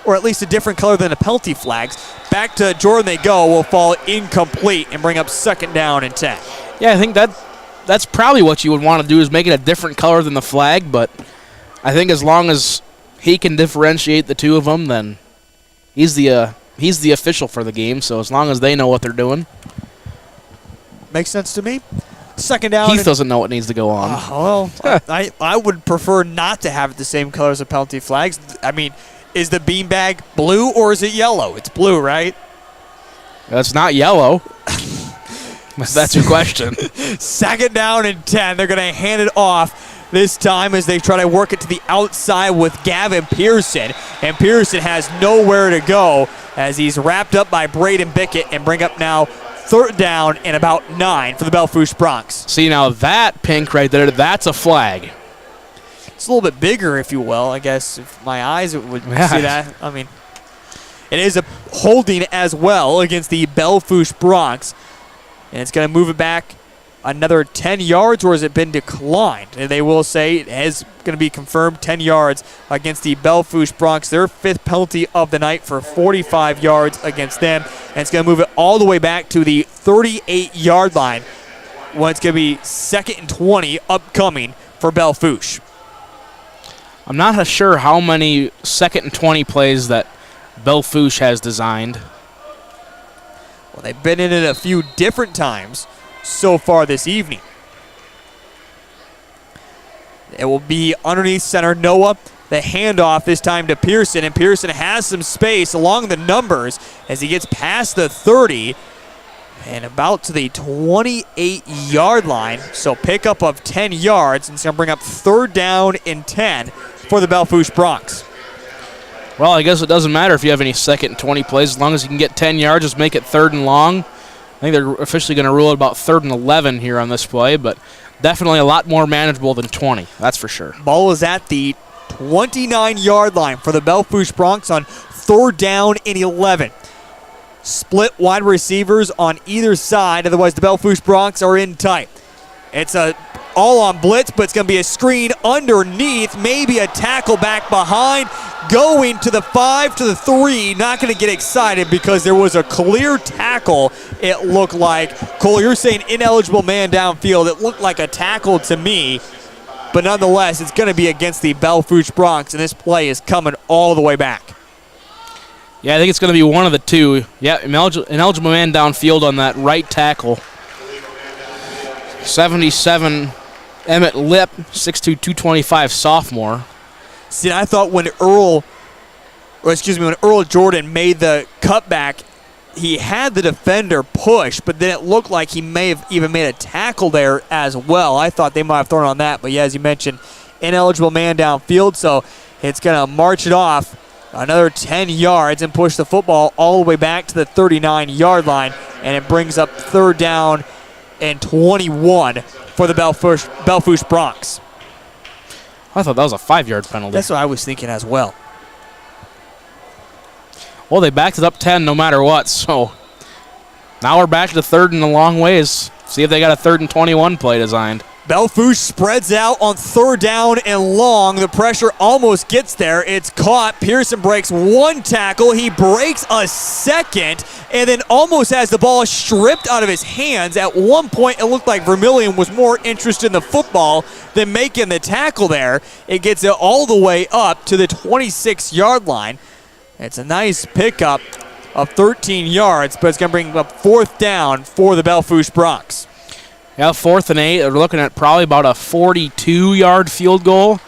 Or at least a different color than the penalty flags. Back to Jordan they go, will fall incomplete and bring up 2nd down and 10. Yeah, I think that's probably what you would want to do is make it a different color than the flag, but I think as long as he can differentiate the two of them, then he's the official for the game, so as long as they know what they're doing. Makes sense to me. 2nd down. Heath doesn't know what needs to go on. I would prefer not to have it the same color as the penalty flags. I mean, is the beanbag blue or is it yellow? It's blue, right? That's not yellow. That's your question. 2nd down and 10. They're going to hand it off this time as they try to work it to the outside with Gavin Pearson. And Pearson has nowhere to go as he's wrapped up by Braden Bickett and bring up now 3rd down and about 9 for the Belle Fourche Broncs. See, now that pink right there, that's a flag. It's a little bit bigger, if you will. I guess if my eyes would see that. I mean, it is a holding as well against the Belle Fourche Broncs. And it's going to move it back another 10 yards, or has it been declined? And they will say it is going to be confirmed 10 yards against the Belle Fourche Broncs. Their 5th penalty of the night for 45 yards against them. And it's going to move it all the way back to the 38-yard line when it's going to be 2nd and 20 upcoming for Belle Fourche. I'm not sure how many 2nd and 20 plays that Belle Fourche has designed. Well, they've been in it a few different times so far this evening. It will be underneath center Noah. The handoff this time to Pearson, and Pearson has some space along the numbers as he gets past the 30 and about to the 28-yard line. So pickup of 10 yards, and it's going to bring up 3rd down and 10 for the Belle Fourche Broncs. Well, I guess it doesn't matter if you have any 2nd and 20 plays. As long as you can get 10 yards, just make it 3rd and long. I think they're officially going to rule it about 3rd and 11 here on this play, but definitely a lot more manageable than 20, that's for sure. Ball is at the 29-yard line for the Belle Fourche Broncs on 3rd down and 11. split wide receivers on either side. Otherwise, the Belle Fourche Broncs are in tight. It's a all-on blitz, but it's going to be a screen underneath, maybe a tackle back behind, going to the 5, to the 3. Not going to get excited because there was a clear tackle, it looked like. Cole, you're saying ineligible man downfield. It looked like a tackle to me, but nonetheless, it's going to be against the Belle Fourche Broncs, and this play is coming all the way back. Yeah, I think it's going to be one of the two. Yeah, ineligible man downfield on that right tackle. 77 Emmett Lip, 6'2", 225 sophomore. See, I thought when Earl Jordan made the cutback, he had the defender push, but then it looked like he may have even made a tackle there as well. I thought they might have thrown on that, but yeah, as you mentioned, ineligible man downfield, so it's going to march it off another 10 yards and push the football all the way back to the 39-yard line, and it brings up 3rd down and 21 for the Belle Fourche Broncs. I thought that was a 5-yard penalty. That's what I was thinking as well. Well, they backed it up 10 no matter what, so now we're back to the 3rd and a long ways. See if they got a 3rd and 21 play designed. Belle Fourche spreads out on 3rd down and long. The pressure almost gets there. It's caught. Pearson breaks one tackle. He breaks a second and then almost has the ball stripped out of his hands. At one point, it looked like Vermillion was more interested in the football than making the tackle there. It gets it all the way up to the 26-yard line. It's a nice pickup of 13 yards, but it's going to bring up 4th down for the Belle Fourche Broncs. Yeah, 4th and 8. They're looking at probably about a 42-yard field goal.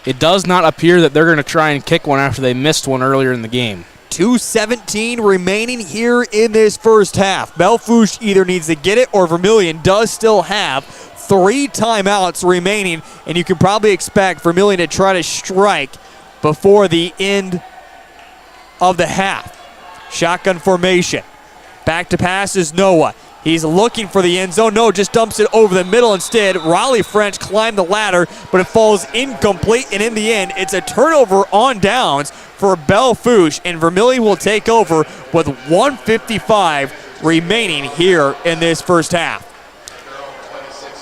It does not appear that they're going to try and kick one after they missed one earlier in the game. 2:17 remaining here in this first half. Belle Fourche either needs to get it or Vermillion does still have 3 timeouts remaining, and you can probably expect Vermillion to try to strike before the end of the half. Shotgun formation. Back to pass is Noah. He's looking for the end zone. No, just dumps it over the middle instead. Riley French climbed the ladder, but it falls incomplete, and in the end, it's a turnover on downs for Belle Fourche, and Vermillion will take over with 1:55 remaining here in this first half.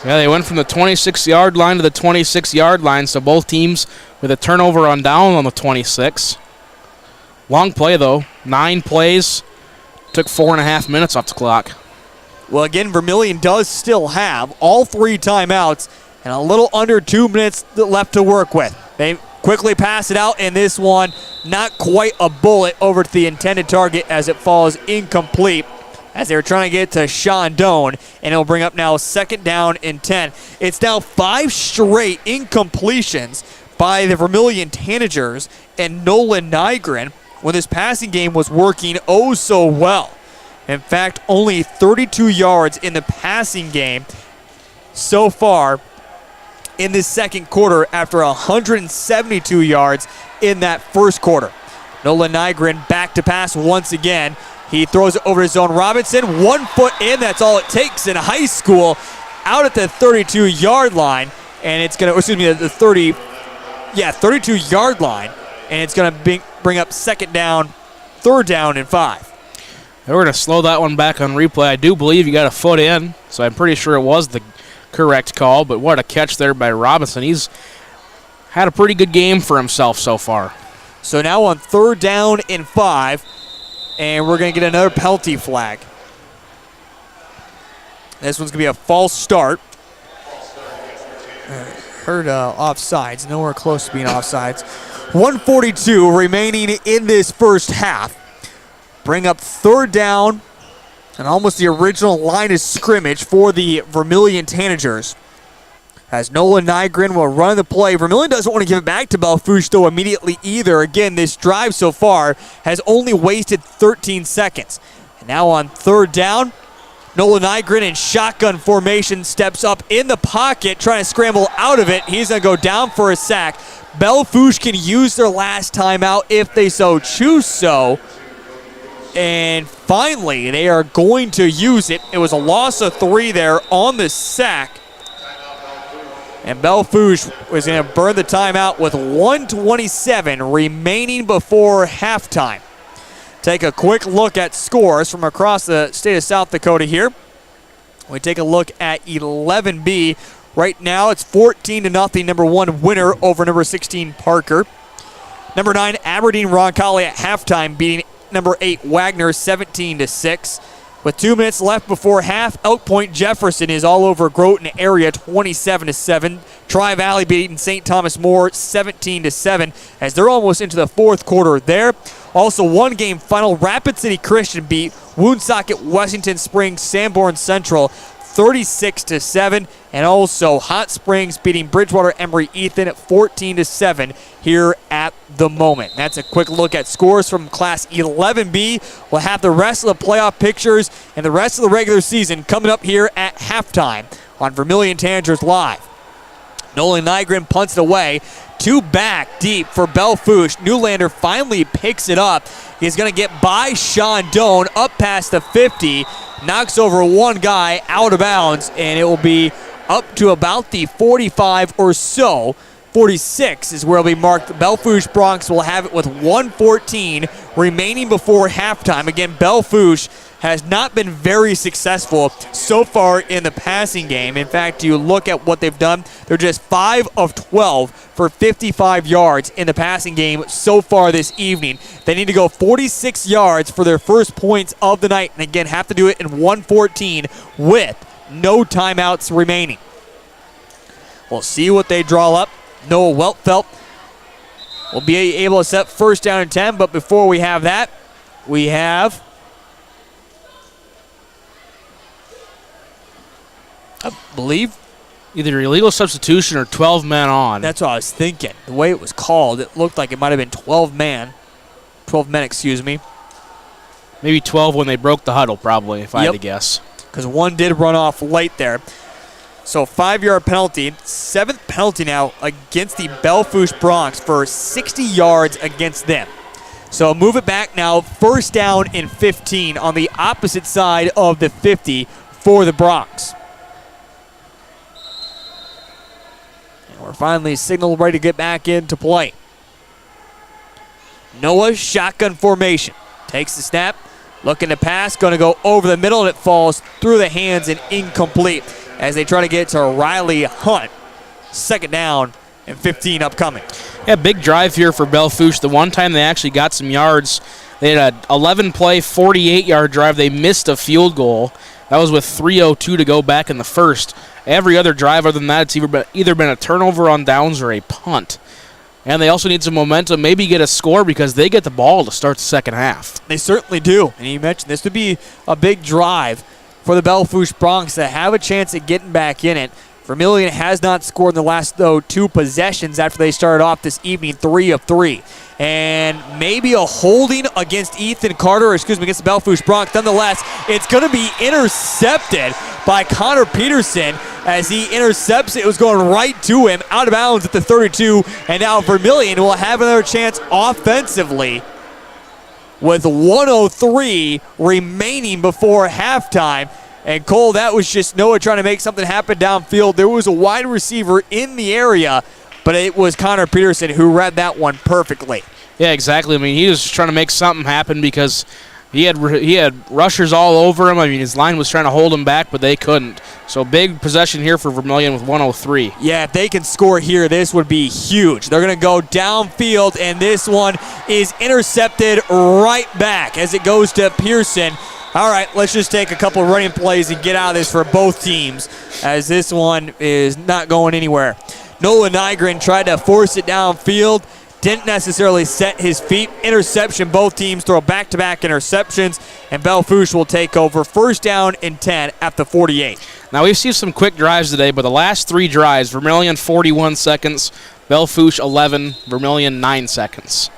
Yeah, they went from the 26-yard line to the 26-yard line, so both teams with a turnover on down on the 26. Long play, though. 9 plays. Took 4.5 minutes off the clock. Well, again, Vermillion does still have all 3 timeouts and a little under 2 minutes left to work with. They quickly pass it out, and this one, not quite a bullet over to the intended target as it falls incomplete as they were trying to get to Sean Doan, and it'll bring up now 2nd down and 10. It's now 5 straight incompletions by the Vermillion Tanagers and Nolan Nygren when this passing game was working oh so well. In fact, only 32 yards in the passing game so far in this second quarter after 172 yards in that first quarter. Nolan Nygren back to pass once again. He throws it over to Zone Robinson. 1 foot in, that's all it takes in high school. Out at the 32-yard line, and it's going to, the 32-yard line, and it's going to bring up 2nd down, 3rd down, and 5. They were going to slow that one back on replay. I do believe you got a foot in, so I'm pretty sure it was the correct call, but what a catch there by Robinson. He's had a pretty good game for himself so far. So now on 3rd down and 5, and we're going to get another penalty flag. This one's going to be a false start. Heard offsides, nowhere close to being offsides. 1:42 remaining in this first half. Bring up 3rd down and almost the original line of scrimmage for the Vermillion Tanagers. As Nolan Nygren will run the play. Vermillion doesn't want to give it back to Belle Fourche though immediately either. Again, this drive so far has only wasted 13 seconds. And now on 3rd down, Nolan Nygren in shotgun formation steps up in the pocket, trying to scramble out of it. He's going to go down for a sack. Belle Fourche can use their last timeout if they so choose so. And finally, they are going to use it. It was a loss of 3 there on the sack. And Belle Fourche was going to burn the timeout with 1:27 remaining before halftime. take a quick look at scores from across the state of South Dakota here. We take a look at 11B. Right now it's 14-0, number 1 winner over number 16 Parker. Number 9 Aberdeen Roncalli at halftime beating number 8 Wagner 17-6. With 2 minutes left before half, Elk Point Jefferson is all over Groton area 27-7. Tri-Valley beating St. Thomas More 17-7 as they're almost into the fourth quarter there. Also, one game final, Rapid City Christian beat Woonsocket Washington Springs Sanborn Central 36-7, and also Hot Springs beating Bridgewater Emory Ethan at 14-7 here at the moment. That's a quick look at scores from Class 11B. We'll have the rest of the playoff pictures and the rest of the regular season coming up here at halftime on Vermillion Tanagers Live. Nolan Nygren punts it away. 2 back deep for Belle Fourche. Newlander finally picks it up. He's going to get by Sean Doan up past the 50. Knocks over one guy out of bounds, and it will be up to about the 45 or so. 46 is where it'll be marked. Belle Fourche Bronx will have it with 1:14 remaining before halftime. Again, Belle Fourche has not been very successful so far in the passing game. In fact, you look at what they've done, they're just 5 of 12 for 55 yards in the passing game so far this evening. They need to go 46 yards for their first points of the night, and again, have to do it in 1:14 with no timeouts remaining. We'll see what they draw up. Noah Weltfelt will be able to set first down and 10, but before we have that, we have, I believe, either illegal substitution or 12 men on. That's what I was thinking. The way it was called, it looked like it might have been 12 men, excuse me. Maybe 12 when they broke the huddle, probably, if I had to guess. Because one did run off late there. So 5-yard penalty, 7th penalty now against the Belle Fourche Bronx for 60 yards against them. So move it back now, first down and 15 on the opposite side of the 50 for the Bronx. And we're finally signaled ready to get back into play. Noah, shotgun formation. Takes the snap, looking to pass, going to go over the middle, and it falls through the hands and incomplete as they try to get to Riley Hunt. 2nd down and 15 upcoming. Yeah, big drive here for Belle Fourche. The one time they actually got some yards, they had an 11-play, 48-yard drive. They missed a field goal. That was with 3:02 to go back in the first. Every other drive other than that, it's either been a turnover on downs or a punt. And they also need some momentum, maybe get a score because they get the ball to start the second half. They certainly do. And you mentioned this would be a big drive for the Belle Fourche Bronx to have a chance at getting back in it. Vermillion has not scored in the last, 2 possessions after they started off this evening, 3 of 3. And maybe a holding against Ethan Carter, against the Belle Fourche Bronx. Nonetheless, it's going to be intercepted by Connor Peterson as he intercepts it. It was going right to him, out of bounds at the 32. And now Vermillion will have another chance offensively with 1:03 remaining before halftime. And Cole, that was just Noah trying to make something happen downfield. There was a wide receiver in the area, but it was Connor Peterson who read that one perfectly. Yeah, exactly. I mean, he was just trying to make something happen because he had rushers all over him. I mean, his line was trying to hold him back, but they couldn't. So big possession here for Vermillion with 1:03. Yeah, if they can score here, this would be huge. They're going to go downfield, and this one is intercepted right back as it goes to Pearson. All right, let's just take a couple of running plays and get out of this for both teams, as this one is not going anywhere. Nolan Nygren tried to force it downfield, didn't necessarily set his feet. Interception, both teams throw back-to-back interceptions, and Belle Fourche will take over. 1st down and 10 at the 48. Now, we've seen some quick drives today, but the last 3 drives, Vermillion 41 seconds, Belle Fourche 11, Vermillion 9 seconds.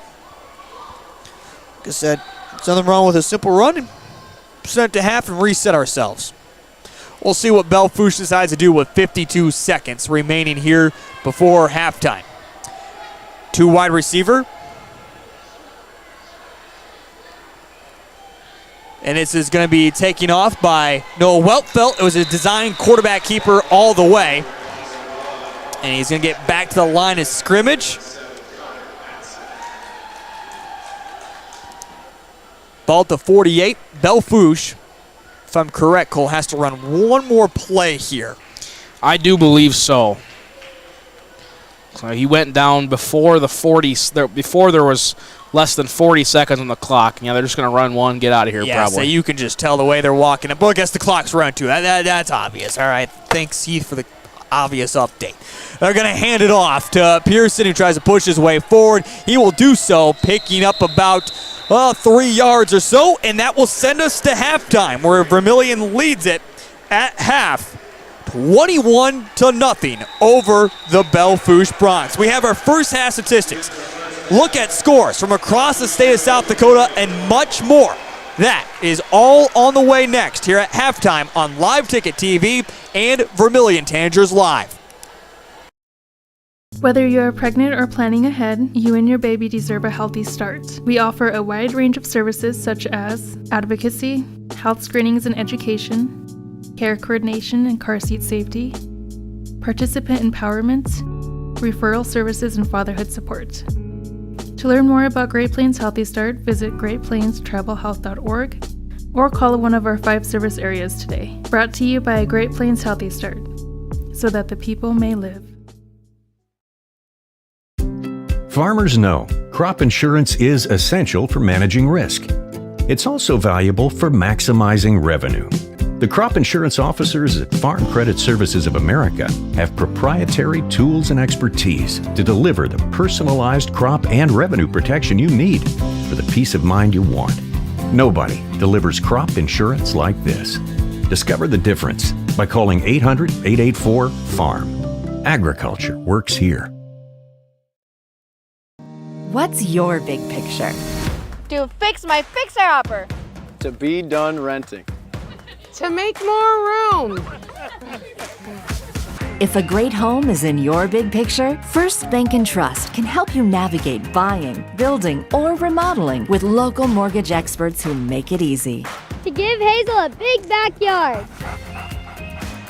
Like I said, there's nothing wrong with a simple run and percent to half and reset ourselves. We'll see what Belle Fourche decides to do with 52 seconds remaining here before halftime. 2 wide receiver. And this is going to be taken off by Noah Weltfelt. It was a design quarterback keeper all the way. And he's going to get back to the line of scrimmage. Ball to 48. Belle Fourche, if I'm correct, Cole, has to run one more play here. I do believe so. So he went down before the 40s. Before there was less than 40 seconds on the clock. Yeah, they're just going to run one, get out of here, yeah, probably. So you can just tell the way they're walking. But I guess the clock's run too. That's obvious. All right. Thanks, Heath, for the obvious update. They're going to hand it off to Pearson, who tries to push his way forward. He will do so, picking up about 3 yards or so, and that will send us to halftime, where Vermillion leads it at half. 21-0 over the Belle Fourche Broncs. We have our first half statistics. Look at scores from across the state of South Dakota and much more. That is all on the way next here at halftime on Live Ticket TV and Vermillion Tanagers Live. Whether you're pregnant or planning ahead, you and your baby deserve a healthy start. We offer a wide range of services such as advocacy, health screenings and education, care coordination and car seat safety, participant empowerment, referral services, and fatherhood support. To learn more about Great Plains Healthy Start, visit greatplainstravelhealth.org or call one of our 5 service areas today. Brought to you by Great Plains Healthy Start, so that the people may live. Farmers know crop insurance is essential for managing risk. It's also valuable for maximizing revenue. The crop insurance officers at Farm Credit Services of America have proprietary tools and expertise to deliver the personalized crop and revenue protection you need for the peace of mind you want. Nobody delivers crop insurance like this. Discover the difference by calling 800-884-FARM. Agriculture works here. What's your big picture? To fix my fixer-upper. To be done renting. To make more room. If a great home is in your big picture, First Bank & Trust can help you navigate buying, building, or remodeling with local mortgage experts who make it easy. To give Hazel a big backyard.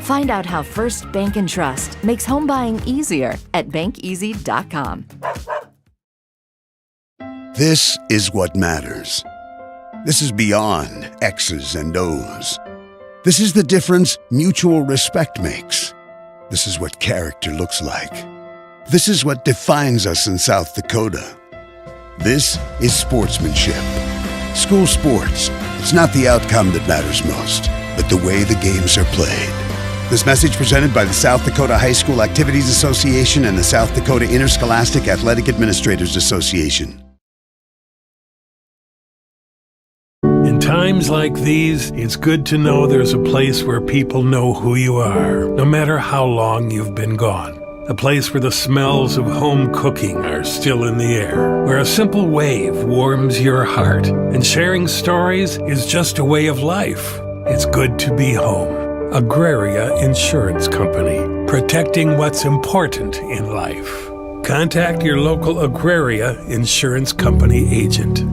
Find out how First Bank & Trust makes home buying easier at bankeasy.com. This is what matters. This is beyond X's and O's. This is the difference mutual respect makes. This is what character looks like. This is what defines us in South Dakota. This is sportsmanship. School sports, it's not the outcome that matters most, but the way the games are played. This message presented by the South Dakota High School Activities Association and the South Dakota Interscholastic Athletic Administrators Association. In times like these, it's good to know there's a place where people know who you are, no matter how long you've been gone. A place where the smells of home cooking are still in the air, where a simple wave warms your heart, and sharing stories is just a way of life. It's good to be home. Agraria Insurance Company, protecting what's important in life. Contact your local Agraria Insurance Company agent.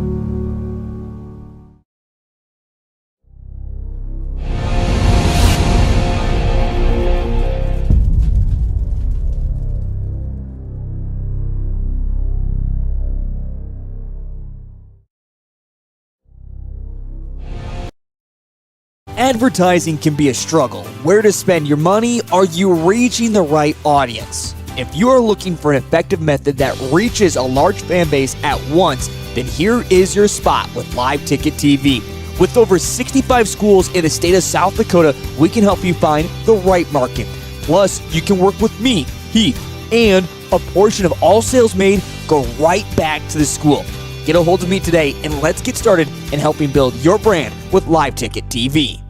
Advertising can be a struggle. Where to spend your money? Are you reaching the right audience? If you are looking for an effective method that reaches a large fan base at once, then here is your spot with Live Ticket TV. With over 65 schools in the state of South Dakota, we can help you find the right market. Plus, you can work with me, Heath, and a portion of all sales made go right back to the school. Get a hold of me today and let's get started in helping build your brand with Live Ticket TV.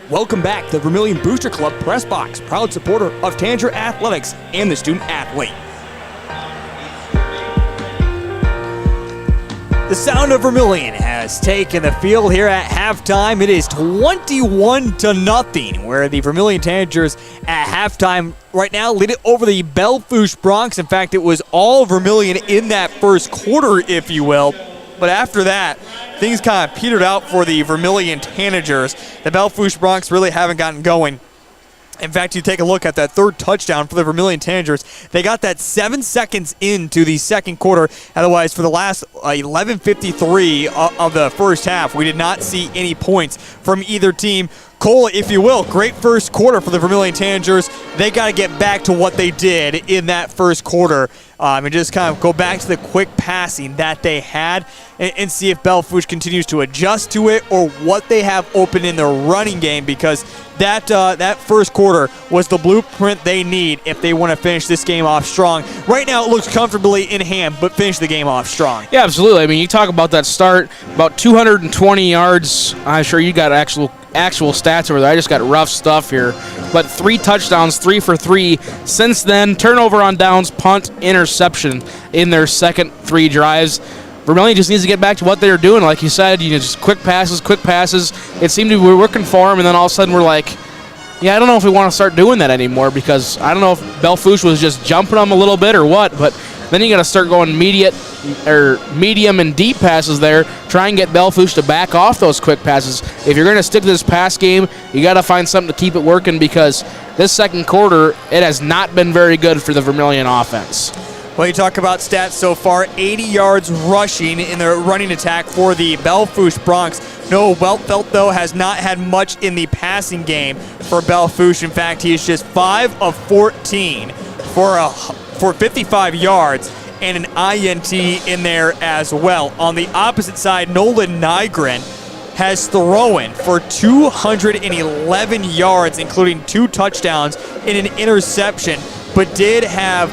Welcome back to the Vermillion Booster Club Press Box, proud supporter of Tanager Athletics and the student athlete. The sound of Vermillion has taken the field here at halftime. It is 21-0, where the Vermillion Tanagers at halftime right now lead it over the Belle Fourche Broncs. In fact, it was all Vermillion in that first quarter, if you will. But after that, things kind of petered out for the Vermillion Tanagers. The Belle Fourche Broncs really haven't gotten going In fact, you take a look at that third touchdown for the Vermillion Tanagers. They got that 7 seconds into the second quarter. Otherwise, for the last 11:53 of the first half, we did not see any points from either team. Cole, if you will, great first quarter for the Vermillion Tanagers. They got to get back to what they did in that first quarter and just kind of go back to the quick passing that they had and see if Belle Fourche continues to adjust to it or what they have open in their running game, because that first quarter was the blueprint they need if they want to finish this game off strong. Right now it looks comfortably in hand, but finish the game off strong. Yeah, absolutely. I mean, you talk about that start, about 220 yards. I'm sure you got actual stats over there. I just got rough stuff here. But 3 touchdowns, 3 for 3. Since then, turnover on downs, punt, interception in their second 3 drives. Vermillion just needs to get back to what they were doing. Like you said, just quick passes. It seemed to be working for them, and then all of a sudden we're like, yeah, I don't know if we want to start doing that anymore, because I don't know if Belle Fourche was just jumping them a little bit or what, but then you got to start going medium and deep passes there. Try and get Belle Fourche to back off those quick passes. If you're going to stick to this pass game, you got to find something to keep it working, because this second quarter, it has not been very good for the Vermillion offense. Well, you talk about stats so far, 80 yards rushing in the running attack for the Belle Fourche Broncs. Noah Weltfelt, though, has not had much in the passing game for Belle Fourche. In fact, he is just 5 of 14 for 55 yards and an INT in there as well. On the opposite side, Nolan Nygren has thrown for 211 yards, including 2 touchdowns and an interception, but did have,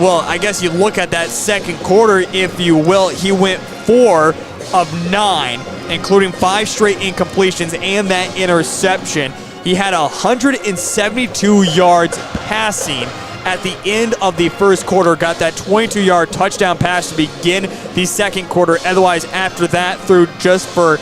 well, I guess you look at that second quarter, if you will, he went 4 of 9, including 5 straight incompletions and that interception. He had 172 yards passing at the end of the first quarter, got that 22-yard touchdown pass to begin the second quarter. Otherwise, after that, threw just for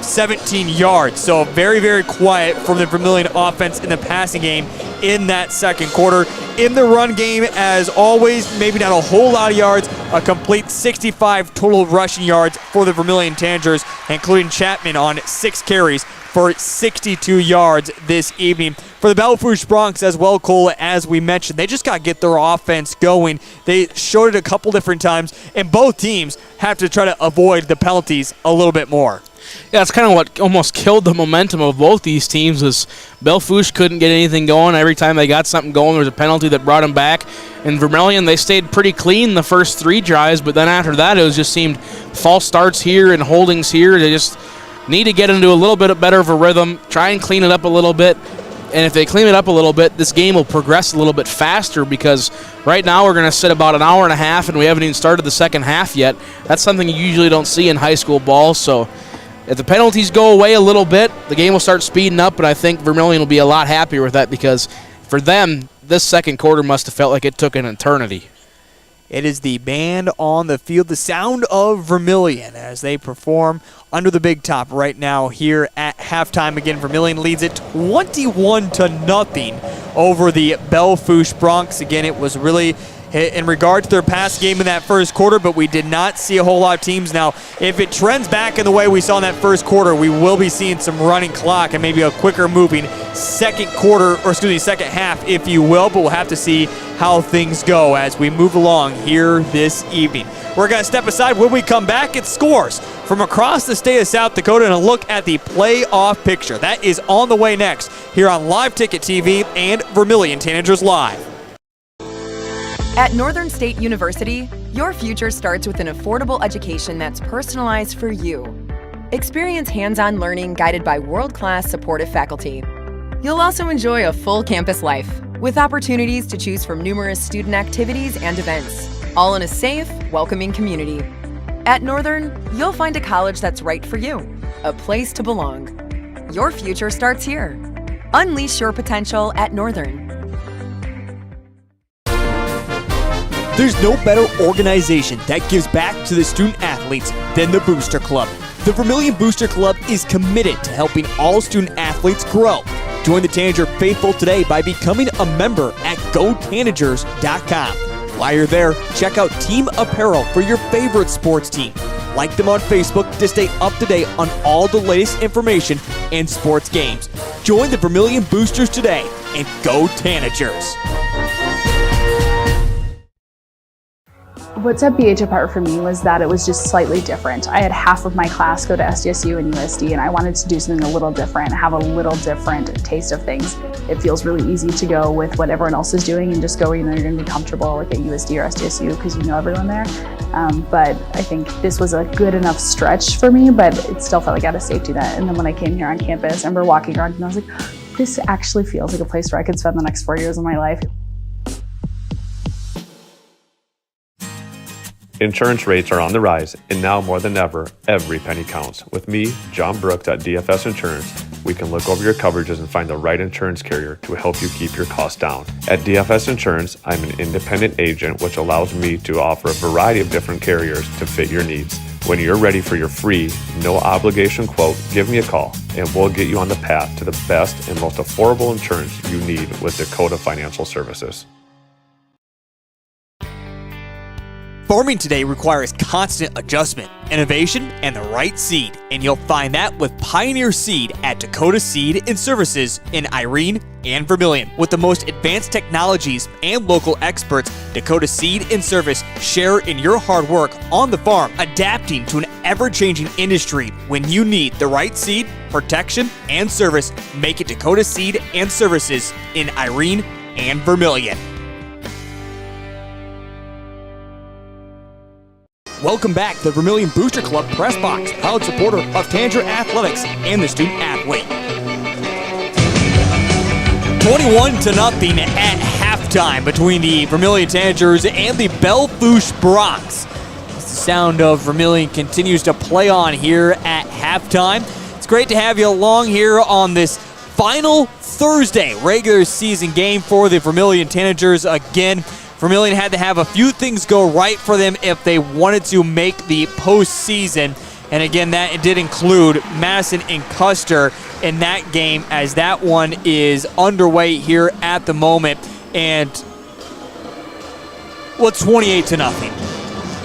17 yards. So very, very quiet from the Vermillion offense in the passing game in that second quarter. In the run game, as always, maybe not a whole lot of yards, a complete 65 total rushing yards for the Vermillion Tanagers, including Chapman on 6 carries for 62 yards this evening. For the Belle Fourche Broncs as well, Cole, as we mentioned, they just got to get their offense going. They showed it a couple different times, and both teams have to try to avoid the penalties a little bit more. Yeah, that's kind of what almost killed the momentum of both these teams, is Belle Fourche couldn't get anything going. Every time they got something going, there was a penalty that brought them back. And Vermillion, they stayed pretty clean the first 3 drives, but then after that, it just seemed false starts here and holdings here. They just need to get into a little bit better of a rhythm, try and clean it up a little bit. And if they clean it up a little bit, this game will progress a little bit faster, because right now we're going to sit about an hour and a half, and we haven't even started the second half yet. That's something you usually don't see in high school ball. So if the penalties go away a little bit, the game will start speeding up, and I think Vermillion will be a lot happier with that, because for them, this second quarter must have felt like it took an eternity. It is the band on the field, the sound of Vermillion, as they perform under the big top right now here at halftime. Again, Vermillion leads it 21-0 over the Belle Fourche Broncs. Again, it was really in regard to their pass game in that first quarter, but we did not see a whole lot of teams. Now, if it trends back in the way we saw in that first quarter, we will be seeing some running clock and maybe a quicker moving second half, if you will, but we'll have to see how things go as we move along here this evening. We're going to step aside. When we come back, it's scores from across the state of South Dakota and a look at the playoff picture. That is on the way next here on Live Ticket TV and Vermillion Tanagers Live. At Northern State University, your future starts with an affordable education that's personalized for you. Experience hands-on learning guided by world-class supportive faculty. You'll also enjoy a full campus life with opportunities to choose from numerous student activities and events, all in a safe, welcoming community. At Northern, you'll find a college that's right for you, a place to belong. Your future starts here. Unleash your potential at Northern. There's no better organization that gives back to the student athletes than the Booster Club. The Vermillion Booster Club is committed to helping all student athletes grow. Join the Tanager faithful today by becoming a member at GoTanagers.com. While you're there, check out Team Apparel for your favorite sports team. Like them on Facebook to stay up to date on all the latest information and sports games. Join the Vermillion Boosters today and go Tanagers. What set BH apart for me was that it was just slightly different. I had half of my class go to SDSU and USD, and I wanted to do something a little different, have a little different taste of things. It feels really easy to go with what everyone else is doing and just go where you know you're going to be comfortable, like at USD or SDSU, because you know everyone there. But I think this was a good enough stretch for me, but it still felt like I had a safety net. And then when I came here on campus, I remember walking around and I was like, this actually feels like a place where I could spend the next 4 years of my life. Insurance rates are on the rise, and now more than ever, every penny counts. With me, John Brooks at DFS Insurance, we can look over your coverages and find the right insurance carrier to help you keep your costs down. At DFS Insurance, I'm an independent agent, which allows me to offer a variety of different carriers to fit your needs. When you're ready for your free, no obligation quote, give me a call, and we'll get you on the path to the best and most affordable insurance you need with Dakota Financial Services. Farming today requires constant adjustment, innovation, and the right seed, and you'll find that with Pioneer Seed at Dakota Seed and Services in Irene and Vermillion. With the most advanced technologies and local experts, Dakota Seed and Service share in your hard work on the farm, adapting to an ever-changing industry. When you need the right seed, protection, and service, make it Dakota Seed and Services in Irene and Vermillion. Welcome back to the Vermillion Booster Club Press Box, proud supporter of Tanager Athletics and the student athlete. 21-0 at halftime between the Vermillion Tanagers and the Belle Fourche Broncs. As the sound of Vermillion continues to play on here at halftime. It's great to have you along here on this final Thursday regular season game for the Vermillion Tanagers. Again, Vermillion had to have a few things go right for them if they wanted to make the postseason. And again, that did include Madison and Custer in that game, as that one is underway here at the moment. And, well, 28-0.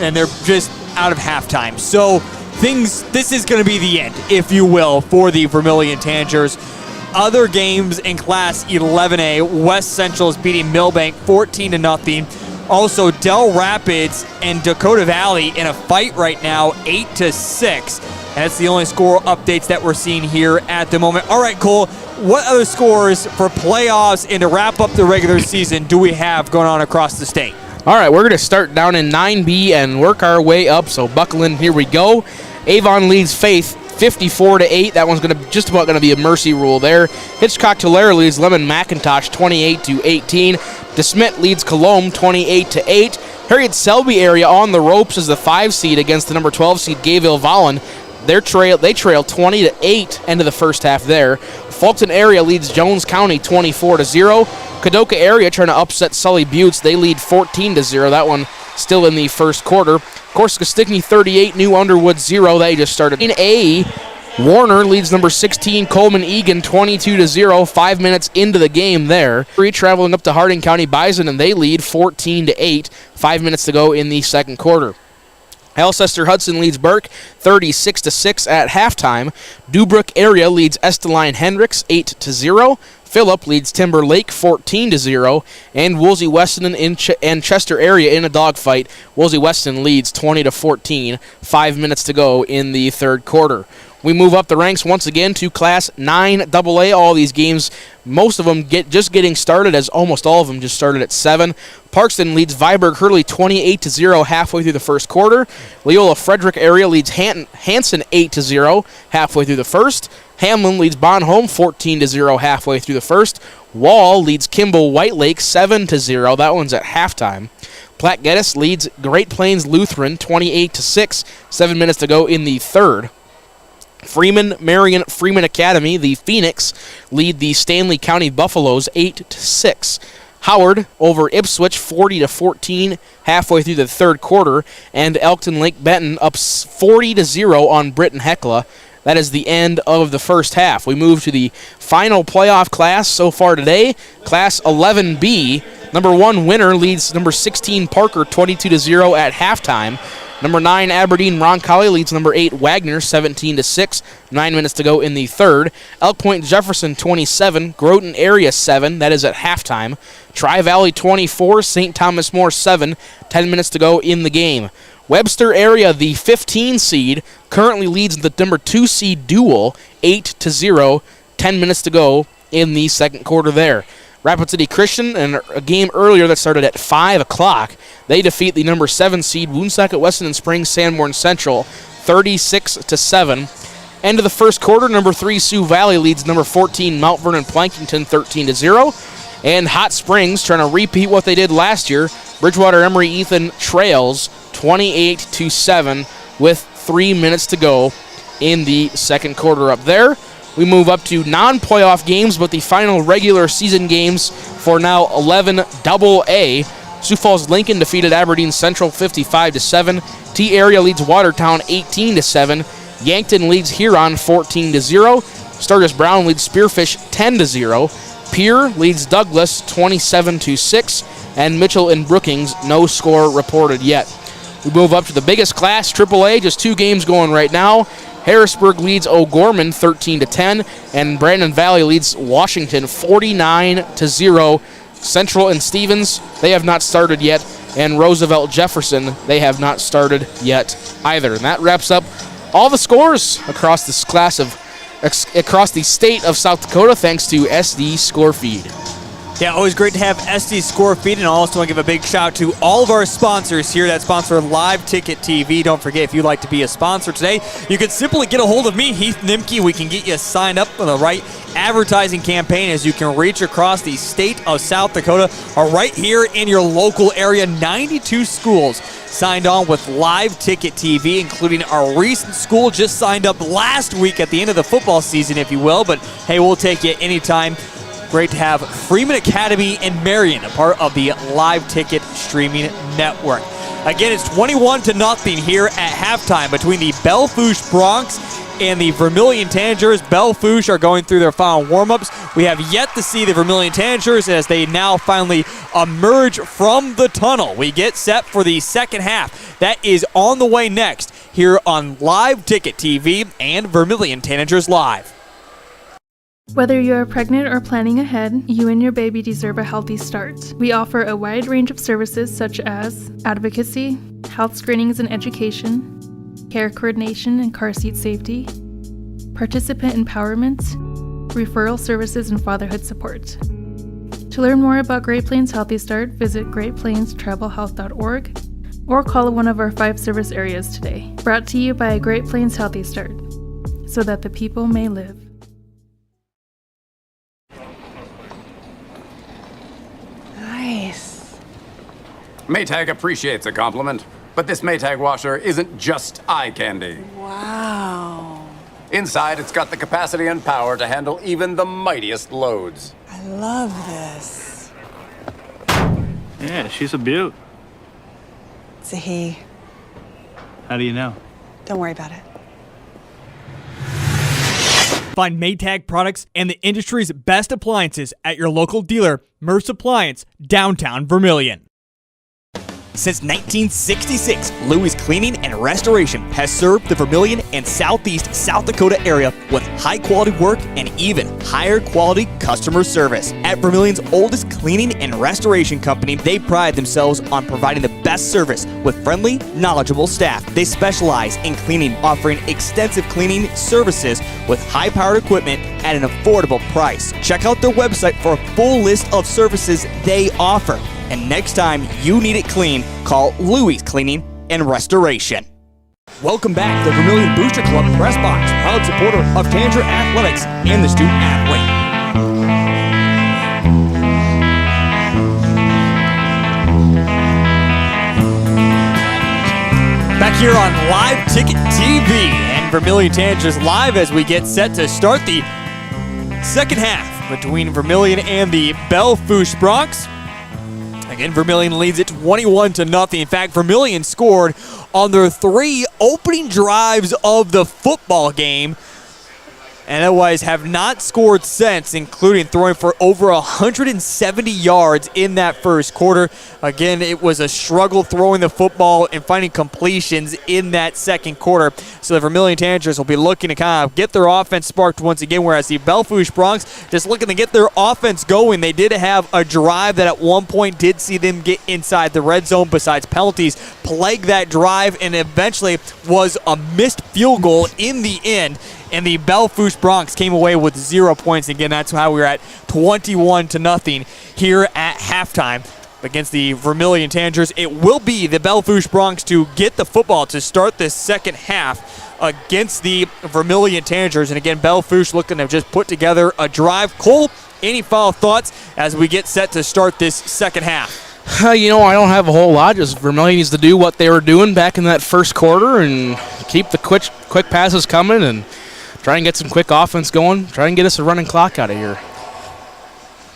And they're just out of halftime. So this is going to be the end, if you will, for the Vermillion Tanagers. Other games in Class 11A, West Central is beating Millbank 14-0. Also, Del Rapids and Dakota Valley in a fight right now, 8-6. And that's the only score updates that we're seeing here at the moment. All right, Cole, what other scores for playoffs and to wrap up the regular season do we have going on across the state? All right, we're going to start down in 9B and work our way up, so buckle in. Here we go. Avon leads Faith 54-8. That one's just about going to be a mercy rule there. Hitchcock-Tulare leads Lemon McIntosh 28-18. DeSmet leads Colombe 28-8. Harriet Selby area on the ropes as the 5 seed against the number 12 seed Gayville-Vollen. They trail 20-8 end of the first half there. Fulton area leads Jones County 24-0. Kadoka area trying to upset Sully Buttes. They lead 14-0. That one still in the first quarter. Corsica Stickney 38, New Underwood 0. They just started. In A, Warner leads number 16 Coleman Egan 22-0. 5 minutes into the game there. Traveling up to Harding County Bison, and they lead 14-8. 5 minutes to go in the second quarter. Alcester Hudson leads Burke 36-6 at halftime. Dubrook area leads Esteline Hendricks 8-0. Phillip leads Timber Lake 14-0, and Woolsey Weston and Chester area in a dogfight. Woolsey Weston leads 20-14. 5 minutes to go in the third quarter. We move up the ranks once again to Class 9AA. All these games, most of them just getting started, as almost all of them just started at 7. Parkston leads Viborg Hurley 28-0 halfway through the first quarter. Leola Frederick area leads Hanson 8-0 halfway through the first. Hamlin leads Bonhomme 14-0 halfway through the first. Wall leads Kimball White Lake 7-0. That one's at halftime. Platte Geddes leads Great Plains Lutheran 28-6. 7 minutes to go in the third. Marion Freeman Academy, the Phoenix, lead the Stanley County Buffaloes 8-6. Howard over Ipswich 40-14 halfway through the third quarter, and Elkton Lake Benton up 40-0 on Britton Hecla. That is the end of the first half. We move to the final playoff class so far today, Class 11B. Number 1 winner leads number 16 Parker 22-0 at halftime. Number 9, Aberdeen Roncalli leads number 8, Wagner, 17-6. 9 minutes to go in the third. Elk Point Jefferson, 27. Groton Area, 7. That is at halftime. Tri-Valley, 24. St. Thomas More, 7. 10 minutes to go in the game. Webster Area, the 15 seed, currently leads the number 2 seed Dual, 8-0. 10 minutes to go in the second quarter there. Rapid City Christian, in a game earlier that started at 5 o'clock, they defeat the number 7 seed Woonsocket Weston and Springs Sanborn Central 36-7. End of the first quarter, number 3 Sioux Valley leads number 14 Mount Vernon Plankington 13-0. And Hot Springs, trying to repeat what they did last year, Bridgewater Emory Ethan trails 28-7 with 3 minutes to go in the second quarter up there. We move up to non-playoff games, but the final regular season games for now 11 AA. Sioux Falls Lincoln defeated Aberdeen Central 55-7. T-Area leads Watertown 18-7. Yankton leads Huron 14-0. Sturgis Brown leads Spearfish 10-0. Pierre leads Douglas 27-6. And Mitchell and Brookings, no score reported yet. We move up to the biggest class, AAA, just 2 games going right now. Harrisburg leads O'Gorman 13-10, and Brandon Valley leads Washington 49-0. Central and Stevens, they have not started yet, and Roosevelt Jefferson, they have not started yet either. And that wraps up all the scores across this class across the state of South Dakota, thanks to SD Score Feed. Yeah, always great to have SD Score Feed, and I also want to give a big shout out to all of our sponsors here that sponsor Live Ticket TV. Don't forget, if you'd like to be a sponsor today, you can simply get a hold of me, Heath Nimke. We can get you signed up for the right advertising campaign as you can reach across the state of South Dakota or right here in your local area. 92 schools signed on with Live Ticket TV, including our recent school just signed up last week at the end of the football season, if you will. But hey, we'll take you anytime. Great to have Freeman Academy in Marion, a part of the Live Ticket streaming network. Again, it's 21-0 here at halftime between the Belle Fourche Broncs and the Vermillion Tanagers. Belle Fourche are going through their final warm-ups. We have yet to see the Vermillion Tanagers as they now finally emerge from the tunnel. We get set for the second half. That is on the way next here on Live Ticket TV and Vermillion Tanagers Live. Whether you're pregnant or planning ahead, you and your baby deserve a healthy start. We offer a wide range of services such as advocacy, health screenings and education, care coordination and car seat safety, participant empowerment, referral services, and fatherhood support. To learn more about Great Plains Healthy Start, visit greatplainstravelhealth.org or call one of our 5 service areas today. Brought to you by Great Plains Healthy Start, so that the people may live. Nice. Maytag appreciates a compliment, but this Maytag washer isn't just eye candy. Wow. Inside, it's got the capacity and power to handle even the mightiest loads. I love this. Yeah, she's a beaut. It's a he. How do you know? Don't worry about it. Find Maytag products and the industry's best appliances at your local dealer, Merce Appliance, downtown Vermillion. Since 1966, Louis Cleaning and Restoration has served the Vermillion and southeast South Dakota area with high-quality work and even higher-quality customer service. At Vermillion's oldest cleaning and restoration company, they pride themselves on providing the best service with friendly, knowledgeable staff. They specialize in cleaning, offering extensive cleaning services with high-powered equipment at an affordable price. Check out their website for a full list of services they offer. And next time you need it clean, call Louis Cleaning and Restoration. Welcome back to the Vermillion Booster Club Press Box, proud supporter of Tanager Athletics and the student athlete. Back here on Live Ticket TV and Vermillion Tanagers Live as we get set to start the second half between Vermillion and the Belle Fourche Broncs. Again, Vermillion leads it 21-0. In fact, Vermillion scored on their 3 opening drives of the football game and otherwise have not scored since, including throwing for over 170 yards in that first quarter. Again, it was a struggle throwing the football and finding completions in that second quarter. So the Vermillion Tanagers will be looking to kind of get their offense sparked once again, whereas the Belle Fourche Broncs just looking to get their offense going. They did have a drive that at one point did see them get inside the red zone, besides penalties plague that drive, and eventually was a missed field goal in the end. And the Belle Fourche Broncs came away with 0 points. Again, that's how we're at 21-0 here at halftime against the Vermillion Tanagers. It will be the Belle Fourche Broncs to get the football to start this second half against the Vermillion Tanagers. And again, Belle Fourche looking to just put together a drive. Cole, any final thoughts as we get set to start this second half? I don't have a whole lot. Just Vermillion needs to do what they were doing back in that first quarter and keep the quick passes coming and try and get some quick offense going. Try and get us a running clock out of here.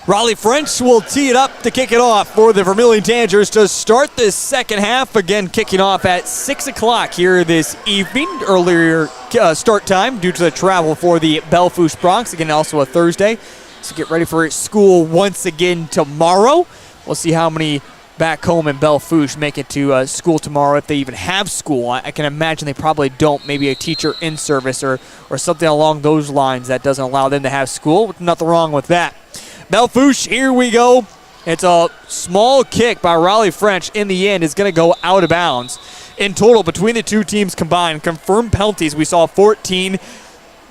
Riley French will tee it up to kick it off for the Vermillion Tanagers to start this second half. Again, kicking off at 6 o'clock here this evening. Earlier start time due to the travel for the Belle Fourche Broncs. Again, also a Thursday. So get ready for school once again tomorrow. We'll see how many back home in Belle Fourche make it to school tomorrow, if they even have school. I can imagine they probably don't. Maybe a teacher in service or something along those lines that doesn't allow them to have school. Nothing wrong with that. Belle Fourche, here we go. It's a small kick by Riley French. In the end, is going to go out of bounds. In total, between the two teams combined, confirmed penalties, we saw 14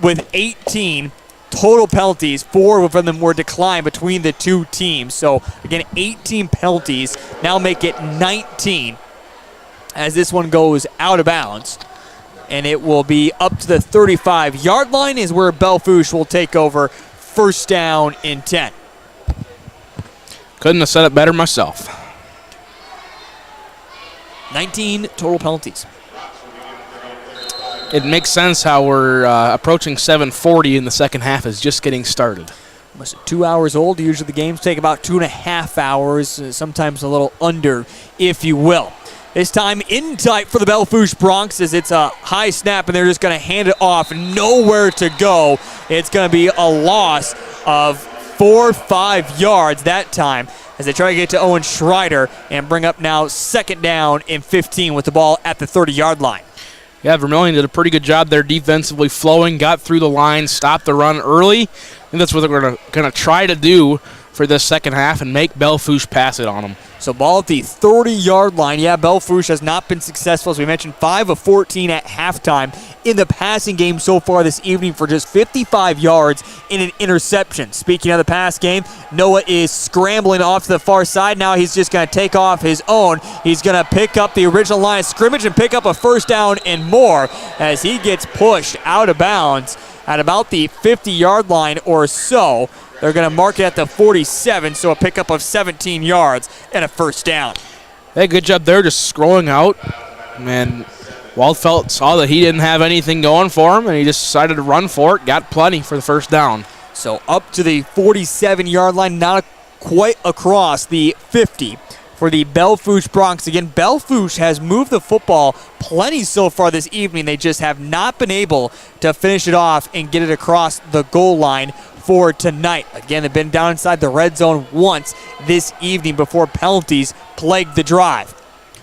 with 18 total penalties. 4 of them were declined between the two teams. So, again, 18 penalties. Now make it 19 as this one goes out of bounds. And it will be up to the 35-yard line is where Belle Fourche will take over. First down and 10. Couldn't have said it better myself. 19 total penalties. It makes sense how we're approaching 7:40 and the second half is just getting started. Almost 2 hours old. Usually the games take about 2.5 hours, sometimes a little under, if you will. This time in tight for the Belle Fourche Broncs as it's a high snap and they're just going to hand it off. Nowhere to go. It's going to be a loss of 4 or 5 yards that time as they try to get to Owen Schreider and bring up now second down and 15 with the ball at the 30-yard line. Yeah, Vermillion did a pretty good job there defensively, flowing, got through the line, stopped the run early. And that's what they're going to try to do for this second half and make Belle Fourche pass it on them. So ball at the 30-yard line. Yeah, Belle Fourche has not been successful. As we mentioned, 5 of 14 at halftime in the passing game so far this evening for just 55 yards in an interception. Speaking of the pass game, Noah is scrambling off to the far side. Now he's just going to take off his own. He's going to pick up the original line of scrimmage and pick up a first down and more as he gets pushed out of bounds at about the 50-yard line or so. They're going to mark it at the 47, so a pickup of 17 yards and a first down. Hey, good job there just scrolling out. And Waldfeld saw that he didn't have anything going for him, and he just decided to run for it. Got plenty for the first down. So up to the 47-yard line, not quite across the 50 for the Belle Fourche Broncs. Again, Belle Fourche has moved the football plenty so far this evening. They just have not been able to finish it off and get it across the goal line for tonight. Again, they've been down inside the red zone once this evening before penalties plagued the drive.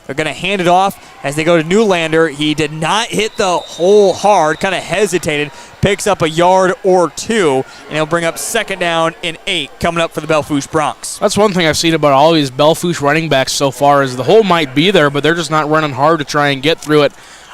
They're going to hand it off as they go to Newlander. He did not hit the hole hard, kind of hesitated, picks up a yard or two, and he'll bring up second down and 8 coming up for the Belle Fourche Broncs. That's one thing I've seen about all these Belle Fourche running backs so far is the hole might be there, but they're just not running hard to try and get through it.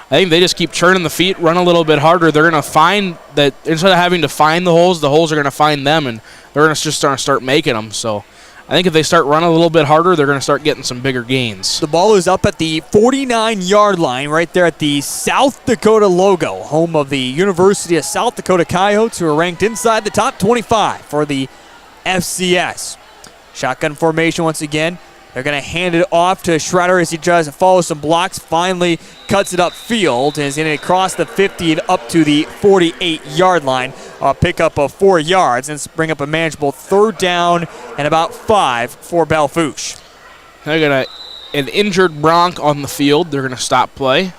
I think they just keep churning the feet, run a little bit harder. They're going to find that instead of having to find the holes are going to find them, and they're going to just start making them. So I think if they start running a little bit harder, they're going to start getting some bigger gains. The ball is up at the 49-yard line, right there at the South Dakota logo, home of the University of South Dakota Coyotes, who are ranked inside the top 25 for the FCS. Shotgun formation once again. They're going to hand it off to Schreider as he tries to follow some blocks. Finally cuts it upfield and is going to cross the 50 and up to the 48-yard line. A pickup of 4 yards and bring up a manageable third down and about 5 for Belle Fourche. They got an injured Bronc on the field. They're going to stop play.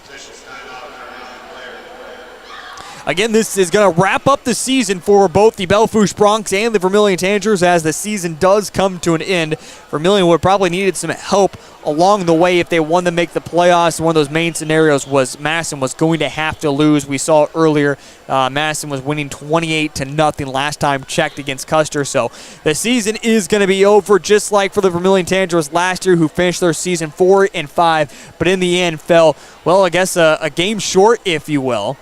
Again, this is going to wrap up the season for both the Belle Fourche Broncs and the Vermillion Tanagers as the season does come to an end. Vermillion would probably needed some help along the way if they wanted to make the playoffs. One of those main scenarios was Madison was going to have to lose. We saw earlier Madison was winning 28-0 last time checked against Custer. So the season is going to be over, just like for the Vermillion Tanagers last year, who finished their season 4-5, but in the end fell, well, I guess a game short, if you will.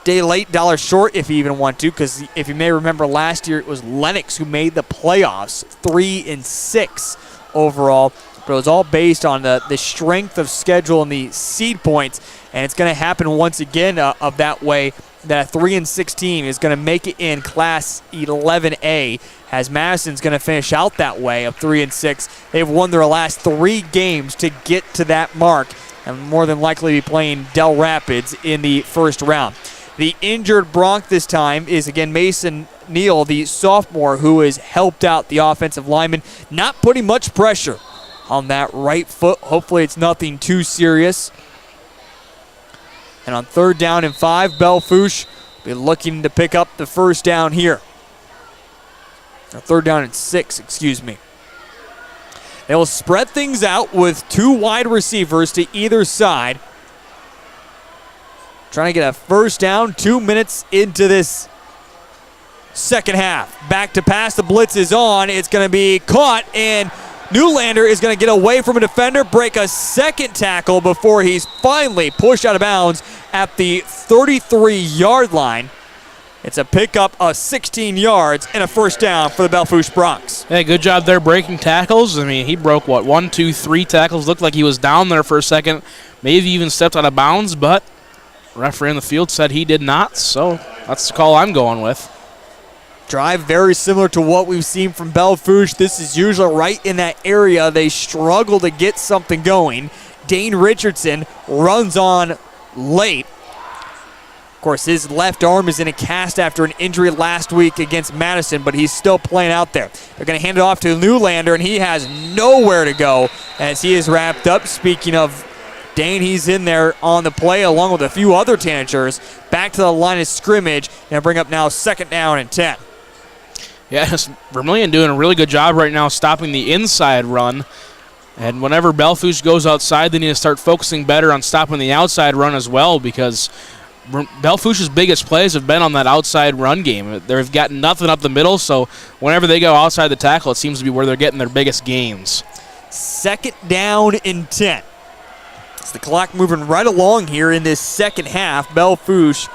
Day late, dollar short, if you even want to, because if you may remember last year, it was Lennox who made the playoffs, 3-6 overall. But it was all based on the strength of schedule and the seed points, and it's going to happen once again of that way. That 3-6 team is going to make it in Class 11A, as Madison's going to finish out that way of 3-6. They've won their last 3 games to get to that mark, and more than likely be playing Del Rapids in the first round. The injured Bronc this time is, again, Mason Neal, the sophomore, who has helped out the offensive lineman, not putting much pressure on that right foot. Hopefully it's nothing too serious. And on 3rd down and 5, Belle Fourche will be looking to pick up the first down here. Or 3rd down and 6, excuse me. They will spread things out with 2 wide receivers to either side. Trying to get a first down 2 minutes into this second half. Back to pass, the blitz is on. It's going to be caught, and Newlander is going to get away from a defender, break a second tackle before he's finally pushed out of bounds at the 33-yard line. It's a pickup of 16 yards and a first down for the Belle Fourche Broncs. Yeah, good job there breaking tackles. I mean, he broke, 1, 2, 3 tackles. Looked like he was down there for a second. Maybe even stepped out of bounds, but referee in the field said he did not, so that's the call I'm going with. Drive very similar to what we've seen from Belle Fourche. This is usually right in that area. They struggle to get something going. Dane Richardson runs on late. Of course, his left arm is in a cast after an injury last week against Madison, but he's still playing out there. They're going to hand it off to Newlander, and he has nowhere to go as he is wrapped up. Speaking of Dane, he's in there on the play along with a few other Tanagers. Back to the line of scrimmage, and bring up now 2nd down and 10. Yes, Vermillion doing a really good job right now stopping the inside run. And whenever Belle Fourche goes outside, they need to start focusing better on stopping the outside run as well, because Belle Fourche's biggest plays have been on that outside run game. They've got nothing up the middle, so whenever they go outside the tackle, it seems to be where they're getting their biggest gains. 2nd down and 10. It's the clock moving right along here in this second half. Belle Fourche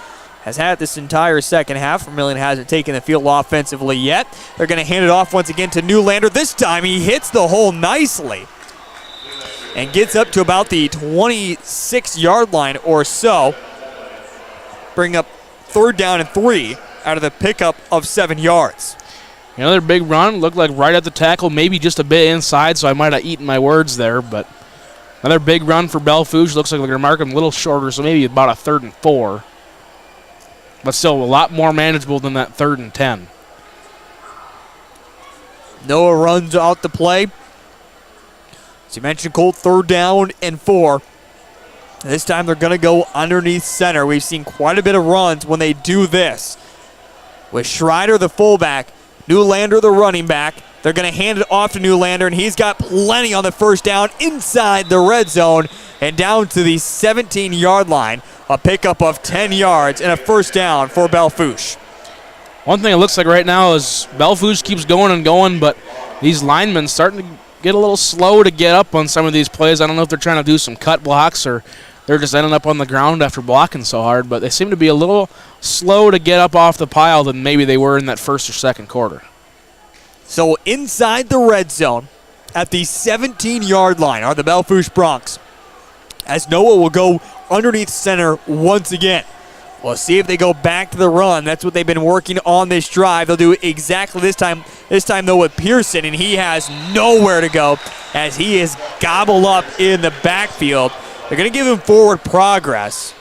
has had this entire second half. Vermillion hasn't taken the field offensively yet. They're going to hand it off once again to Newlander. This time he hits the hole nicely and gets up to about the 26-yard line or so. Bring up 3rd down and 3 out of the pickup of 7 yards. Another big run. Looked like right at the tackle, maybe just a bit inside, so I might have eaten my words there. But another big run for Belle Fourche. Looks like they're going to mark him a little shorter, so maybe about a 3rd and 4. But still a lot more manageable than that 3rd and 10. Noah runs out the play. As you mentioned, Colt, 3rd down and 4. This time they're going to go underneath center. We've seen quite a bit of runs when they do this. With Schreider, the fullback, Newlander, the running back. They're going to hand it off to Newlander, and he's got plenty on the first down inside the red zone and down to the 17-yard line. A pickup of 10 yards and a first down for Belle Fourche. One thing it looks like right now is Belle Fourche keeps going and going, but these linemen starting to get a little slow to get up on some of these plays. I don't know if they're trying to do some cut blocks or they're just ending up on the ground after blocking so hard, but they seem to be a little slow to get up off the pile than maybe they were in that 1st or 2nd quarter. So inside the red zone at the 17-yard line are the Belle Fourche Broncs, as Noah will go underneath center once again. We'll see if they go back to the run. That's what they've been working on this drive. They'll do it exactly this time. This time, though, with Pearson, and he has nowhere to go as he is gobbled up in the backfield. They're going to give him forward progress.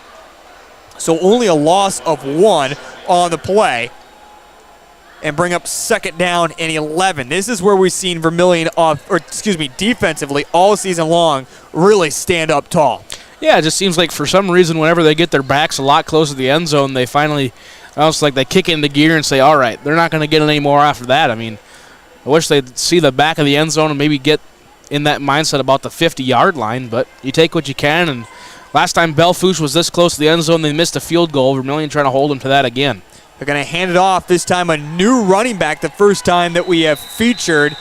So only a loss of 1 on the play. And bring up 2nd down and 11. This is where we've seen Vermillion defensively all season long really stand up tall. Yeah, it just seems like for some reason whenever they get their backs a lot closer to the end zone, they finally, almost like they kick into gear and say, all right, they're not going to get any more after that. I mean, I wish they'd see the back of the end zone and maybe get in that mindset about the 50-yard line, but you take what you can. And last time Belle Fourche was this close to the end zone, they missed a field goal. Vermillion trying to hold them to that again. They're going to hand it off, this time a new running back, the first time that we have featured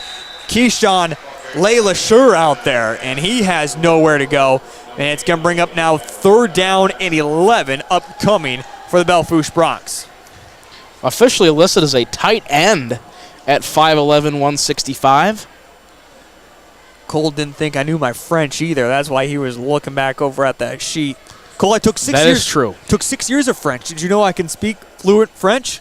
Keyshawn LeLacheur out there, and he has nowhere to go. And it's going to bring up now 3rd down and 11 upcoming for the Belle Fourche Broncs. Officially listed as a tight end at 5'11", 165. Cole didn't think I knew my French either. That's why he was looking back over at that sheet. Cole, I took 6 years. That is true. Took 6 years of French. Did you know I can speak fluent French?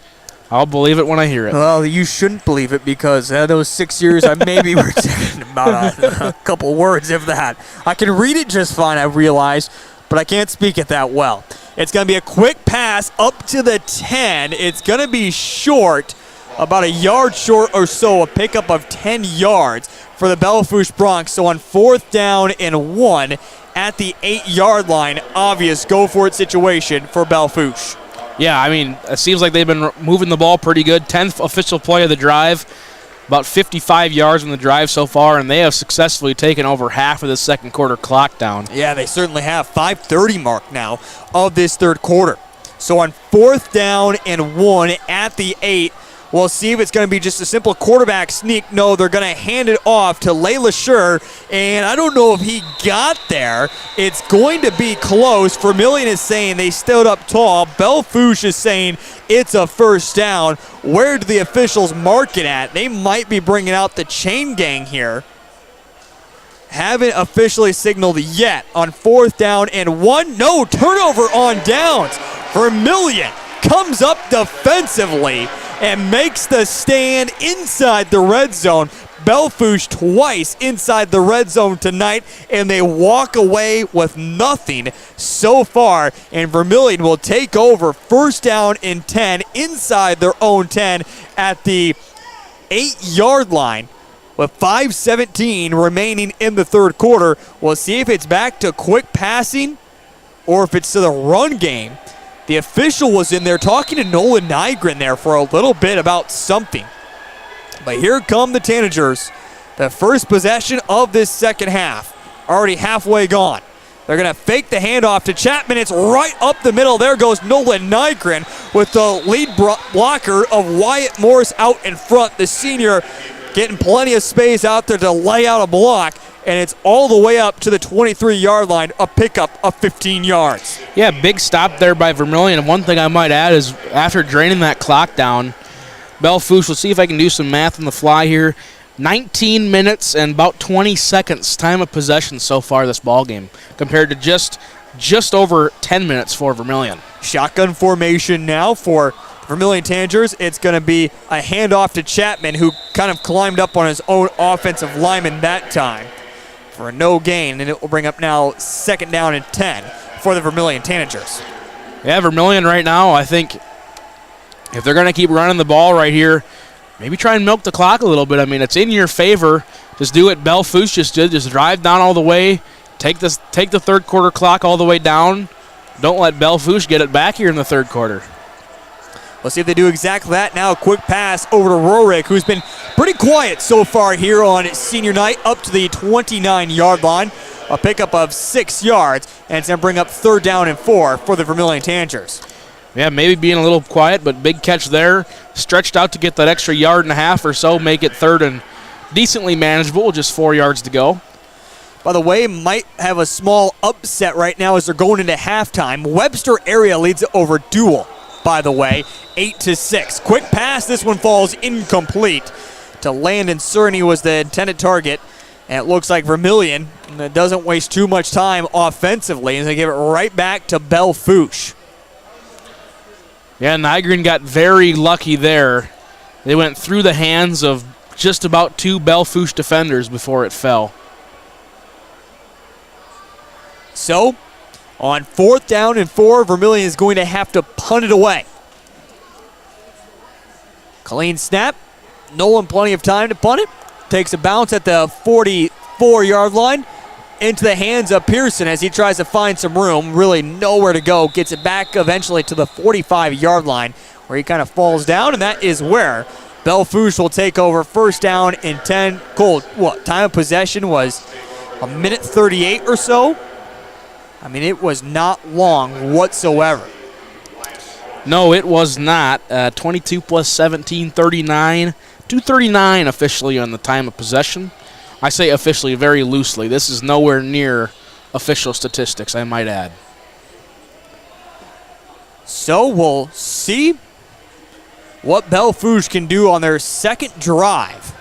I'll believe it when I hear it. Well, you shouldn't believe it because those 6 years I maybe were taking about a couple words, if that. I can read it just fine, I realize, but I can't speak it that well. It's going to be a quick pass up to the 10. It's going to be short, about a yard short or so, a pickup of 10 yards for the Belle Fourche Broncs. So on 4th down and 1 at the 8-yard line, obvious go-for-it situation for Belle Fourche. Yeah, I mean, it seems like they've been moving the ball pretty good. 10th official play of the drive, about 55 yards in the drive so far, and they have successfully taken over half of the second quarter clock down. Yeah, they certainly have. 5:30 mark now of this third quarter. So on 4th down and 1 at the 8, we'll see if it's going to be just a simple quarterback sneak. No, they're going to hand it off to LeLacheur, and I don't know if he got there. It's going to be close. Vermillion is saying they stood up tall. Belle Fourche is saying it's a first down. Where do the officials mark it at? They might be bringing out the chain gang here. Haven't officially signaled yet on 4th down and 1. No, turnover on downs. Vermillion comes up defensively and makes the stand inside the red zone. Belle Fourche twice inside the red zone tonight, and they walk away with nothing so far. And Vermillion will take over 1st down and 10 inside their own 10 at the 8-yard line with 5:17 remaining in the third quarter. We'll see if it's back to quick passing or if it's to the run game. The official was in there talking to Nolan Nygren there for a little bit about something. But here come the Tanagers. The first possession of this second half. Already halfway gone. They're going to fake the handoff to Chapman. It's right up the middle. There goes Nolan Nygren with the lead blocker of Wyatt Morris out in front. The senior getting plenty of space out there to lay out a block. And it's all the way up to the 23-yard line, a pickup of 15 yards. Yeah, big stop there by Vermillion. And one thing I might add is after draining that clock down, Belle Fourche, we'll see if I can do some math on the fly here. 19 minutes and about 20 seconds time of possession so far this ball game, compared to just over 10 minutes for Vermillion. Shotgun formation now for Vermillion Tanagers. It's going to be a handoff to Chapman, who kind of climbed up on his own offensive lineman that time for a no gain, and it will bring up now 2nd down and 10 for the Vermillion Tanagers. Yeah, Vermillion right now, I think if they're going to keep running the ball right here, maybe try and milk the clock a little bit. I mean, it's in your favor. Just do what Belle Fourche just did. Just drive down all the way. Take the third quarter clock all the way down. Don't let Belle Fourche get it back here in the third quarter. We'll see if they do exactly that now. A quick pass over to Rorik, who's been pretty quiet so far here on senior night, up to the 29-yard line. A pickup of 6 yards, and it's going to bring up 3rd down and 4 for the Vermillion Tanagers. Yeah, maybe being a little quiet, but big catch there. Stretched out to get that extra 1.5 yards or so, make it 3rd and decently manageable, just 4 yards to go. By the way, might have a small upset right now as they're going into halftime. Webster area leads it over Dual, by the way, 8-6. Quick pass, this one falls incomplete to Landon Cerny, was the intended target. And it looks like Vermillion doesn't waste too much time offensively as they give it right back to Belle Fourche. Yeah, Nygren got very lucky there. They went through the hands of just about 2 Belle Fourche defenders before it fell. So, on 4th down and 4, Vermillion is going to have to punt it away. Clean snap. Nolan plenty of time to punt it. Takes a bounce at the 44-yard line. into the hands of Pearson as he tries to find some room. Really nowhere to go. Gets it back eventually to the 45-yard line where he kind of falls down, and that is where Belle Fourche will take over. First down and 10. Cole, what time of possession was a minute 38 or so? I mean, it was not long whatsoever. No, it was not. 22 plus 17, 39. 2:39 officially on the time of possession. I say officially very loosely. This is nowhere near official statistics, I might add. So we'll see what Belle Fourche can do on their second drive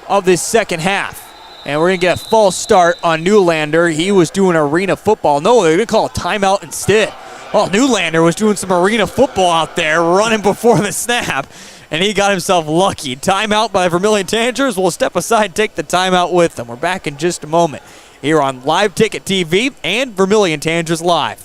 of this second half. And we're going to get a false start on Newlander. He was doing arena football. No, they're going to call a timeout instead. Well, Newlander was doing some arena football out there, running before the snap, and he got himself lucky. Timeout by Vermillion Tanagers. We'll step aside and take the timeout with them. We're back in just a moment here on Live Ticket TV and Vermillion Tanagers Live.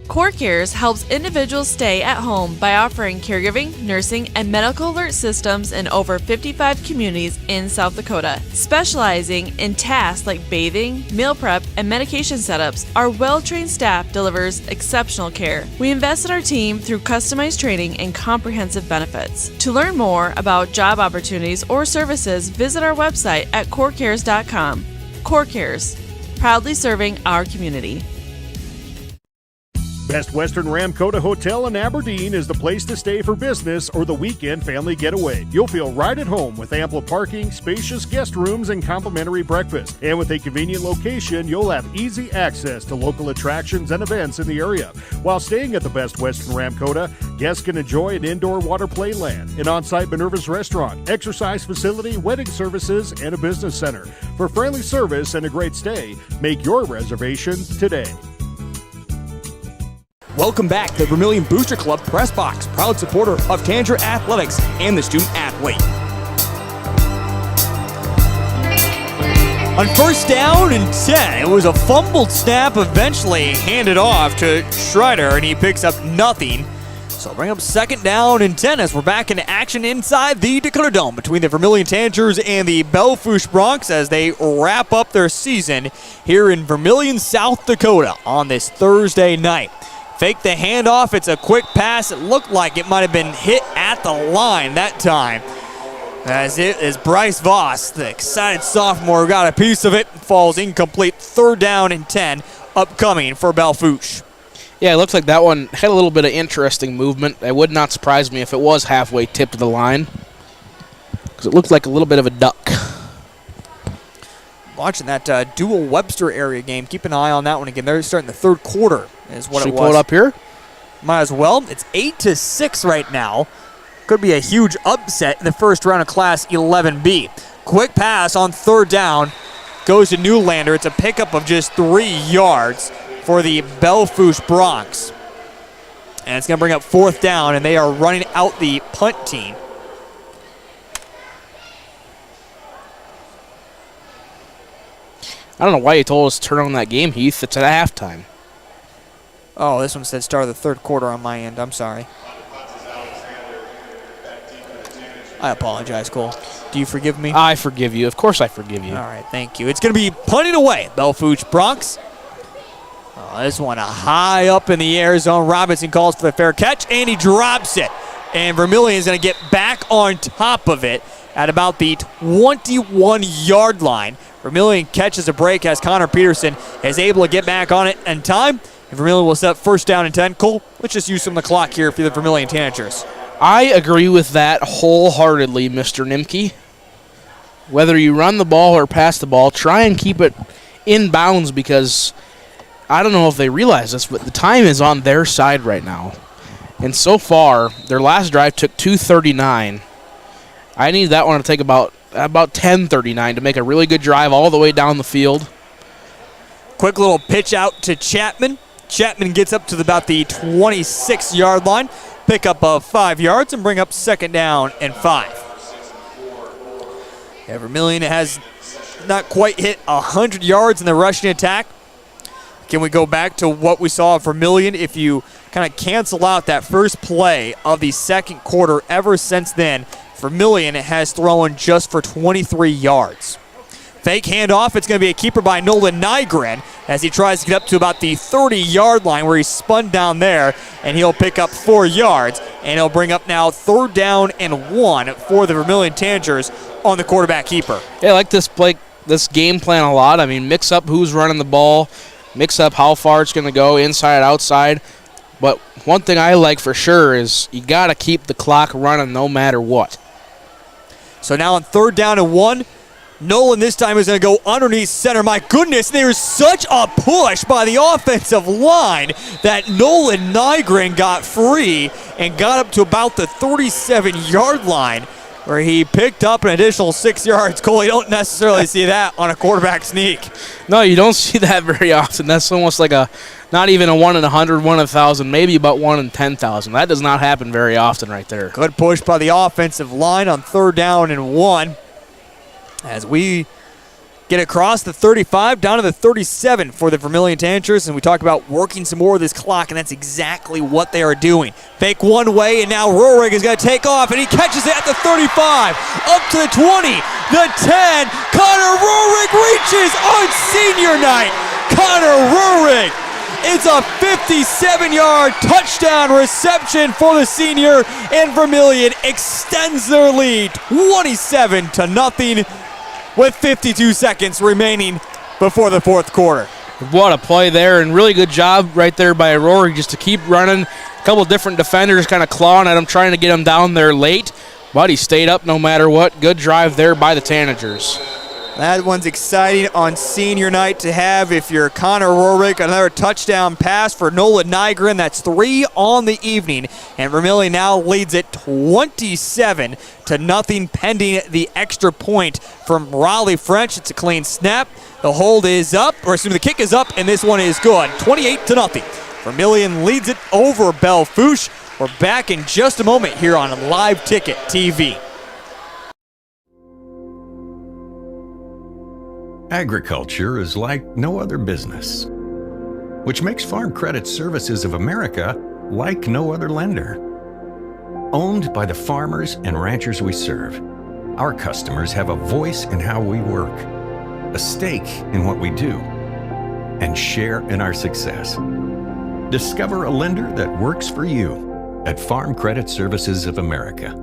Core Cares helps individuals stay at home by offering caregiving, nursing, and medical alert systems in over 55 communities in South Dakota. Specializing in tasks like bathing, meal prep, and medication setups, our well-trained staff delivers exceptional care. We invest in our team through customized training and comprehensive benefits. To learn more about job opportunities or services, visit our website at corecares.com. Core Cares, proudly serving our community. Best Western Ramkota Hotel in Aberdeen is the place to stay for business or the weekend family getaway. You'll feel right at home with ample parking, spacious guest rooms, and complimentary breakfast. And with a convenient location, you'll have easy access to local attractions and events in the area. While staying at the Best Western Ramkota, guests can enjoy an indoor water play land, an on-site Minerva's restaurant, exercise facility, wedding services, and a business center. For friendly service and a great stay, make your reservation today. Welcome back to the Vermillion Booster Club Press Box, proud supporter of Tanager Athletics and the student athlete. On first down and 10, it was a fumbled snap, eventually handed off to Schreider, and he picks up nothing. So bring up second down and 10 as we're back in action inside the Dakota Dome between the Vermillion Tanagers and the Belle Fourche Broncs as they wrap up their season here in Vermillion, South Dakota on this Thursday night. Fake the handoff. It's a quick pass. It looked like it might have been hit at the line that time. As Bryce Voss, the excited sophomore, got a piece of it. Falls incomplete. Third down and 10 upcoming for Belle Fourche. Yeah, it looks like that one had a little bit of interesting movement. It would not surprise me if it was halfway tipped to the line, because it looked like a little bit of a duck. Watching that dual Webster area game. Keep an eye on that one again. They're starting the third quarter is what Should it was. we pull it up here? Might as well. It's 8-6 right now. Could be a huge upset in the first round of Class 11B. Quick pass on third down. Goes to Newlander. It's a pickup of just 3 yards for the Belle Fourche Broncs. And it's going to bring up fourth down, and they are running out the punt team. I don't know why you told us to turn on that game, Heath. It's at halftime. Oh, this one said start of the third quarter on my end. I'm sorry. I apologize, Cole. Do you forgive me? I forgive you. Of course I forgive you. All right, thank you. It's going to be punting away, Belle Fourche Broncs. Oh, this one high up in the air zone. Robinson calls for the fair catch, and he drops it. And Vermillion is going to get back on top of it at about the 21-yard line. Vermillion catches a break as Connor Peterson is able to get back on it in time. And Vermillion will set first down and 10. Cole, let's just use some of the clock here for the Vermillion Tanagers. I agree with that wholeheartedly, Mr. Nimke. Whether you run the ball or pass the ball, try and keep it in bounds, because I don't know if they realize this, but the time is on their side right now. And so far, their last drive took 2:39. I need that one to take about 10:39 to make a really good drive all the way down the field. Quick little pitch out to Chapman. Chapman gets up to about the 26-yard line. Pick up of 5 yards and bring up second down and 5. Yeah, Vermillion has not quite hit 100 yards in the rushing attack. Can we go back to what we saw of Vermillion? If you kind of cancel out that first play of the second quarter, ever since then, Vermillion has thrown just for 23 yards. Fake handoff. It's going to be a keeper by Nolan Nygren as he tries to get up to about the 30-yard line where he spun down there, and he'll pick up 4 yards. And he'll bring up now 3rd down and 1 for the Vermillion Tanagers on the quarterback keeper. Yeah, I like this game plan a lot. I mean, mix up who's running the ball, mix up how far it's going to go, inside, outside. But one thing I like for sure is you got to keep the clock running no matter what. So now on 3rd down and 1, Nolan this time is going to go underneath center. My goodness, there's such a push by the offensive line that Nolan Nygren got free and got up to about the 37-yard line where he picked up an additional 6 yards. Cole, you don't necessarily see that on a quarterback sneak. No, you don't see that very often. That's almost like not even a 1 in 100, 1 in 1,000, maybe about 1 in 10,000. That does not happen very often right there. Good push by the offensive line on 3rd down and 1. As we get across the 35 down to the 37 for the Vermillion Tanagers, and we talk about working some more of this clock, and that's exactly what they are doing. Fake one way, and now Roehrig is going to take off, and he catches it at the 35, up to the 20, the 10. Connor Roehrig reaches on senior night. Connor Roehrig, it's a 57-yard touchdown reception for the senior, and Vermillion extends their lead 27-0. with 52 seconds remaining before the 4th quarter. What a play there, and really good job right there by Rory just to keep running. A couple different defenders kind of clawing at him, trying to get him down there late, but he stayed up no matter what. Good drive there by the Tanagers. That one's exciting on senior night to have. If you're Connor Roehrig, another touchdown pass for Nolan Nygren. That's 3 on the evening, and Vermillion now leads it 27-0 pending the extra point from Raleigh French. It's a clean snap. The hold is up, or excuse me, the kick is up, and this one is good. 28-0. Vermillion leads it over Belle Fourche. We're back in just a moment here on Live Ticket TV. Agriculture is like no other business, which makes Farm Credit Services of America like no other lender. Owned by the farmers and ranchers we serve, our customers have a voice in how we work, a stake in what we do, and share in our success. Discover a lender that works for you at Farm Credit Services of America.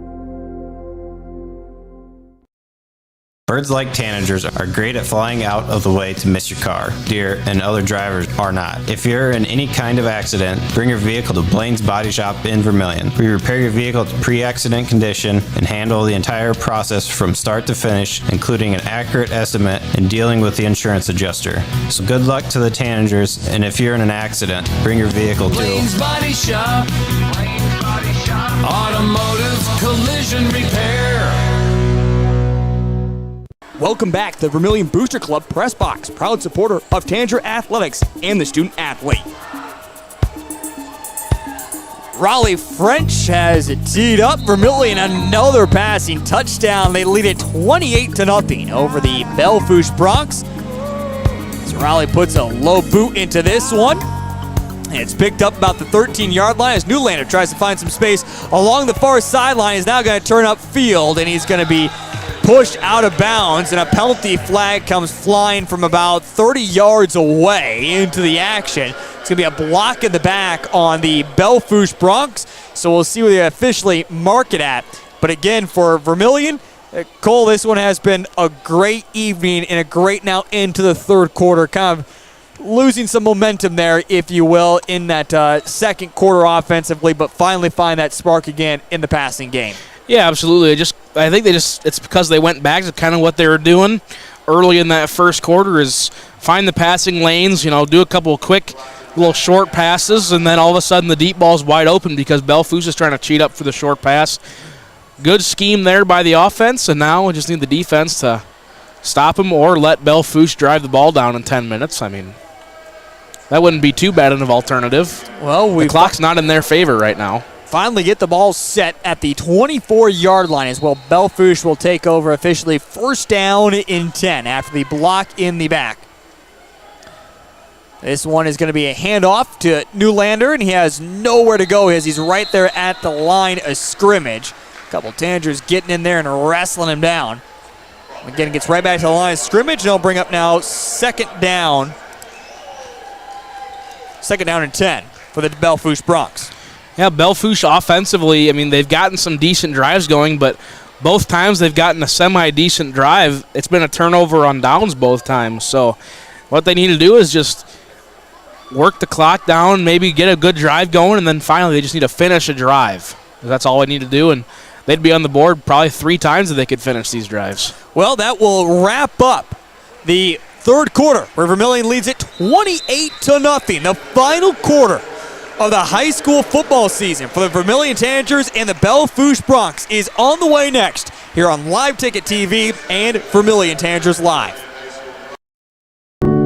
Birds like tanagers are great at flying out of the way to miss your car, deer, and other drivers are not. If you're in any kind of accident, bring your vehicle to Blaine's Body Shop in Vermillion. We repair your vehicle to pre-accident condition and handle the entire process from start to finish, including an accurate estimate and dealing with the insurance adjuster. So good luck to the tanagers, and if you're in an accident, bring your vehicle to Blaine's Body Shop. Blaine's Body Shop. Automotive collision repair. Welcome back to the Vermillion Booster Club Press Box, proud supporter of Tanager Athletics and the student athlete. Raleigh French has teed up. Vermillion another passing touchdown. They lead it 28-0 over the Belle Fourche Broncs. So Raleigh puts a low boot into this one. And it's picked up about the 13-yard line as Newlander tries to find some space along the far sideline. He's now going to turn upfield, and he's going to be pushed out of bounds, and a penalty flag comes flying from about 30 yards away into the action. It's going to be a block in the back on the Belle Fourche Broncs, so we'll see where they officially mark it at. But again, for Vermillion, Cole, this one has been a great evening and a great now into the 3rd quarter, kind of losing some momentum there, if you will, in that 2nd quarter offensively, but finally find that spark again in the passing game. Yeah, absolutely. I think it's because they went back to kind of what they were doing early in that 1st quarter is find the passing lanes, do a couple of quick little short passes, and then all of a sudden the deep ball's wide open because Belle Fourche is trying to cheat up for the short pass. Good scheme there by the offense, and now we just need the defense to stop them or let Belle Fourche drive the ball down in 10 minutes. I mean, that wouldn't be too bad of an alternative. Well, the clock's not in their favor right now. Finally get the ball set at the 24-yard line as well. Belle Fourche will take over officially 1st down and 10 after the block in the back. This one is going to be a handoff to Newlander, and he has nowhere to go as he's right there at the line of scrimmage. A couple Tanagers getting in there and wrestling him down. Again, gets right back to the line of scrimmage, and they'll bring up now second down. Second down and 10 for the Belle Fourche Broncs. Yeah, Belle Fourche offensively, I mean, they've gotten some decent drives going, but both times they've gotten a semi-decent drive, it's been a turnover on downs both times. So what they need to do is just work the clock down, maybe get a good drive going, and then finally they just need to finish a drive. That's all they need to do, and they'd be on the board probably 3 times if they could finish these drives. Well, that will wrap up the third quarter, where Vermillion leads it 28-0. The final quarter of the high school football season for the Vermillion Tanagers and the Belle Fourche Broncs is on the way next here on Live Ticket TV and Vermillion Tanagers Live.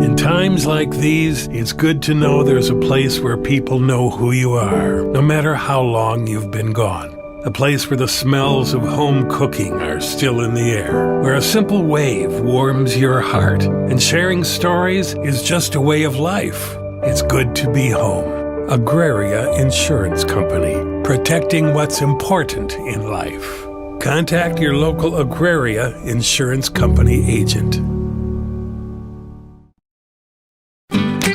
In times like these, it's good to know there's a place where people know who you are, no matter how long you've been gone. A place where the smells of home cooking are still in the air, where a simple wave warms your heart, and sharing stories is just a way of life. It's good to be home. Agraria Insurance Company, protecting what's important in life. Contact your local Agraria Insurance Company agent.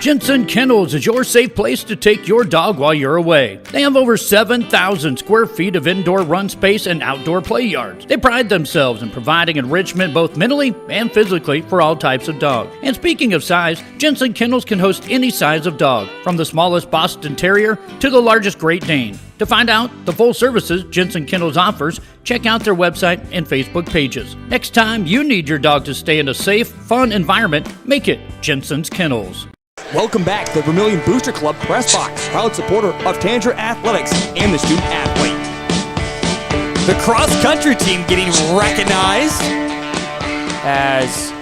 Jensen Kennels is your safe place to take your dog while you're away. They have over 7,000 square feet of indoor run space and outdoor play yards. They pride themselves in providing enrichment both mentally and physically for all types of dogs. And speaking of size, Jensen Kennels can host any size of dog, from the smallest Boston Terrier to the largest Great Dane. To find out the full services Jensen Kennels offers, check out their website and Facebook pages. Next time you need your dog to stay in a safe, fun environment, make it Jensen's Kennels. Welcome back to the Vermillion Booster Club Press Box, proud supporter of Tanager Athletics and the student athlete. The cross-country team getting recognized as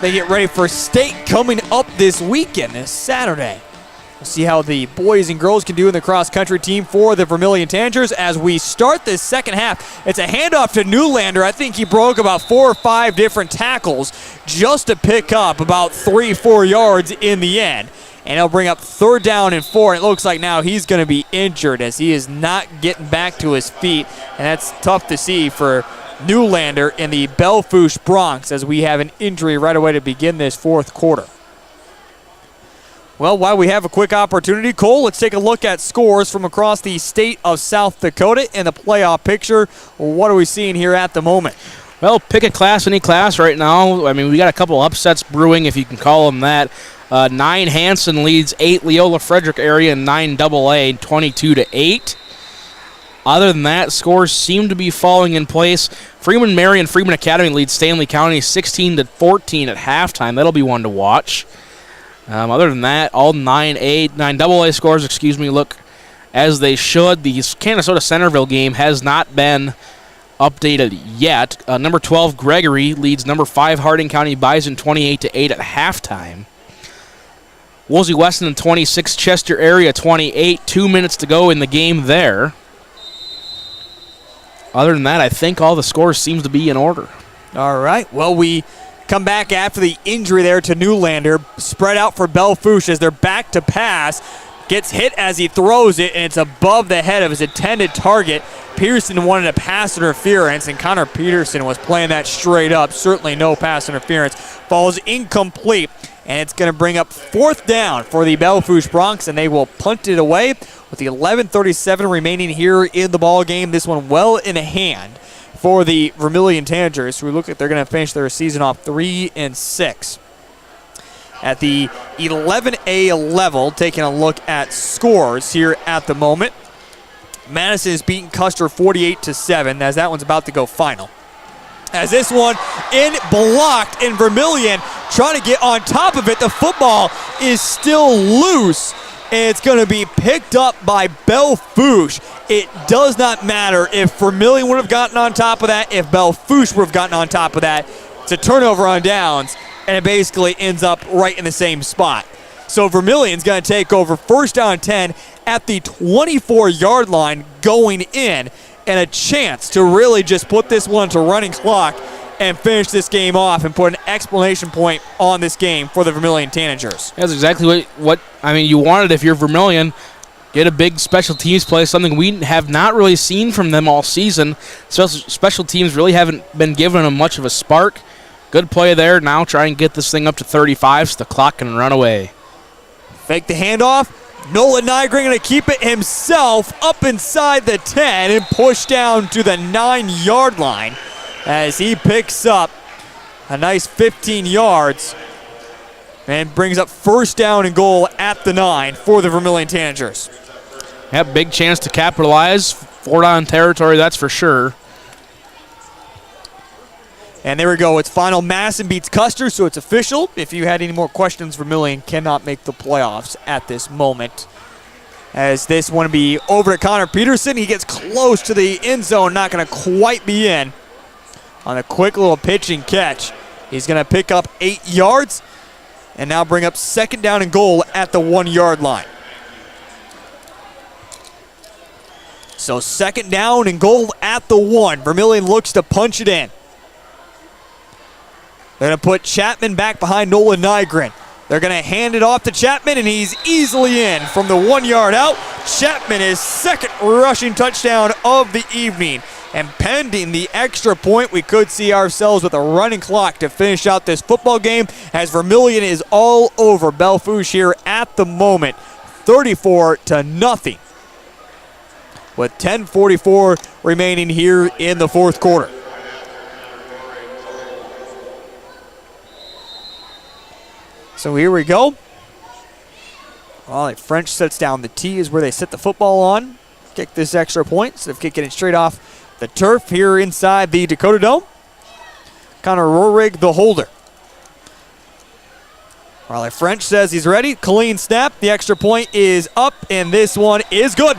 they get ready for state coming up this weekend, this Saturday. We'll see how the boys and girls can do in the cross-country team for the Vermillion Tanagers as we start this second half. It's a handoff to Newlander. I think he broke about 4 or 5 different tackles just to pick up about 3-4 yards in the end. And he'll bring up third down and 4. It looks like now he's going to be injured as he is not getting back to his feet. And that's tough to see for Newlander and the Belle Fourche Broncs as we have an injury right away to begin this fourth quarter. Well, while we have a quick opportunity, Cole, let's take a look at scores from across the state of South Dakota in the playoff picture. What are we seeing here at the moment? Well, pick a class, any class right now. I mean, we got a couple upsets brewing, if you can call them that. 9 Hanson leads 8 Leola Frederick area and 9 AA, 22-8. Other than that, scores seem to be falling in place. Freeman Mary and Freeman Academy lead Stanley County 16-14 at halftime. That'll be one to watch. Other than that, all 9 AA scores, look as they should. The Canastota-Centerville game has not been updated yet. Number 12, Gregory, leads number 5, Harding County Bison 28-8 at halftime. Woolsey Weston 26, Chester area 28. 2 minutes to go in the game there. Other than that, I think all the scores seems to be in order. All right. Well, we come back after the injury there to Newlander. Spread out for Belle Fourche as they're back to pass. Gets hit as he throws it, and it's above the head of his intended target. Peterson wanted a pass interference, and Connor Peterson was playing that straight up. Certainly no pass interference. Falls incomplete, and it's going to bring up fourth down for the Belle Fourche Broncs, and they will punt it away with the 11:37 remaining here in the ball game. This one well in hand for the Vermillion Tanagers, who look like they're going to finish their season off 3-6. At the 11A level, taking a look at scores here at the moment. Madison is beating Custer 48-7 as that one's about to go final. As this one blocked, and Vermillion trying to get on top of it. The football is still loose, and it's going to be picked up by Belle Fourche. It does not matter if Vermillion would have gotten on top of that, if Belle Fourche would have gotten on top of that. It's a turnover on downs, and it basically ends up right in the same spot. So Vermillion's going to take over first down 10 at the 24-yard line going in, and a chance to really just put this one to running clock and finish this game off and put an exclamation point on this game for the Vermillion Tanagers. That's exactly what you wanted if you're Vermillion. get a big special teams play, something we have not really seen from them all season. Special teams really haven't been given them much of a spark. Good play there. Now try and get this thing up to 35 so the clock can run away. Fake the handoff. Nolan Nygren going to keep it himself up inside the 10 and push down to the 9-yard line as he picks up a nice 15 yards and brings up first down and goal at the 9 for the Vermillion Tanagers. Yep, big chance to capitalize. 4-down territory, that's for sure. And there we go. It's final. Masson beats Custer, so it's official. If you had any more questions, Vermillion cannot make the playoffs at this moment. As this one will be over to Connor Peterson. He gets close to the end zone, not going to quite be in. On a quick little pitch and catch, he's going to pick up 8 yards and now bring up second down and goal at the 1-yard line. So second down and goal at the 1. Vermillion looks to punch it in. They're going to put Chapman back behind Nolan Nygren. They're going to hand it off to Chapman, and he's easily in from the 1-yard out. Chapman is second rushing touchdown of the evening. And pending the extra point, we could see ourselves with a running clock to finish out this football game as Vermillion is all over Belle Fourche here at the moment, 34-0. With 10:44 remaining here in the fourth quarter. So here we go. Well, French sets down the tee is where they set the football on. Kick this extra point instead of kicking it straight off the turf here inside the Dakota Dome. Connor Rohrig, the holder. Riley French says he's ready. Clean snap. The extra point is up, and this one is good.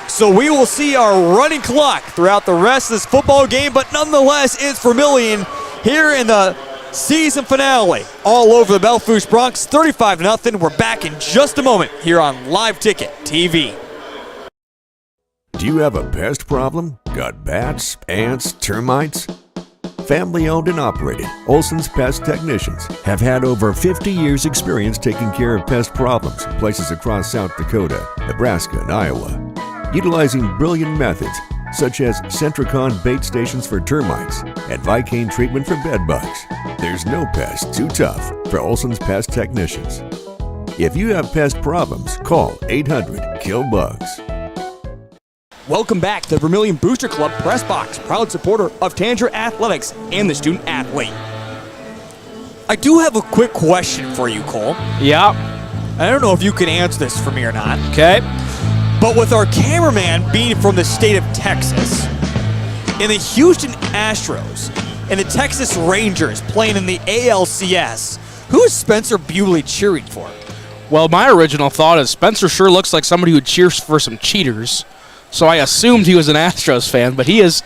So we will see our running clock throughout the rest of this football game, but nonetheless, it's Vermillion here in the season finale. All over the Belle Fourche Bronx, 35-0. We're back in just a moment here on Live Ticket TV. Do you have a pest problem? Got bats, ants, termites? Family owned and operated, Olson's Pest Technicians have had over 50 years experience taking care of pest problems in places across South Dakota, Nebraska, and Iowa. Utilizing brilliant methods such as Centricon bait stations for termites and Vicane treatment for bed bugs. There's no pest too tough for Olson's Pest Technicians. If you have pest problems, call 800-KILL-BUGS. Welcome back to the Vermillion Booster Club Press Box, proud supporter of Tanager Athletics and the student athlete. I do have a quick question for you, Cole. Yeah. I don't know if you can answer this for me or not. Okay. But with our cameraman being from the state of Texas, and the Houston Astros and the Texas Rangers playing in the ALCS, who is Spencer Bewley cheering for? Well, my original thought is Spencer sure looks like somebody who cheers for some cheaters. So I assumed he was an Astros fan, but he is.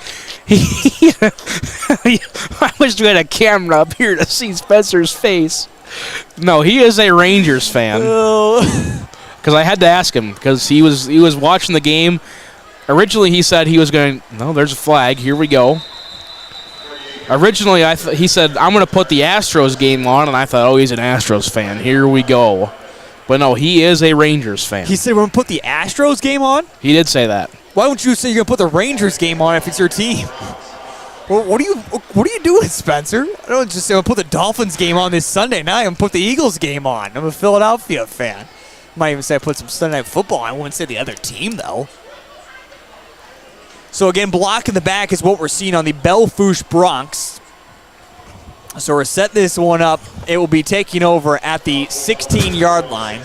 I wish we had a camera up here to see Spencer's face. No, he is a Rangers fan. Because I had to ask him, because he was watching the game. Originally, he said he was going, no, there's a flag. Here we go. Originally, he said, I'm going to put the Astros game on, and I thought, oh, he's an Astros fan. Here we go. But no, he is a Rangers fan. He said we're going to put the Astros game on? He did say that. Why don't you say you're going to put the Rangers game on if it's your team? Well, what are you doing, Spencer? I don't just say I'm going to put the Dolphins game on this Sunday night. I'm going to put the Eagles game on. I'm a Philadelphia fan. I might even say I put some Sunday Night Football. I wouldn't say the other team, though. So, again, block in the back is what we're seeing on the Belle Fourche Bronx. So we're setting this one up. It will be taking over at the 16-yard line.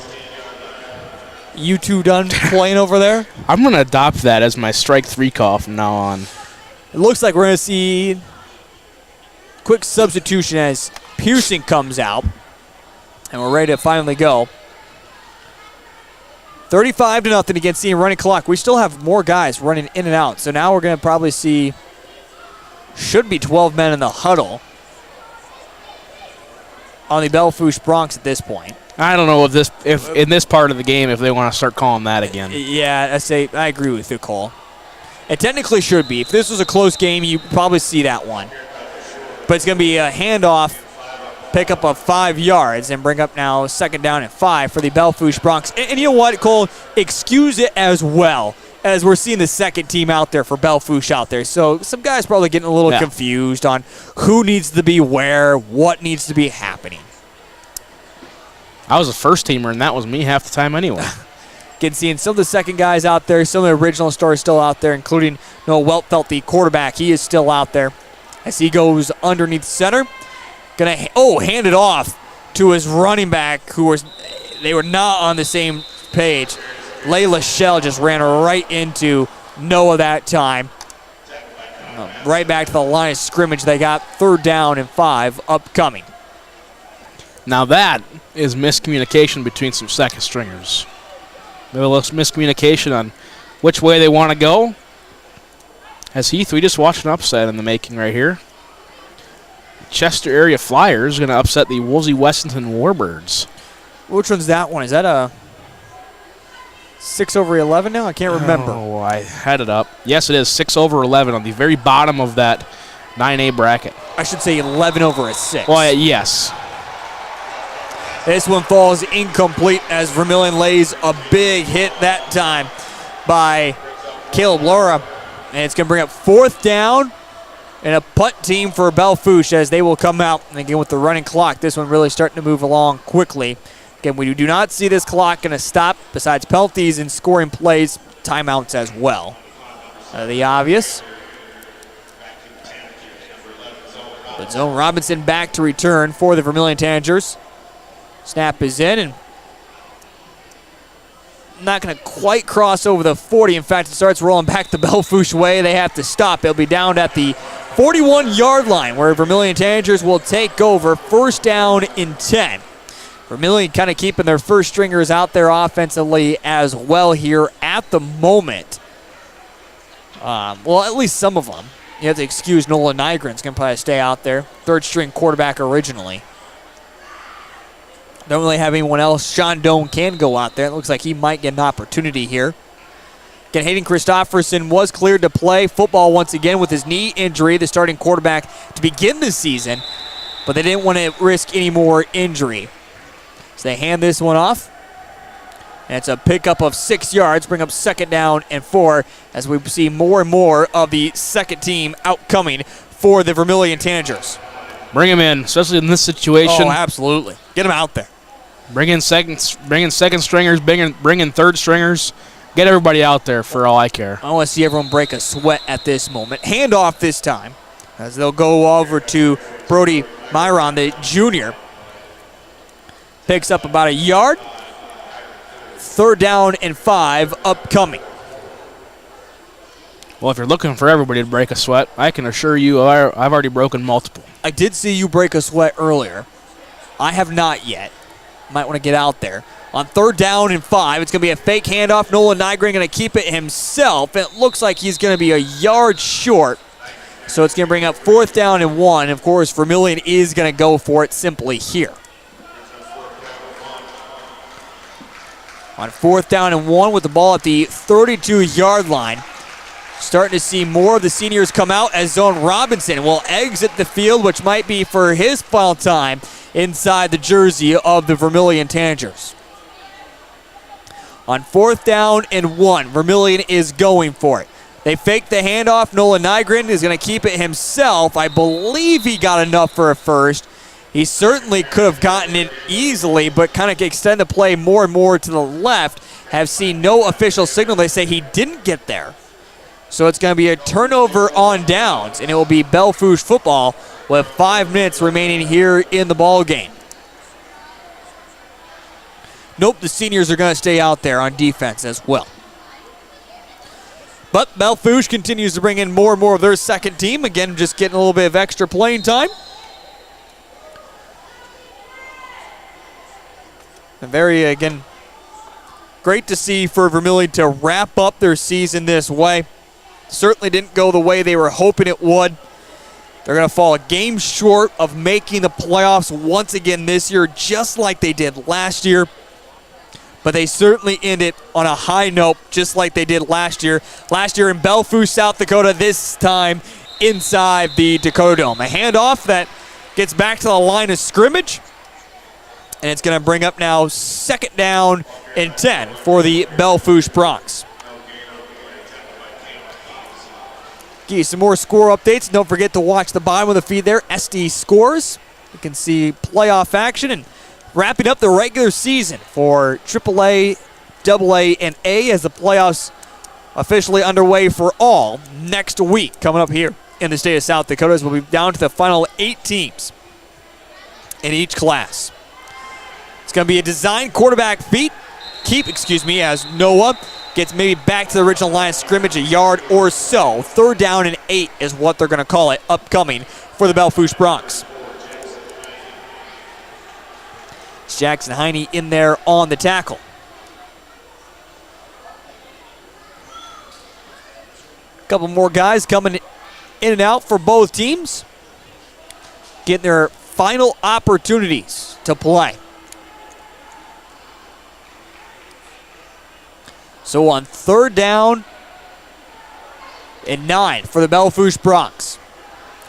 You two done playing over there? I'm going to adopt that as my strike three call from now on. It looks like we're going to see quick substitution as Pearson comes out. And we're ready to finally go. 35-0 against the running clock. We still have more guys running in and out. So now we're going to probably see, should be 12 men in the huddle on the Belle Fourche Bronx at this point. I don't know if in this part of the game if they want to start calling that again. Yeah, I agree with you, Cole. It technically should be. If this was a close game, you probably see that one. But it's going to be a handoff pickup of 5 yards and bring up now 2nd down and 5 for the Belle Fourche Broncs. And you know what, Cole? Excuse it as well, as we're seeing the second team out there for Belle Fourche out there. So some guys probably getting a little confused on who needs to be where, what needs to be happening. I was a first teamer, and that was me half the time anyway. Again, seeing some of the second guys out there, some of the original stars still out there, including Noah Weltfelt, the quarterback. He is still out there as he goes underneath center. Gonna hand it off to his running back, they were not on the same page. Layla Shell just ran right into Noah that time. Right back to the line of scrimmage. They got 3rd down and 5 upcoming. Now that is miscommunication between some second stringers. Maybe a little miscommunication on which way they want to go. As Heath, we just watched an upset in the making right here. Chester area Flyers going to upset the Woolsey Westonton Warbirds. Which one's that one? Is that a 6/11 now? I can't remember. Oh, I had it up. Yes, it is 6/11 on the very bottom of that 9A bracket. I should say 11/6. Well, yes. This one falls incomplete as Vermillion lays a big hit that time by Caleb Laura. And it's going to bring up 4th down and a punt team for Belle Fourche as they will come out. And again, with the running clock, this one really starting to move along quickly. Again, we do not see this clock going to stop besides penalties and scoring plays, timeouts as well. The obvious. But Zone Robinson back to return for the Vermillion Tanagers. Snap is in and not going to quite cross over the 40. In fact, it starts rolling back the Belle Fourche way. They have to stop. It'll be down at the 41-yard line where Vermillion Tanagers will take over. 1st down and 10. Vermillion kind of keeping their first stringers out there offensively as well here at the moment. Well, at least some of them. You have to excuse Nolan Nygren's going to probably stay out there. 3rd string quarterback originally. Don't really have anyone else. Sean Doan can go out there. It looks like he might get an opportunity here. Again, Hayden Christofferson was cleared to play football once again with his knee injury, the starting quarterback to begin the season, but they didn't want to risk any more injury. So they hand this one off. And it's a pickup of 6 yards, bring up 2nd down and 4 as we see more and more of the second team outcoming for the Vermillion Tanagers. Bring him in, especially in this situation. Oh, absolutely. Get him out there. Bring in second stringers, bring in 3rd stringers. Get everybody out there for all I care. I want to see everyone break a sweat at this moment. Handoff this time as they'll go over to Brody Myron, the junior. Picks up about a yard. 3rd down and 5 upcoming. Well, if you're looking for everybody to break a sweat, I can assure you I've already broken multiple. I did see you break a sweat earlier. I have not yet. Might want to get out there. On 3rd down and 5, it's going to be a fake handoff. Nolan Nygren going to keep it himself. It looks like he's going to be a yard short. So it's going to bring up 4th down and 1. Of course, Vermillion is going to go for it simply here. On 4th down and 1 with the ball at the 32-yard line. Starting to see more of the seniors come out as Zone Robinson will exit the field, which might be for his final time inside the jersey of the Vermillion Tanagers. On 4th down and 1, Vermillion is going for it. They fake the handoff. Nolan Nygren is going to keep it himself. I believe he got enough for a first. He certainly could have gotten it easily, but kind of extend the play more and more to the left. Have seen no official signal. They say he didn't get there. So it's going to be a turnover on downs, and it will be Belle Fourche football with 5 minutes remaining here in the ball game. Nope, the seniors are going to stay out there on defense as well. But Belle Fourche continues to bring in more and more of their second team. Again, just getting a little bit of extra playing time. And very, again, great to see for Vermillion to wrap up their season this way. Certainly didn't go the way they were hoping it would. They're going to fall a game short of making the playoffs once again this year, just like they did last year. But they certainly ended on a high note, just like they did last year. Last year in Belle Fourche, South Dakota, this time inside the Dakota Dome. A handoff that gets back to the line of scrimmage. And it's going to bring up now 2nd down and 10 for the Belle Fourche Broncs. Give you some more score updates. Don't forget to watch the bottom of the feed there. SD scores. You can see playoff action and wrapping up the regular season for AAA, AA, and A as the playoffs officially underway for all next week coming up here in the state of South Dakota as we'll be down to the final 8 teams in each class. It's going to be a design quarterback keep, as Noah gets maybe back to the original line of scrimmage a yard or so. 3rd down and 8 is what they're going to call it upcoming for the Belle Fourche Broncs. Jackson Heine in there on the tackle. A couple more guys coming in and out for both teams. Getting their final opportunities to play. So on 3rd down and 9 for the Belle Fourche Broncs.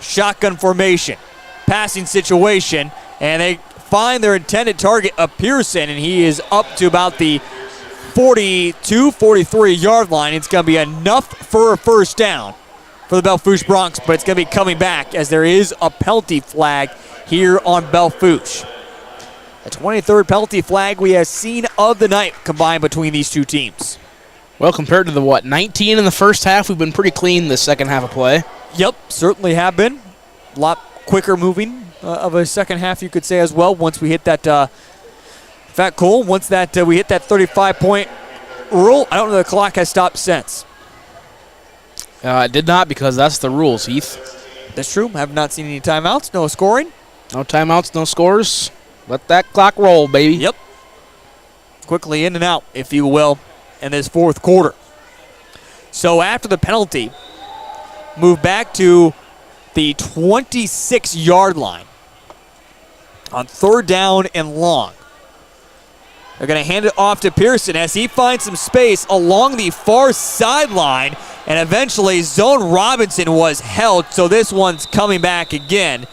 Shotgun formation, passing situation, and they find their intended target of Pearson, and he is up to about the 42, 43-yard line. It's going to be enough for a 1st down for the Belle Fourche Broncs, but it's going to be coming back as there is a penalty flag here on Belle Fourche. The 23rd penalty flag we have seen of the night combined between these two teams. Well, compared to the, 19 in the first half, we've been pretty clean the second half of play. Yep, certainly have been. A lot quicker moving of a second half, you could say, as well, once we hit that Fat Cole. Once that we hit that 35-point rule, I don't know the clock has stopped since. It did not, because that's the rules, Heath. That's true. Have not seen any timeouts, no scoring. No timeouts, no scores. Let that clock roll, baby. Yep. Quickly in and out, if you will, in this 4th quarter. So after the penalty, move back to the 26-yard line on 3rd down and long. They're going to hand it off to Pearson as he finds some space along the far sideline, and eventually Zone Robinson was held, so this one's coming back again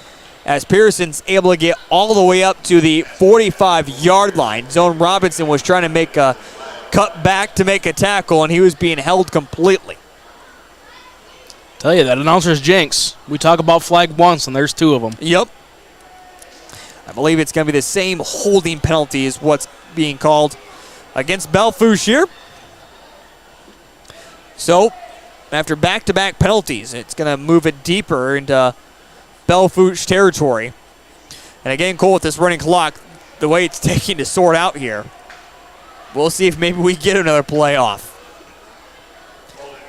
as Pearson's able to get all the way up to the 45-yard line. Zone Robinson was trying to make a cut back to make a tackle, and he was being held completely. Tell you, that announcer's jinx. We talk about flag once, and there's 2 of them. Yep. I believe it's going to be the same holding penalty is what's being called against Belle Fourche here. So, after back-to-back penalties, it's going to move it deeper into Belle Fourche territory. And again, Cole, with this running clock, the way it's taking to sort out here, we'll see if maybe we get another playoff.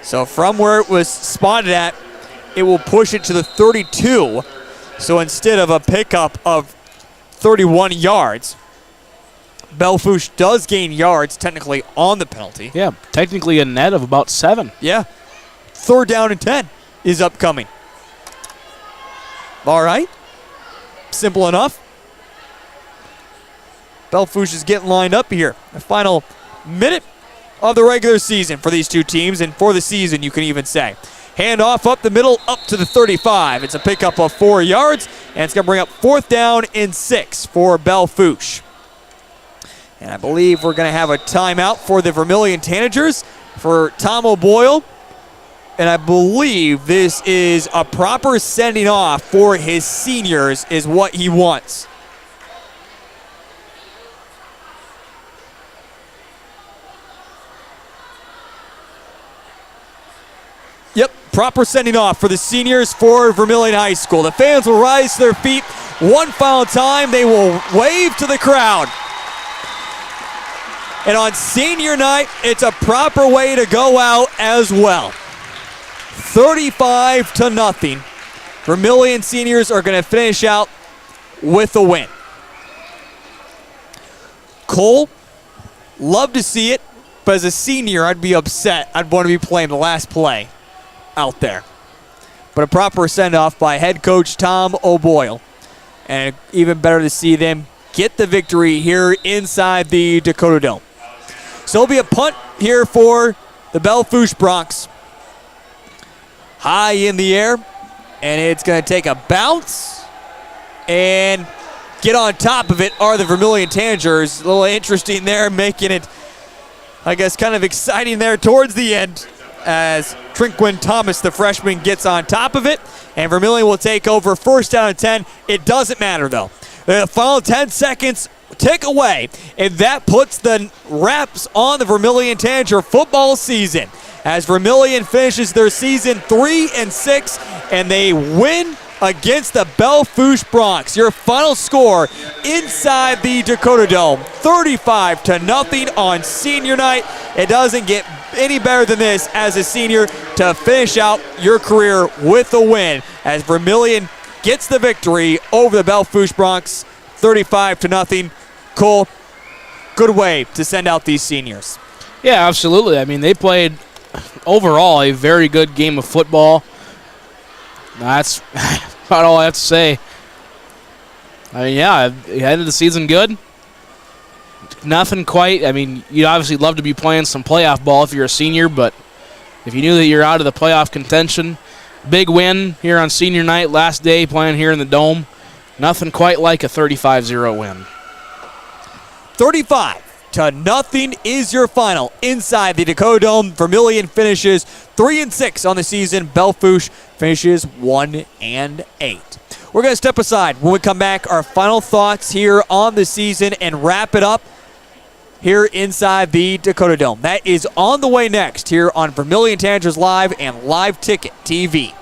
So from where it was spotted at, it will push it to the 32. So instead of a pickup of 31 yards, Belle Fourche does gain yards technically on the penalty. Yeah, technically a net of about 7. Yeah. 3rd down and 10 is upcoming. All right. Simple enough. Belle Fourche is getting lined up here. The final minute of the regular season for these two teams, and for the season, you can even say. Handoff up the middle, up to the 35. It's a pickup of 4 yards, and it's going to bring up 4th down and 6 for Belle Fourche. And I believe we're going to have a timeout for the Vermillion Tanagers for Tom O'Boyle. And I believe this is a proper sending off for his seniors is what he wants. Yep, proper sending off for the seniors for Vermillion High School. The fans will rise to their feet one final time. They will wave to the crowd. And on senior night, it's a proper way to go out as well. 35-0. Vermillion seniors are going to finish out with the win. Cole, love to see it, but as a senior, I'd be upset. I'd want to be playing the last play out there. But a proper send-off by head coach Tom O'Boyle. And even better to see them get the victory here inside the Dakota Dome. So it'll be a punt here for the Belle Fourche Broncs. High in the air, and it's going to take a bounce And get on top of it are the Vermillion Tanagers. A little interesting there, making it, I guess, kind of exciting there towards the end as Trinquin Thomas, the freshman, gets on top of it. And Vermillion will take over first down and 10. It doesn't matter, though. The final 10 seconds tick away, and that puts the wraps on the Vermillion Tanager football season as Vermillion finishes their season 3-6, and they win against the Belle Fourche Broncs. Your final score inside the Dakota Dome, 35-0 on senior night. It doesn't get any better than this as a senior to finish out your career with a win as Vermillion gets the victory over the Belle Fourche Broncs, 35-0. Cole, good way to send out these seniors. Yeah, absolutely. I mean, they played overall a very good game of football. That's about all I have to say. I mean, yeah, you ended the season good. Nothing quite. I mean, you'd obviously love to be playing some playoff ball if you're a senior, but if you knew that you're out of the playoff contention, big win here on senior night, last day playing here in the Dome. Nothing quite like a 35-0 win. 35-0 is your final inside the Dakota Dome. Vermillion finishes 3-6 on the season. Belle Fourche finishes 1-8. We're going to step aside. When we come back, our final thoughts here on the season and wrap it up here inside the Dakota Dome. That is on the way next here on Vermillion Tanagers Live and Live Ticket TV.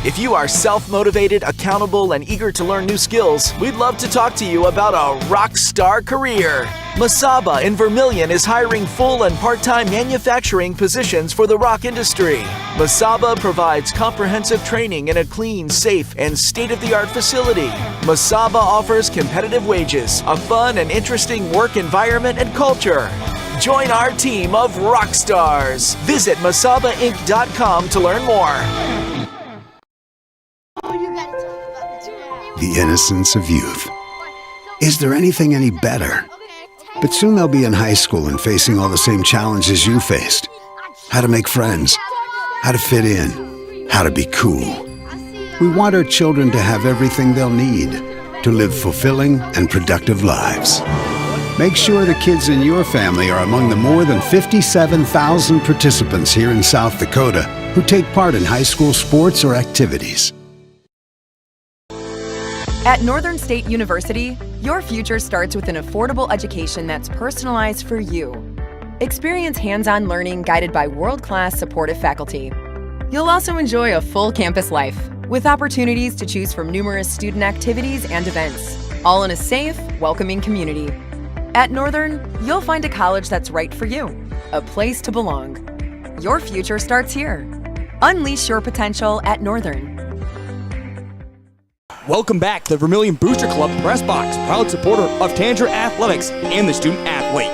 If you are self-motivated, accountable, and eager to learn new skills, we'd love to talk to you about a rock star career. Masaba in Vermillion is hiring full and part-time manufacturing positions for the rock industry. Masaba provides comprehensive training in a clean, safe, and state-of-the-art facility. Masaba offers competitive wages, a fun and interesting work environment and culture. Join our team of rock stars. Visit masabainc.com to learn more. The innocence of youth. Is there anything any better? But soon they'll be in high school and facing all the same challenges you faced. How to make friends, how to fit in, how to be cool. We want our children to have everything they'll need to live fulfilling and productive lives. Make sure the kids in your family are among the more than 57,000 participants here in South Dakota who take part in high school sports or activities. At Northern State University, your future starts with an affordable education that's personalized for you. Experience hands-on learning guided by world-class supportive faculty. You'll also enjoy a full campus life with opportunities to choose from numerous student activities and events, all in a safe, welcoming community. At Northern, you'll find a college that's right for you, a place to belong. Your future starts here. Unleash your potential at Northern. Welcome back to the Vermillion Booster Club Press Box, proud supporter of Tanager Athletics and the student athlete.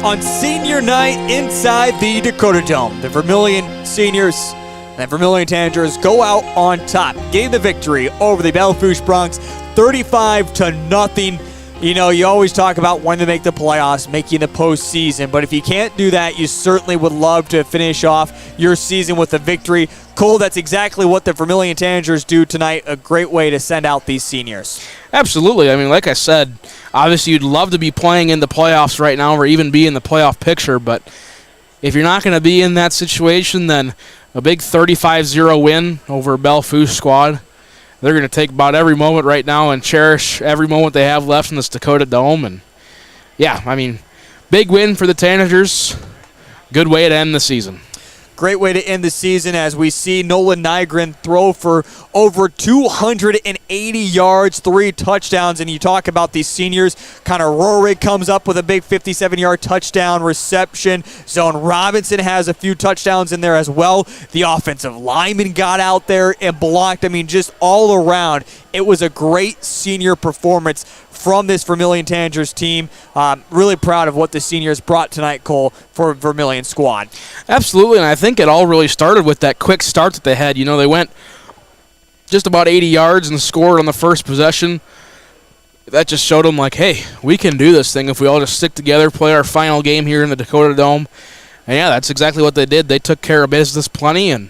On senior night inside the Dakota Dome, the Vermillion seniors and Vermillion Tanagers go out on top, getting the victory over the Belle Fourche Broncs, 35-0. You know, you always talk about when to make the playoffs, making the postseason, but if you can't do that, you certainly would love to finish off your season with a victory. Cole, that's exactly what the Vermillion Tanagers do tonight. A great way to send out these seniors. Absolutely. I mean, like I said, obviously you'd love to be playing in the playoffs right now or even be in the playoff picture, but if you're not going to be in that situation, then a big 35-0 win over Belle Fourche squad. They're going to take about every moment right now and cherish every moment they have left in this Dakota Dome. And, yeah, I mean, big win for the Tanagers. Good way to end the season. Great way to end the season as we see Nolan Nygren throw for over 280 yards, 3 touchdowns. And you talk about these seniors. Connor Rorig comes up with a big 57-yard touchdown reception. Zone Robinson has a few touchdowns in there as well. The offensive lineman got out there and blocked. I mean, just all around, it was a great senior performance from this Vermillion Tanagers team. Really proud of what the seniors brought tonight, Cole, for Vermillion squad. Absolutely, and I think it all really started with that quick start that they had. You know, they went just about 80 yards and scored on the first possession. That just showed them, like, hey, we can do this thing if we all just stick together, play our final game here in the Dakota Dome. And, yeah, that's exactly what they did. They took care of business plenty, and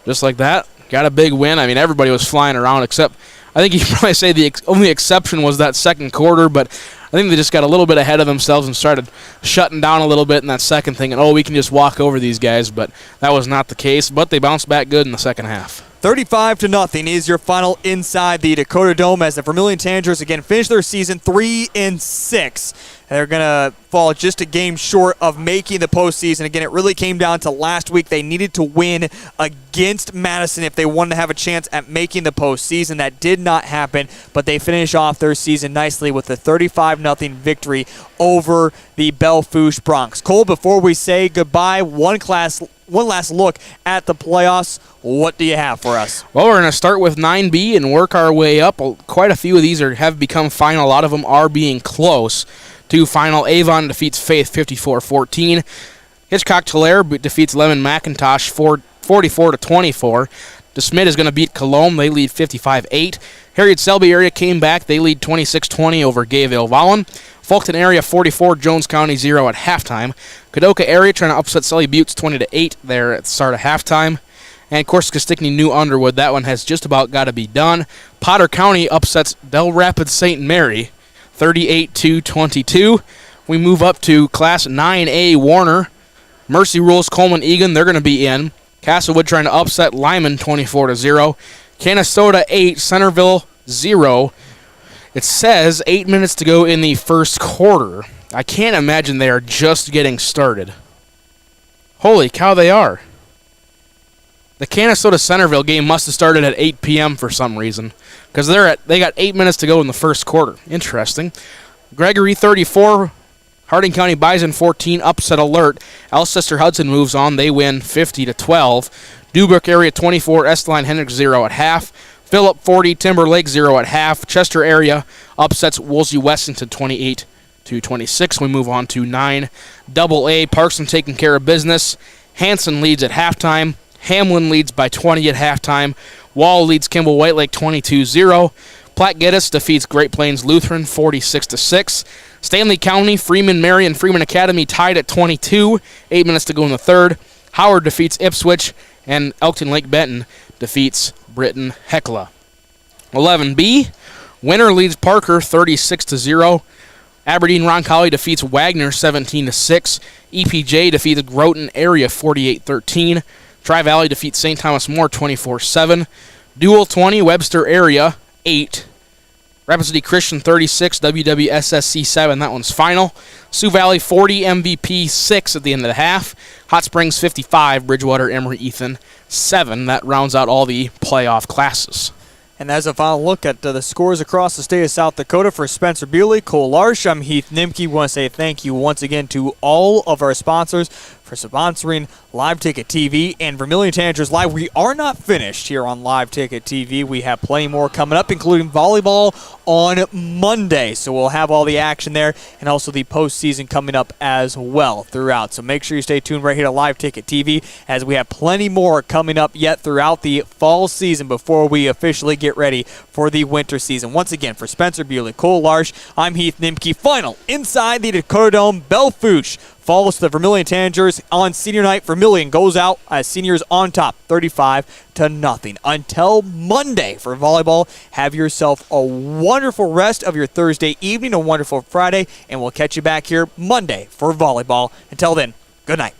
just like that, got a big win. I mean, everybody was flying around except, I think you could probably say the only exception was that second quarter, but I think they just got a little bit ahead of themselves and started shutting down a little bit in that second thing, and we can just walk over these guys, but that was not the case, but they bounced back good in the second half. 35-0 is your final inside the Dakota Dome as the Vermillion Tanagers again finish their season 3-6. They're going to fall just a game short of making the postseason. Again, it really came down to last week. They needed to win against Madison if they wanted to have a chance at making the postseason. That did not happen, but they finish off their season nicely with a 35-0 victory over the Belle Fourche Broncs. Cole, before we say goodbye, one last look at the playoffs. What do you have for us? Well, we're going to start with 9B and work our way up. Quite a few of these have become final. A lot of them are being close to final. Avon defeats Faith 54-14. Hitchcock-Tulare defeats Lemon McIntosh 44-24. DeSmit is going to beat Cologne. They lead 55-8. Harriet-Selby area came back. They lead 26-20 over Gayville-Vollen. Fulton area 44, Jones County 0 at halftime. Kadoka area trying to upset Sully Buttes 20-8 there at the start of halftime. And Corsica Stickney New Underwood, that one has just about got to be done. Potter County upsets Del Rapids St. Mary 38-22. We move up to Class 9A Warner. Mercy rules Coleman Egan, they're going to be in. Castlewood trying to upset Lyman 24-0. Canastota 8, Centerville 0. It says 8 minutes to go in the first quarter. I can't imagine they are just getting started. Holy cow, they are. The Canastota-Centerville game must have started at 8 p.m. for some reason, because they got 8 minutes to go in the first quarter. Interesting. Gregory 34, Harding County Bison 14, upset alert. Alcester-Hudson moves on. They win 50-12. Dubrook area 24, Esteline Hendricks 0 at half. Phillip 40, Timberlake 0 at half. Chester area upsets Woolsey Westington 28-26. We move on to 9 AA. Parkson taking care of business. Hanson leads at halftime. Hamlin leads by 20 at halftime. Wall leads Kimball White Lake 22-0. Platte Geddes defeats Great Plains Lutheran 46-6. Stanley County, Freeman Mary, and Freeman Academy tied at 22. 8 minutes to go in the third. Howard defeats Ipswich, and Elkton Lake Benton defeats Britton Hecla. 11B, Winter leads Parker 36-0. Aberdeen Roncalli defeats Wagner 17-6. EPJ defeats Groton area 48-13. Tri-Valley defeats St. Thomas More 24-7. Dual 20, Webster area 8. Rapid City Christian 36, WWSSC 7. That one's final. Sioux Valley 40, MVP 6 at the end of the half. Hot Springs 55, Bridgewater Emory Ethan 7. That rounds out all the playoff classes. And as a final look at the scores across the state of South Dakota for Spencer Bewley, Cole Larsh, I'm Heath Nimke. We want to say thank you once again to all of our sponsors for sponsoring Live Ticket TV and Vermillion Tanagers Live. We are not finished here on Live Ticket TV. We have plenty more coming up, including volleyball on Monday. So we'll have all the action there and also the postseason coming up as well throughout. So make sure you stay tuned right here to Live Ticket TV as we have plenty more coming up yet throughout the fall season before we officially get ready for the winter season. Once again, for Spencer Bewley, Cole Larsh, I'm Heath Nimke. Final inside the Dakota Dome, Belle Fourche falls to the Vermillion Tanagers on senior night. Vermillion goes out as seniors on top, 35-0. Until Monday for volleyball, have yourself a wonderful rest of your Thursday evening, a wonderful Friday, and we'll catch you back here Monday for volleyball. Until then, good night.